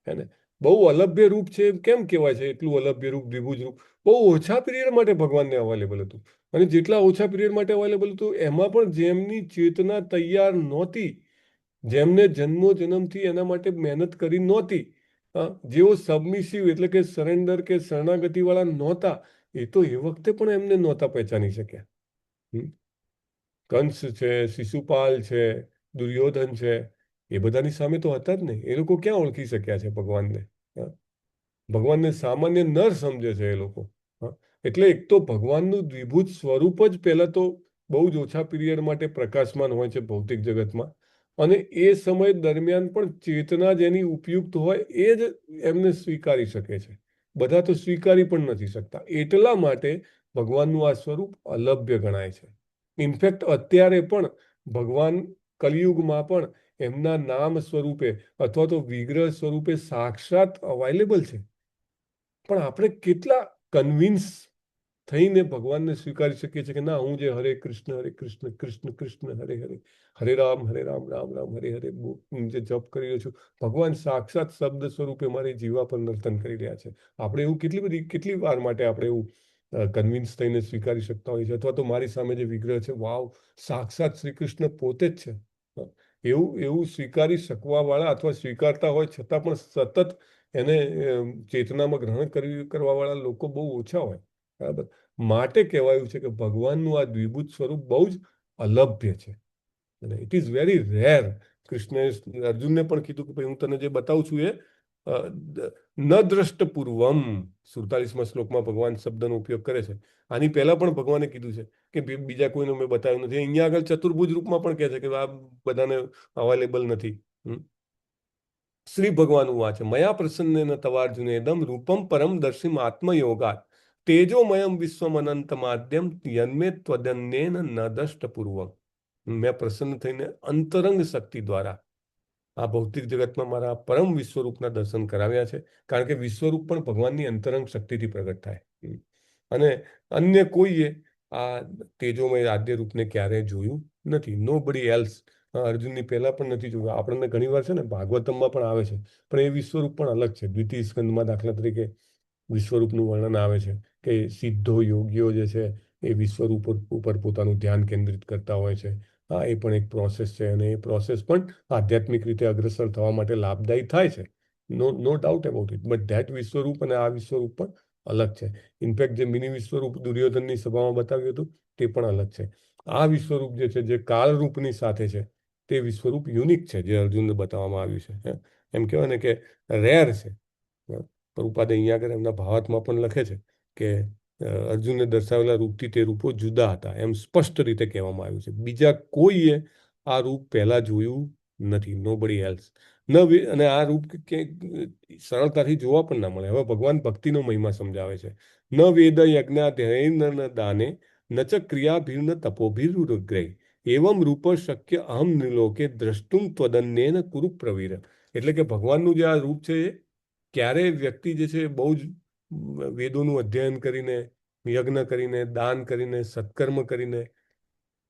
હે ને? બહુ અલભ્ય રૂપ છે. કેમ કહેવાય છે એટલું અલભ્ય રૂપ, દ્વિભુજ રૂપ? બહુ ઓછા પીરિયડ માટે ભગવાનને અવેલેબલ હતું. અને જેટલા ઓછા પીરિયડ માટે અવેલેબલ હતું એમાં પણ જેમની ચેતના તૈયાર નહોતી, જેમને જન્મો જન્મથી એના માટે મહેનત કરી નહોતી, જેઓ સબમિસિવ એટલે કે સરેન્ડર કે શરણાગતિ વાળા નહોતા, એ તો એ વખતે પણ એમને નહોતા પહેચાની શક્યા. કંસ છે, શિશુપાલ છે, દુર્યોધન છે, એ બધાની સામે તો હતા જ નહીં. એ લોકો ક્યાં ઓળખી શક્યા છે ભગવાનને? ભગવાનને સામાન્ય નર સમજે છે એ લોકો. એટલે એક તો ભગવાનનું દ્વિભુજ સ્વરૂપ જ પહેલા તો બહુ જ ઓછા પીરિયડ માટે પ્રકાશમાન હોય છે ભૌતિક જગતમાં, અને એ સમય દરમિયાન પણ ચેતના જેની ઉપયુક્ત હોય એ જ એમને સ્વીકારી શકે છે. બધા તો સ્વીકારી પણ નથી શકતા. એટલા માટે ભગવાનનું આ સ્વરૂપ અલભ્ય ગણાય છે. ઇનફેક્ટ અત્યારે પણ ભગવાન કલિયુગમાં પણ એમના નામ સ્વરૂપે અથવા તો વિગ્રહ સ્વરૂપે સાક્ષાત અવાઇલેબલ છે. પણ આપણે કેટલા કન્વિન્સ થઈને ભગવાનને સ્વીકારી શકીએ છીએ કે ના, હું જે હરે કૃષ્ણ કૃષ્ણ કૃષ્ણ હરે હરે, હરે રામ રામ રામ હરે હરે જે જપ કરી રહ્યો છું, ભગવાન સાક્ષાત શબ્દ સ્વરૂપે મારી જીવા પર નર્તન કરી રહ્યા છે. આપણે એવું કેટલી વાર માટે આપણે એવું કન્વિન્સ થઈને સ્વીકારી શકતા હોય છે? અથવા તો મારી સામે જે વિગ્રહ છે, વાવ, સાક્ષાત શ્રી કૃષ્ણ પોતે જ છે, એવું સ્વીકારી શકવા વાળા અથવા સ્વીકારતા હોય છતાં પણ સતત એને ચેતનામાં ગ્રહણ કરવા વાળા લોકો બહુ ઓછા હોય, બરાબર. માટે કહેવાયું છે કે ભગવાનનું આ દ્વિભુજ સ્વરૂપ બહુ જ અલભ્ય છે અને ઇટ ઇઝ વેરી રેર. કૃષ્ણએ અર્જુનને પણ કીધું કે ભાઈ હું તને જે બતાવું છું એ ન દ્રષ્ટ પૂર્વમ, 47મા શ્લોકમાં ભગવાન શબ્દનો ઉપયોગ કરે છે. આની પહેલા પણ ભગવાને કીધું છે કે બીજા કોઈને મેં બતાવ્યું નથી. અહીંયા આગળ ચતુર્ભુજ રૂપમાં પણ કહે છે કે આ બધાને અવેલેબલ નથી. શ્રી ભગવાન વાચ મયા પ્રસન્નેન તવાર્જુનેદમ રૂપમ પરમ દર્શિમ આત્મયોગાત તેજોમયમ વિશ્વમ અનંતમાદ્યમ યન્મે ત્વદન્યેન ન દષ્ટ પૂર્વમ. મેં પ્રસન્ન થઈને અંતરંગ શક્તિ દ્વારા આ ભૌતિક જગતમાં મારા પરમ વિશ્વરૂપના દર્શન કરાવ્યા છે. કારણ કે વિશ્વરૂપ પણ ભગવાનની અંતરંગ શક્તિથી પ્રગટ થાય, અને અન્ય કોઈએ આ તેજોમય આદ્ય રૂપને ક્યારેય જોયું નથી. નો બડી એલ્સ. અર્જુનની પહેલા પણ નથી જોયું. આપણને ઘણી વાર છે ને ભાગવતમમાં પણ આવે છે, પણ એ વિશ્વરૂપ પણ અલગ છે. દ્વિતીય સ્કંદમાં દાખલા તરીકે વિશ્વરૂપનું વર્ણન આવે છે કે સિદ્ધો યોગીઓ જે છે એ વિશ્વરૂપ ઉપર પોતાનું ધ્યાન કેન્દ્રિત કરતા હોય છે. હા, એ પણ એક પ્રોસેસ છે અને એ પ્રોસેસ પણ આધ્યાત્મિક રીતે અગ્રસર થવા માટે લાભદાયી થાય છે. No doubt about it. But that વિશ્વરૂપ અને આ વિશ્વરૂપ પણ અલગ છે. ઇનફેક્ટ જે મિની વિશ્વરૂપ દુર્યોધનની સભામાં બતાવ્યું હતું તે પણ અલગ છે. આ વિશ્વરૂપ જે છે, જે કાળરૂપની સાથે છે, તે વિશ્વરૂપ યુનિક છે, જે અર્જુનને બતાવવામાં આવ્યું છે. એમ કહેવાય ને કે રેર છે. પ્રભુપાદે અહીંયા આગળ એમના ભાવાર્થમાં પણ લખે છે કે અર્જુનને દર્શાવેલા રૂપથી તે રૂપો જુદા હતા, એમ સ્પષ્ટ રીતે કહેવામાં આવ્યું છે. બીજા કોઈએ આ રૂપ પહેલા જોયું નથી. Nobody else. અને આ રૂપ સરળતાથી જોવા પણ ના મળે. હવે ભગવાન ભક્તિનો મહિમા સમજાવે છે. ન વેદ યજ્ઞાધ્યયન દાને ન ચ ક્રિયાભિર્ન તપોભિરુગ્રહ એવમ રૂપ શક્ય અહમ નિલોકે દ્રષ્ટુમ ત્વદન્યેન કુરુ પ્રવીર. એટલે કે ભગવાનનું જે આ રૂપ છે, એ ક્યારેય વ્યક્તિ જે છે બહુ જ વેદોનું અધ્યયન કરીને, યજ્ઞ કરીને, દાન કરીને, સત્કર્મ કરીને,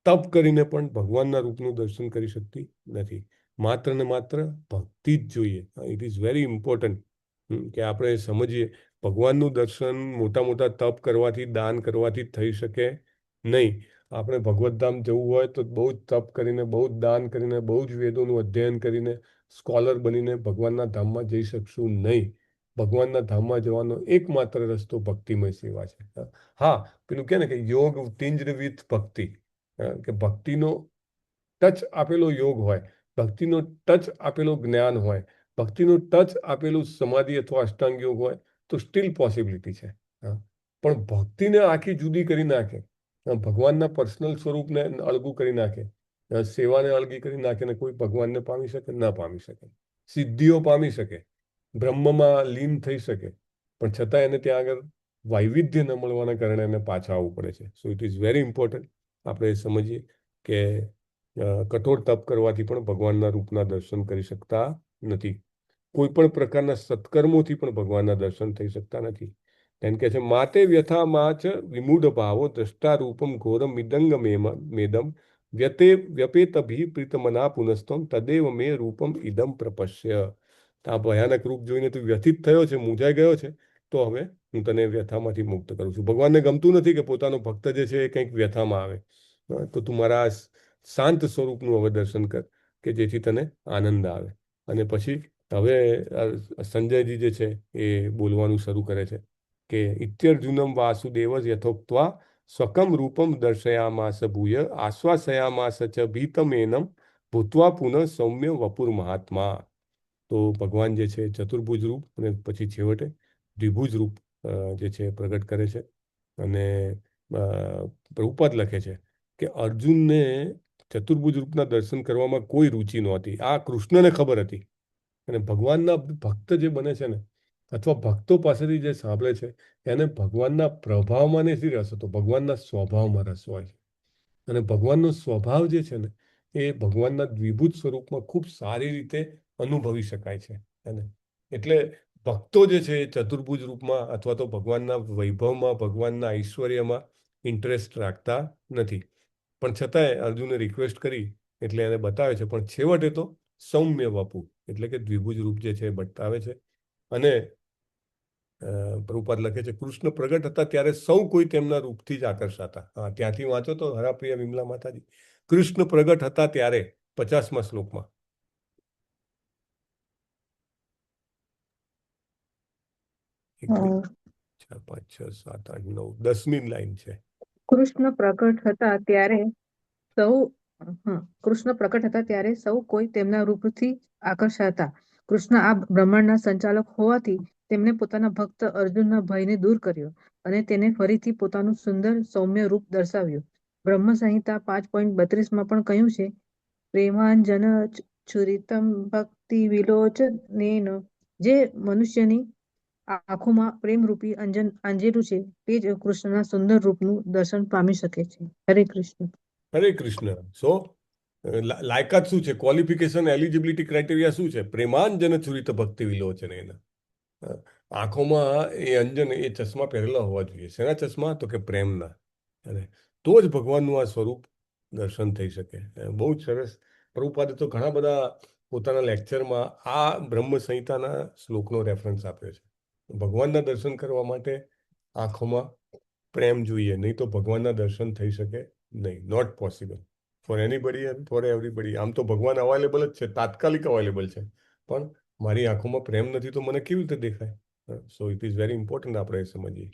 તપ કરીને પણ ભગવાનના રૂપનું દર્શન કરી શકતી નથી. માત્ર ને માત્ર ભક્તિ જ જોઈએ. ઇટ ઇઝ વેરી ઇમ્પોર્ટન્ટ કે આપણે સમજીએ ભગવાનનું દર્શન મોટા મોટા તપ કરવાથી, દાન કરવાથી થઈ શકે નહીં. આપણે ભગવદ્ધામ જવું હોય તો બહુ જ તપ કરીને, બહુ જ દાન કરીને, બહુ જ વેદોનું અધ્યયન કરીને, સ્કોલર બનીને ભગવાનના ધામમાં જઈ શકશું નહીં. ભગવાનના ધામમાં જવાનો એકમાત્ર રસ્તો ભક્તિમય સેવા છે. હા, પેલું કે ને કે યોગ ટિન્જ્ડ વિથ ભક્તિ, કે ભક્તિનો ટચ આપેલો યોગ હોય, ભક્તિનો ટચ આપેલો જ્ઞાન હોય, ભક્તિનો ટચ આપેલું સમાધિ અથવા અષ્ટાંગ યોગ હોય તો સ્ટીલ પોસિબિલિટી છે. પણ ભક્તિને આખી જુદી કરી નાખે, ભગવાનના પર્સનલ સ્વરૂપને અળગું કરી નાખે, સેવાને અળગી કરી નાખે ને કોઈ ભગવાનને પામી શકે? ના પામી શકે. સિદ્ધિઓ પામી શકે, બ્રહ્મમાં લીન થઈ શકે, પણ છતાં એને ત્યાં આગળ વૈવિધ્ય ન મળવાના કારણે એને પાછા આવવું પડે છે. So it is very important આપણે સમજીએ કે કઠોર તપ કરવાથી પણ ભગવાનના રૂપના દર્શન કરી શકતા નથી. કોઈ પણ પ્રકારના સત્કર્મોથી પણ ભગવાનના દર્શન થઈ શકતા નથી. એમ કે છે માતે વ્યથા માચ વિમૂઢ ભાવો દ્રષ્ટા રૂપમ ઘોરમ મિદંગ મેદમ વ્યપેતભી પ્રીતમના પુનસ્તમ તદેવ મે રૂપમ ઇદમ પ્રપશ્ય. આ ભયાનક રૂપ જોઈને તું વ્યથિત થયો છે, મૂંઝાઈ ગયો છે, તો હવે હું તને વ્યથામાંથી મુક્ત કરું છું. ભગવાનને ગમતું નથી કે પોતાનો ભક્ત જે છે એ કંઈક વ્યથામાં આવે. તો તું મારા શાંત સ્વરૂપનું હવે દર્શન કર કે જેથી તને આનંદ આવે. અને પછી હવે સંજયજી જે છે એ બોલવાનું શરૂ કરે છે કે ઇત્યર્જુનમ વાસુદેવ યથોક્ત્વા સ્વકમ રૂપમ દર્શયામાસ ભૂય આશ્વાસયામાસ ચ ભીતમેનમ ભૂત્વા પુનઃ સૌમ્ય વપુર મહાત્મા. તો ભગવાન જે છે ચતુર્ભુજ રૂપ અને પછી છેવટે દ્વિભુજ રૂપ જે છે પ્રગટ કરે છે. અને પ્રભુપાદ લખે છે કે અર્જુનને ચતુર્ભુજ રૂપના દર્શન કરવામાં કોઈ રુચિ નહોતી. આ કૃષ્ણને ખબર હતી. અને ભગવાનના ભક્ત જે બને છે ને, અથવા ભક્તો પાસેથી જે સાંભળે છે, એને ભગવાનના પ્રભાવમાં નથી રસ હતો, ભગવાનના સ્વભાવમાં રસ હોય છે. અને ભગવાનનો સ્વભાવ જે છે ને, એ ભગવાનના દ્વિભુજ સ્વરૂપમાં ખૂબ સારી રીતે અનુભવી શકાય છે. એટલે ભક્તો જે છે એ ચતુર્ભુજ રૂપમાં અથવા તો ભગવાનના વૈભવમાં, ભગવાનના ઐશ્વર્યમાં ઇન્ટરેસ્ટ રાખતા નથી. પણ છતાંય અર્જુને રિક્વેસ્ટ કરી એટલે એને બતાવે છે. પણ છેવટે તો સૌમ્ય વપુ એટલે કે દ્વિભુજ રૂપ જે છે એ બતાવે છે. અને પ્રભુપાદ લખે છે કૃષ્ણ પ્રગટ હતા ત્યારે સૌ કોઈ તેમના રૂપથી જ આકર્ષાતા. હા, ત્યાંથી વાંચો તો હરાપ્રિય વિમલા માતાજી. કૃષ્ણ પ્રગટ હતા ત્યારે 50મા શ્લોકમાં. ચાર, પાંચ, છ, સાત, આઠ, 9, 10મી લાઈન છે. કૃષ્ણ પ્રગટ હતા ત્યારે સૌ કોઈ તેમના રૂપથી આકર્ષાતા. કૃષ્ણ આ બ્રહ્માંડના સંચાલક હોવાથી તેમણે પોતાના ભક્ત અર્જુનના ભયને દૂર કર્યો અને તેને ફરીથી પોતાનું સુંદર સૌમ્ય રૂપ દર્શાવ્યું. બ્રહ્મ સંહિતા 5.32 પણ કહ્યું છે પ્રેમાંજન છુરિતમ ભક્તિ વિલોચનેન. જે મનુષ્યની આંખોમાં પ્રેમરૂપી આંજેલું છે તે જ કૃષ્ણના સુંદર રૂપનું દર્શન પામી શકે છે. હરે કૃષ્ણ. હરે કૃષ્ણ. સો લાયકાત શું છે? ક્વોલિફિકેશન, એલિજિબિલિટી ક્રાઇટેરિયા શું છે? પ્રેમાંજન છુરિત ભક્તિ વિલોચન. આંખોમાં એ અંજન, એ ચશ્મા પહેરેલા હોવા જોઈએ. શેના ચશ્મા? તો કે પ્રેમના. અને તો જ ભગવાનનું આ સ્વરૂપ દર્શન થઈ શકે. બહુ જ સરસ. પ્રભુપાદે તો ઘણા બધા પોતાના લેક્ચરમાં આ બ્રહ્મ સંહિતાના શ્લોકનો રેફરન્સ આપ્યો છે. ભગવાનના દર્શન કરવા માટે આંખોમાં પ્રેમ જોઈએ, નહીં તો ભગવાનના દર્શન થઈ શકે નહીં. Not possible for anybody and for everybody. આમ તો ભગવાન અવેલેબલ જ છે, તાત્કાલિક અવેલેબલ છે, પણ મારી આંખોમાં પ્રેમ નથી તો મને કેવી રીતે દેખાય? So it is very important આપણે એ સમજીએ.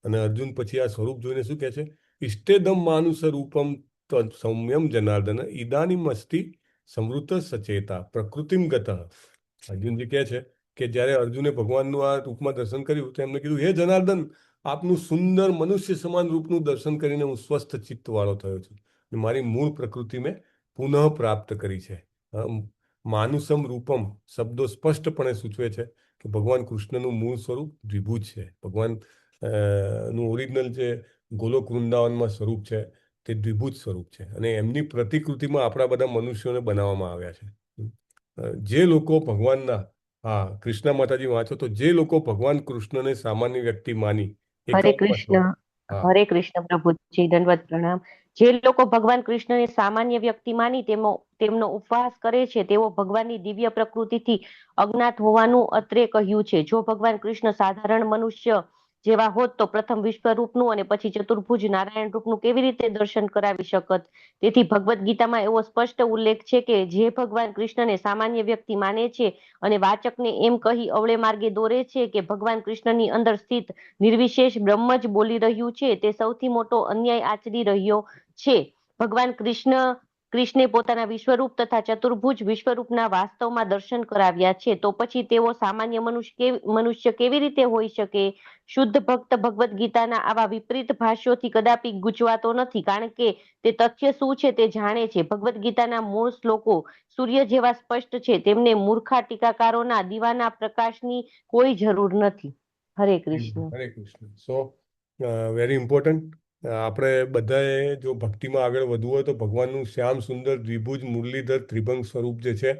અને અર્જુન પછી આ સ્વરૂપ જોઈને શું કહે છે? ઇષ્ટેદમ માનુષ રૂપમ સૌમ્યમ જનાર્દન ઇદાનીમ અસ્તિ સમૃદ્ધ સચેતા પ્રકૃતિમ ગત. અર્જુનજી કહે છે કે જ્યારે અર્જુને ભગવાનનું આ રૂપમાં દર્શન કર્યું તો એમને કીધું, હે જનાર્દન, આપનું સુંદર મનુષ્ય સમાન રૂપનું દર્શન કરીને હું સ્વસ્થ ચિત્તવાળો થયો છું. મારી મૂળ પ્રકૃતિ મેં પુનઃ પ્રાપ્ત કરી છે. માનુષમ રૂપમ શબ્દો સ્પષ્ટપણે સૂચવે છે કે ભગવાન કૃષ્ણનું મૂળ સ્વરૂપ દ્વિભુજ છે. ભગવાન નું ઓરિજિનલ જે ગોલોક વૃંદાવનમાં સ્વરૂપ છે તે દ્વિભુજ સ્વરૂપ છે, અને એમની પ્રતિકૃતિમાં આપણા બધા મનુષ્યોને બનાવવામાં આવ્યા છે. જે લોકો ભગવાનના, હા કૃષ્ણ માતાજી વાંચો તો, જે લોકો ભગવાન કૃષ્ણને સામાન્ય વ્યક્તિ માની હરે કૃષ્ણ. હરે કૃષ્ણ પ્રભુજી, દંડવત પ્રણામ. જે લોકો ભગવાન કૃષ્ણને સામાન્ય વ્યક્તિ માની તેમનો ઉપવાસ કરે છે તેઓ ભગવાનની દિવ્ય પ્રકૃતિથી અજ્ઞાત હોવાનું અત્રે કહ્યું છે. જો ભગવાન કૃષ્ણ સાધારણ મનુષ્ય જેવા હોત તો પ્રથમ વિશ્વરૂપનું અને પછી ચતુર્ભુજ નારાયણ રૂપનું કેવી રીતે દર્શન કરાવી શકત? તેથી ભગવદ્ ગીતામાં એવો સ્પષ્ટ ઉલ્લેખ છે કે જે ભગવાન કૃષ્ણને સામાન્ય વ્યક્તિ માને છે અને વાચકને એમ કહી અવળે માર્ગે દોરે છે કે ભગવાન કૃષ્ણની અંદર સ્થિત નિર્વિશેષ બ્રહ્મ જ બોલી રહ્યું છે, તે સૌથી મોટો અન્યાય આચરી રહ્યો છે. ભગવાન કૃષ્ણે પોતાના વિશ્વરૂપ તથા ચતુર્ભુજ વિશ્વરૂપના વાસ્તવમાં દર્શન કરાવ્યા છે, તો પછી તેઓ સામાન્ય મનુષ્ય કેવી રીતે હોઈ શકે? શુદ્ધ ભક્ત ભગવદ્ ગીતાના આવા વિપરીત ભાષ્યોથી કદાપી ગૂંચવાતો નથી, કારણ કે તે તથ્ય શું છે તે જાણે છે. ભગવદ્ ગીતાના મૂળ શ્લોકો સૂર્ય જેવા સ્પષ્ટ છે, તેમને મૂર્ખા ટીકાકારોના દીવાના પ્રકાશની કોઈ જરૂર નથી. હરે કૃષ્ણ. હરે કૃષ્ણ. સો વેરી ઇમ્પોર્ટન્ટ. આપણે બધાએ જો ભક્તિમાં આગળ વધવું હોય તો ભગવાનનું શ્યામ સુંદર દ્વિભુજ મુરલીધર ત્રિભંગ સ્વરૂપ જે છે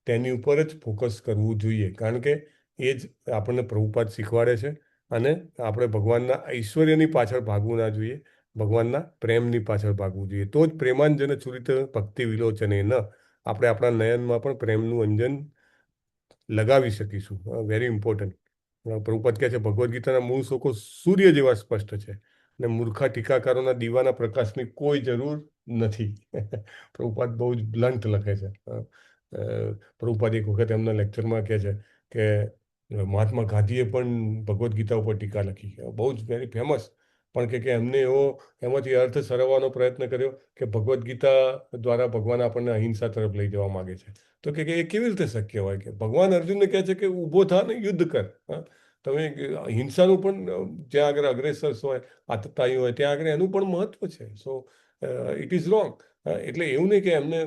તેની ઉપર જ ફોકસ કરવું જોઈએ, કારણ કે એ જ આપણને પ્રભુપાદ શીખવાડે છે. અને આપણે ભગવાનના ઐશ્વર્યની પાછળ ભાગવું ના જોઈએ, ભગવાનના પ્રેમની પાછળ ભાગવું જોઈએ. તો જ પ્રેમાંજન છુરિત ભક્તિ વિલોચને ન, આપણે આપણા નયનમાં પણ પ્રેમનું અંજન લગાવી શકીશું. Very important. પ્રભુપાદ કહે છે ભગવદ્ ગીતાના મૂળ શ્લોકો સૂર્ય જેવા સ્પષ્ટ છે અને મૂર્ખા ટીકાકારોના દીવાના પ્રકાશની કોઈ જરૂર નથી. પ્રભુપાદ બહુ જ બ્લન્ટ લખે છે. પ્રભુપાદ એક વખત એમના લેક્ચરમાં કહે છે કે મહાત્મા ગાંધીએ પણ ભગવદ્ ગીતા ઉપર ટીકા લખી, બહુ જ વેરી ફેમસ, પણ કે એમને એમાંથી અર્થ સરવવાનો પ્રયત્ન કર્યો કે ભગવદ્ ગીતા દ્વારા ભગવાન આપણને અહિંસા તરફ લઈ જવા માગે છે. તો કે એ કેવી રીતે શક્ય હોય? કે ભગવાન અર્જુનને કહે છે કે ઊભો થા ને યુદ્ધ કર. તમે હિંસાનું પણ જ્યાં આગળ અગ્રેસર્સ હોય, આતતાઈઓ હોય, ત્યાં આગળ એનું પણ મહત્વ છે. So it is wrong. એટલે એવું નહીં કે એમને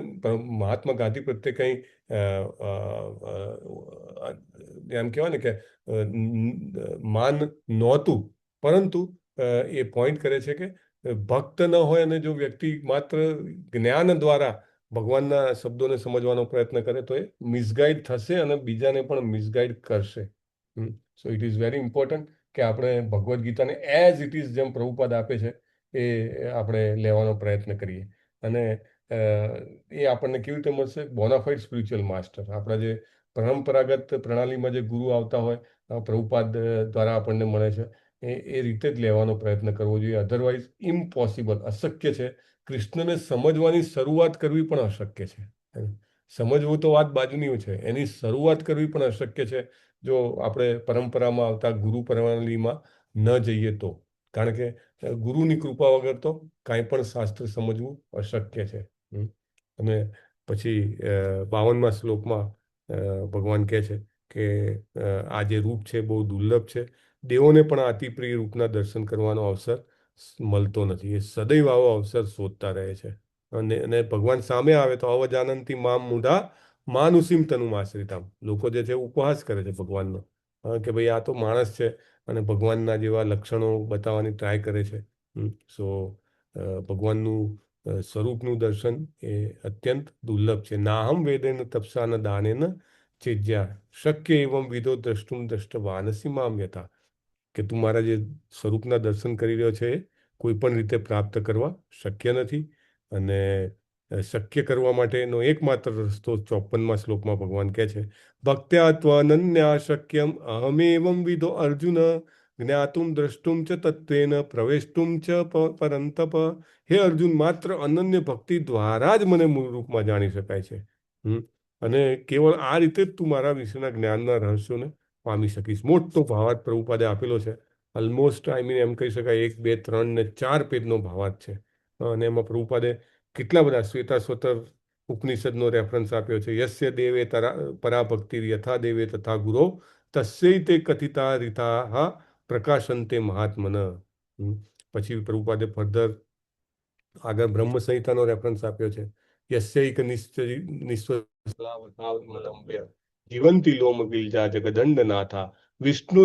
મહાત્મા ગાંધી પ્રત્યે કંઈ એમ કહેવાય ને કે માન નહોતું, પરંતુ એ પોઈન્ટ કરે છે કે ભક્ત ન હોય અને જો વ્યક્તિ માત્ર જ્ઞાન દ્વારા ભગવાનના શબ્દોને સમજવાનો પ્રયત્ન કરે તો એ મિસગાઈડ થશે અને બીજાને પણ મિસગાઈડ કરશે. So it is very important કે આપણે ભગવદ્ ગીતાને એઝ ઇટ ઇઝ જેમ પ્રભુપાદ આપે છે એ આપણે લેવાનો પ્રયત્ન કરીએ. અને એ આપણને કેવી રીતે મળશે? Bona fide spiritual master. આપણા જે પરંપરાગત પ્રણાલીમાં જે ગુરુ આવતા હોય પ્રભુપાદ દ્વારા આપણને મળે છે, એ રીતે જ લેવાનો પ્રયત્ન કરવો જોઈએ. અધરવાઇઝ ઇમ્પોસિબલ, અશક્ય છે. કૃષ્ણને સમજવાની શરૂઆત કરવી પણ અશક્ય છે. સમજવું તો વાત બાજુની છે, એની શરૂઆત કરવી પણ અશક્ય છે જો આપણે પરંપરામાં આવતા ગુરુ પ્રણાલીમાં ન જઈએ તો. કારણ કે ગુરુની કૃપા વગર તો કાંઈ પણ શાસ્ત્ર સમજવું અશક્ય છે. અને પછી 52મા શ્લોકમાં ભગવાન કહે છે કે આ જે રૂપ છે બહુ દુર્લભ છે, દેવોને પણ અતિપ્રિય રૂપના દર્શન કરવાનો અવસર મળતો નથી. એ સદૈવ આવો અવસર શોધતા રહે છે. અને ભગવાન સામે આવે તો અવજાનંતી મામ મૂઢા માનુષીમ તનુમ આશ્રિતામ. લોકો જે છે ઉપહાસ કરે છે ભગવાનનો, કે ભાઈ આ તો માણસ છે અને ભગવાનના જેવા લક્ષણો બતાવવાની ટ્રાય કરે છે. સો ભગવાનનું સ્વરૂપનું દર્શન એ અત્યંત દુર્લભ છે. નાહમ વેદેન તપસા ન દાનેન ચેજ્યા શક્ય એવમ વિધો દ્રષ્ટુમ દ્રષ્ટવાનસી મામ યથા. કે તું મારા જે સ્વરૂપના દર્શન કરી રહ્યો છે એ કોઈ પણ રીતે પ્રાપ્ત કરવા શક્ય નથી. અને શક્ય કરવા માટેનો એકમાત્ર રસ્તો 54મા શ્લોકમાં ભગવાન કહે છે ભક્ત્યા ત્વનન્યા શક્યમ અહમેવમ વિધો અર્જુન જ્ઞાતુમ દ્રષ્ટુમ ચ તત્વેન પ્રવેષ્ટુમ ચ પરંતપ. હે અર્જુન, માત્ર અનન્ય ભક્તિ દ્વારા જ મને મૂળ રૂપમાં જાણી શકાય છે. અને કેવળ આ રીતે જ તું મારા વિશેના જ્ઞાનના રહસ્યોને પામી શકીશ. મોટો ભાવાર્થ પ્રભુપાદે આપેલો છે. ઓલમોસ્ટ એમ કહી શકાય 1, 2, 3 ને 4 પેજનો ભાવાર્થ છે. અને એમાં પ્રભુપાદે કેટલા બધા શ્વેતાશ્વતર ઉપનિષદનો રેફરન્સ આપ્યો છે. યસ્ય દેવે પરાભક્તિ યથા દેવે તથા ગુરો તસ્યૈ તે કથિતા રીતા પ્રકાશંતે મહાત્મન. પછી પ્રભુપાદે ફર્ધર આગળ બ્રહ્મ સંહિતાનો રેફરન્સ આપ્યો છે. યસ્યૈક નિશ્ચય જીવંતી લોમ બિલજા જગદંડનાથા વિષ્ણુ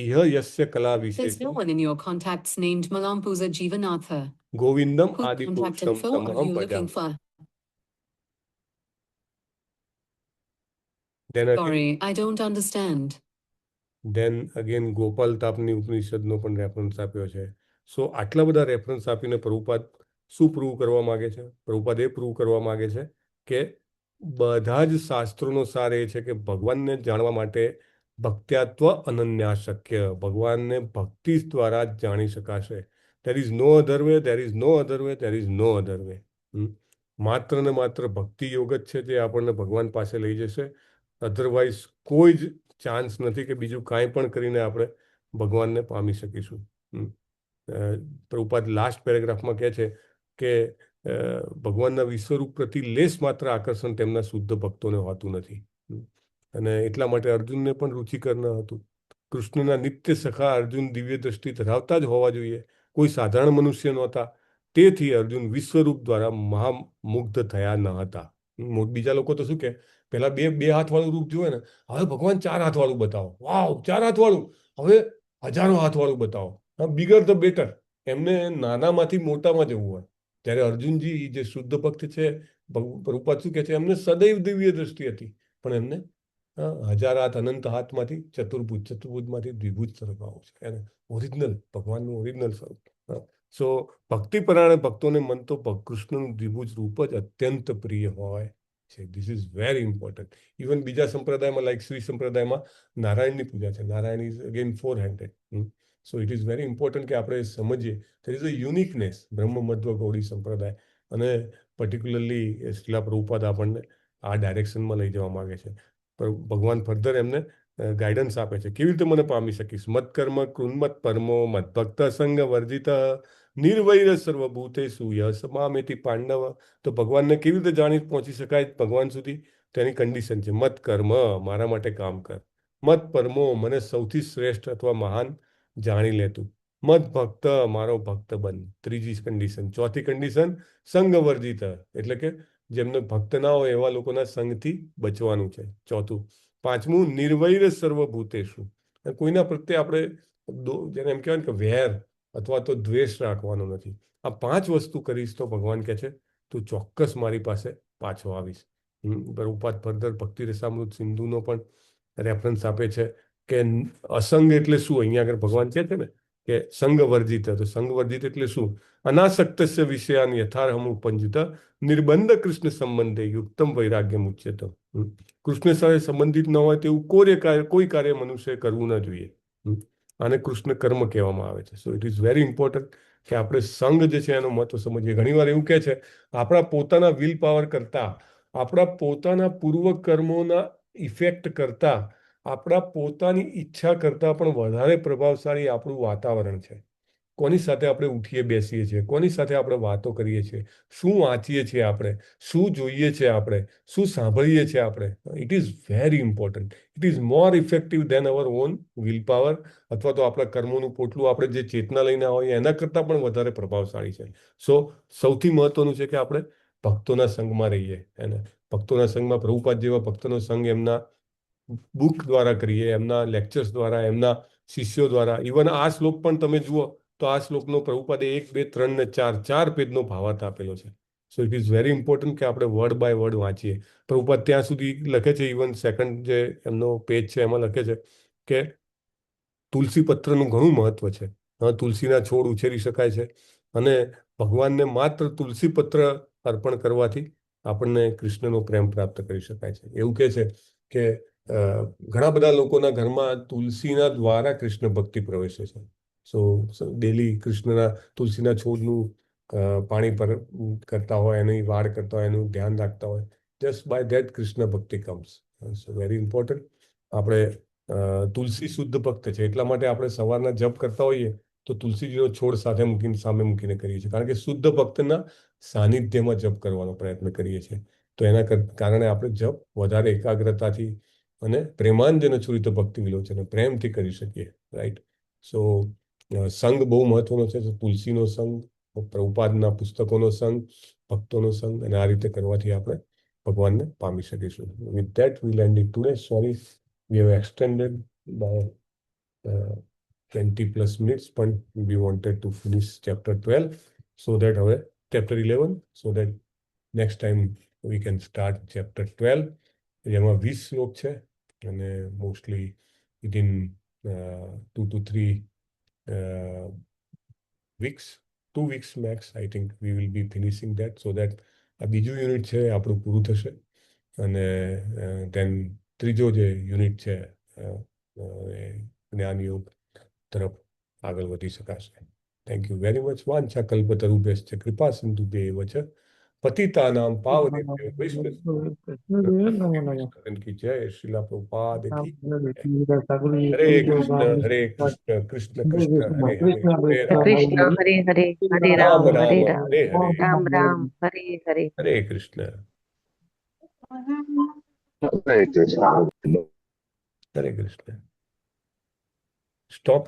ઇહ યસ્ય કલા There's no one in your contacts named Malampuza Jivanatha. ગોવિંદમ Who આદિ contact પુરુષમ info are તમહં you looking ભજામિ. for? Sorry, I don't understand. Then again Gopal Tapani ઉપનિષદનો પણ રેફરન્સ આપ્યો છે. સો આટલા બધા રેફરન્સ આપીને પ્રભુપાદ શું પ્રૂવ કરવા માંગે છે? પ્રભુપાદ એ પ્રૂવ કરવા માંગે છે કે બધા જ શાસ્ત્રોનો સાર એ છે કે ભગવાનને જાણવા માટે ભક્ત્યાત્વ અનન્યાશક્ય. ભગવાનને ભક્તિ દ્વારા જ જાણી શકાશે. there is no other way, there is no other way, there is no other way. માત્ર ને માત્ર ભક્તિ યોગ જ છે જે આપણને ભગવાન પાસે લઈ જશે. અધરવાઇઝ કોઈ જ ચાન્સ નથી કે બીજું કાંઈ પણ કરીને આપણે ભગવાનને પામી શકીશું. પ્રભુપાદ લાસ્ટ પેરેગ્રાફમાં કહે છે કે ભગવાનના વિશ્વરૂપ પ્રતિ લેશ માત્ર આકર્ષણ તેમના શુદ્ધ ભક્તોને હોતું નથી. અને એટલા માટે અર્જુનને પણ રુચિકર ન હતું. કૃષ્ણના નિત્ય સખા અર્જુન દિવ્ય દ્રષ્ટિ ધરાવતા જ હોવા જોઈએ, કોઈ સાધારણ મનુષ્ય નહોતા. તેથી અર્જુન વિશ્વરૂપ દ્વારા મહામુગ્ધ થયા ન હતા. બીજા લોકો તો શું કે પેલા બે હાથ વાળું રૂપ જોવે ને, હવે ભગવાન 4 હાથ વાળું બતાવો, વાવ 4 હાથ વાળું, હવે 1000 હાથ વાળું બતાવો, બિગર ધ બેટર. એમને નાનામાંથી મોટામાં જવું હોય. ત્યારે અર્જુનજી જે શુદ્ધ ભક્ત છે, પ્રભુપાદ શું કહે છે, એમને સદૈવ દિવ્ય દ્રષ્ટિ હતી, પણ એમને 1000 હાથ અનંત હાથમાંથી ચતુર્ભુજમાંથી દ્વિભુજ સ્વરૂપ આવું છે. એને ઓરિજિનલ ભગવાનનું ઓરિજિનલ સ્વરૂપ. સો ભક્તિપરાયણ ભક્તોને મન તો કૃષ્ણનું દ્વિભુજ રૂપ જ અત્યંત પ્રિય હોય છે. This is very important. Even બીજા સંપ્રદાયમાં લાઈક શ્રી સંપ્રદાયમાં નારાયણની પૂજા છે. Narayan is again 400. So it is very important કે આપણે સમજીએ ધેર ઇઝ અ યુનિકનેસ બ્રહ્મ મધ્વ ગૌડી સંપ્રદાય. અને પર્ટિક્યુલરલી શ્રીલા પ્રભુપાદ આપણને આ ડાયરેક્શનમાં લઈ જવા માંગે છે. ભગવાન ફર્ધર એમને ગાઈડન્સ આપે છે. કેવી રીતે મને પામી શકીશ? મત્કર્મ કૃન્મત પરમો મદભક્ત સંગ વર્જિત નિર્વૈર સર્વભૂતેષુ યસ મામેતિ પાંડવ. તો ભગવાનને કેવી રીતે જાણી પહોંચી શકાય ભગવાન સુધી? તેની કન્ડિશન છે મત કર્મ, મારા માટે કામ કર. મત પરમો, મને સૌથી શ્રેષ્ઠ અથવા મહાન જાણી લેતું. મત ભક્ત, મારો ભક્ત બન. ત્રીજી કન્ડિશન. ચોથી કન્ડિશન સંગ વર્જિત, એટલે કે જેમને ભક્ત ના હોય એવા લોકોના સંગથી બચવાનું છે. ચોથું. પાંચમું નિર્વૈર સર્વભૂતેષુ, કોઈના પ્રત્યે આપણે જેને એમ કહેવાય ને કે વેર અથવા તો દ્વેષ રાખવાનો નથી. આ 5 વસ્તુ કરીશ તો ભગવાન કહે છે તું ચોક્કસ મારી પાસે પાછો આવીશ. પ્રભુપાદ ફર્ધર ભક્તિ રસામૃત સિંધુનો પણ રેફરન્સ આપે છે કે અસંગ એટલે શું? અહીંયા આગળ ભગવાન કહે છે ને કે સંગ વર્જિત. તો સંગ વર્જિત એટલે શું? અનાસક્તસ્ય વિષયાન યથાર્હમ ઉપંજિત નિર્બંધ કૃષ્ણ સંબંધે યુક્તમ વૈરાગ્ય મુચ્યત. કૃષ્ણ સાથે સંબંધિત ન હોય તેવું કોઈ કાર્ય મનુષ્ય કરવું ન જોઈએ. આને કૃષ્ણ કર્મ કહેવામાં આવે છે. So it is very important કે આપણે સંગ જે છે એનો મહત્વ સમજીએ. ઘણીવાર એવું કહે છે આપણા પોતાના વિલ પાવર કરતા, આપણા પોતાના પૂર્વ કર્મોના ઇફેક્ટ કરતા, આપણા પોતાની ઈચ્છા કરતા પણ વધારે પ્રભાવશાળી આપણું વાતાવરણ છે. કોની સાથે આપણે ઉઠીએ બેસીએ છીએ, કોની સાથે આપણે વાતો કરીએ છીએ, શું વાંચીએ છીએ આપણે, શું જોઈએ છે આપણે, શું સાંભળીએ છીએ આપણે. It is very important. It is more effective than our own will power, અથવા તો આપણા કર્મોનું પોટલું આપણે જે ચેતના લઈને હોઈએ એના કરતાં પણ વધારે પ્રભાવશાળી છે. સો સૌથી મહત્વનું છે કે આપણે ભક્તોના સંગમાં રહીએ. એને ભક્તોના સંગમાં પ્રભુપાદ જેવા ભક્તોનો સંગ એમના બુક દ્વારા કરીએ, એમના લેક્ચર્સ દ્વારા, એમના શિષ્યો દ્વારા. ઇવન આ શ્લોક પણ તમે જુઓ તો આ શ્લોકનો પ્રભુપાદે 1, 2, 3 ને 4 પેજનો ભાવાર્થ આપેલો છે. So it is very important કે આપણે વર્ડ બાય વર્ડ વાંચીએ. પ્રભુપાદ ત્યાં સુધી લખે છે, ઇવન સેકન્ડ જે એમનો પેજ છે એમાં લખે છે કે તુલસી પત્રનું ઘણું મહત્વ છે. તુલસીના છોડ ઉછેરી શકાય છે અને ભગવાનને માત્ર તુલસી પત્ર અર્પણ કરવાથી આપણને કૃષ્ણનો પ્રેમ પ્રાપ્ત કરી શકાય છે. એવું કહે છે કે ઘણા બધા લોકોના ઘરમાં તુલસીના દ્વારા કૃષ્ણ ભક્તિ પ્રવેશે છે. સો ડેલી કૃષ્ણના તુલસીના છોડનું પાણી પર કરતા હોય, એની વાડ કરતા હોય, એનું ધ્યાન રાખતા હોય, જસ્ટ બાય ધેટ કૃષ્ણ ભક્તિ કમ્સ. સો વેરી ઇમ્પોર્ટન્ટ. આપણે તુલસી શુદ્ધ ભક્ત છે, એટલા માટે આપણે સવારના જપ કરતા હોઈએ તો તુલસીજીનો છોડ સાથે મૂકીને સામે મૂકીને કરીએ છીએ, કારણ કે શુદ્ધ ભક્તના સાનિધ્યમાં જપ કરવાનો પ્રયત્ન કરીએ છીએ. તો એના કારણે આપણે જપ વધારે એકાગ્રતાથી અને પ્રેમાંજન છોડી ભક્તિ વિલોચન પ્રેમથી કરી શકીએ. રાઈટ. સો સંગ બહુ મહત્વનો છે. તુલસીનો સંગ, પ્રભુપાદના પુસ્તકોનો સંગ, ભક્તોનો સંગ, અને આ રીતે કરવાથી આપણે ભગવાનને પામી શકીશું. With that we land it today. Sorry, we have extended by 20+ minutes, but we wanted to finish chapter 12 so that હવે chapter 11, so that next time we can start chapter 12. જેમાં 20 શ્લોક છે અને mostly within 2 to 3 weeks, 2 weeks max, I think we will be finishing that, so that આ બીજું unit છે આપણું પૂરું થશે અને then ત્રીજો જે યુનિટ છે જ્ઞાન યોગ તરફ આગળ વધી શકાશે. Thank you very much. વાંછા કલ્પતરુભ્યશ્ચ કૃપા સિંધુભ્યૈવ ચ પતિતાનાં પાવનેભ્યો વૈષ્ણવેભ્યો કી જય. શ્રીલા પ્રભુપાદ કી જય. હરે કૃષ્ણ કૃષ્ણ કૃષ્ણ હરે હરે, હરે રામ કૃષ્ણ હરે હરે, હરે રામ રામ હરે રામ રામ, હરે હરે, રામ રામ હરે હરે. હરે કૃષ્ણ હરે કૃષ્ણ. સ્ટોપ.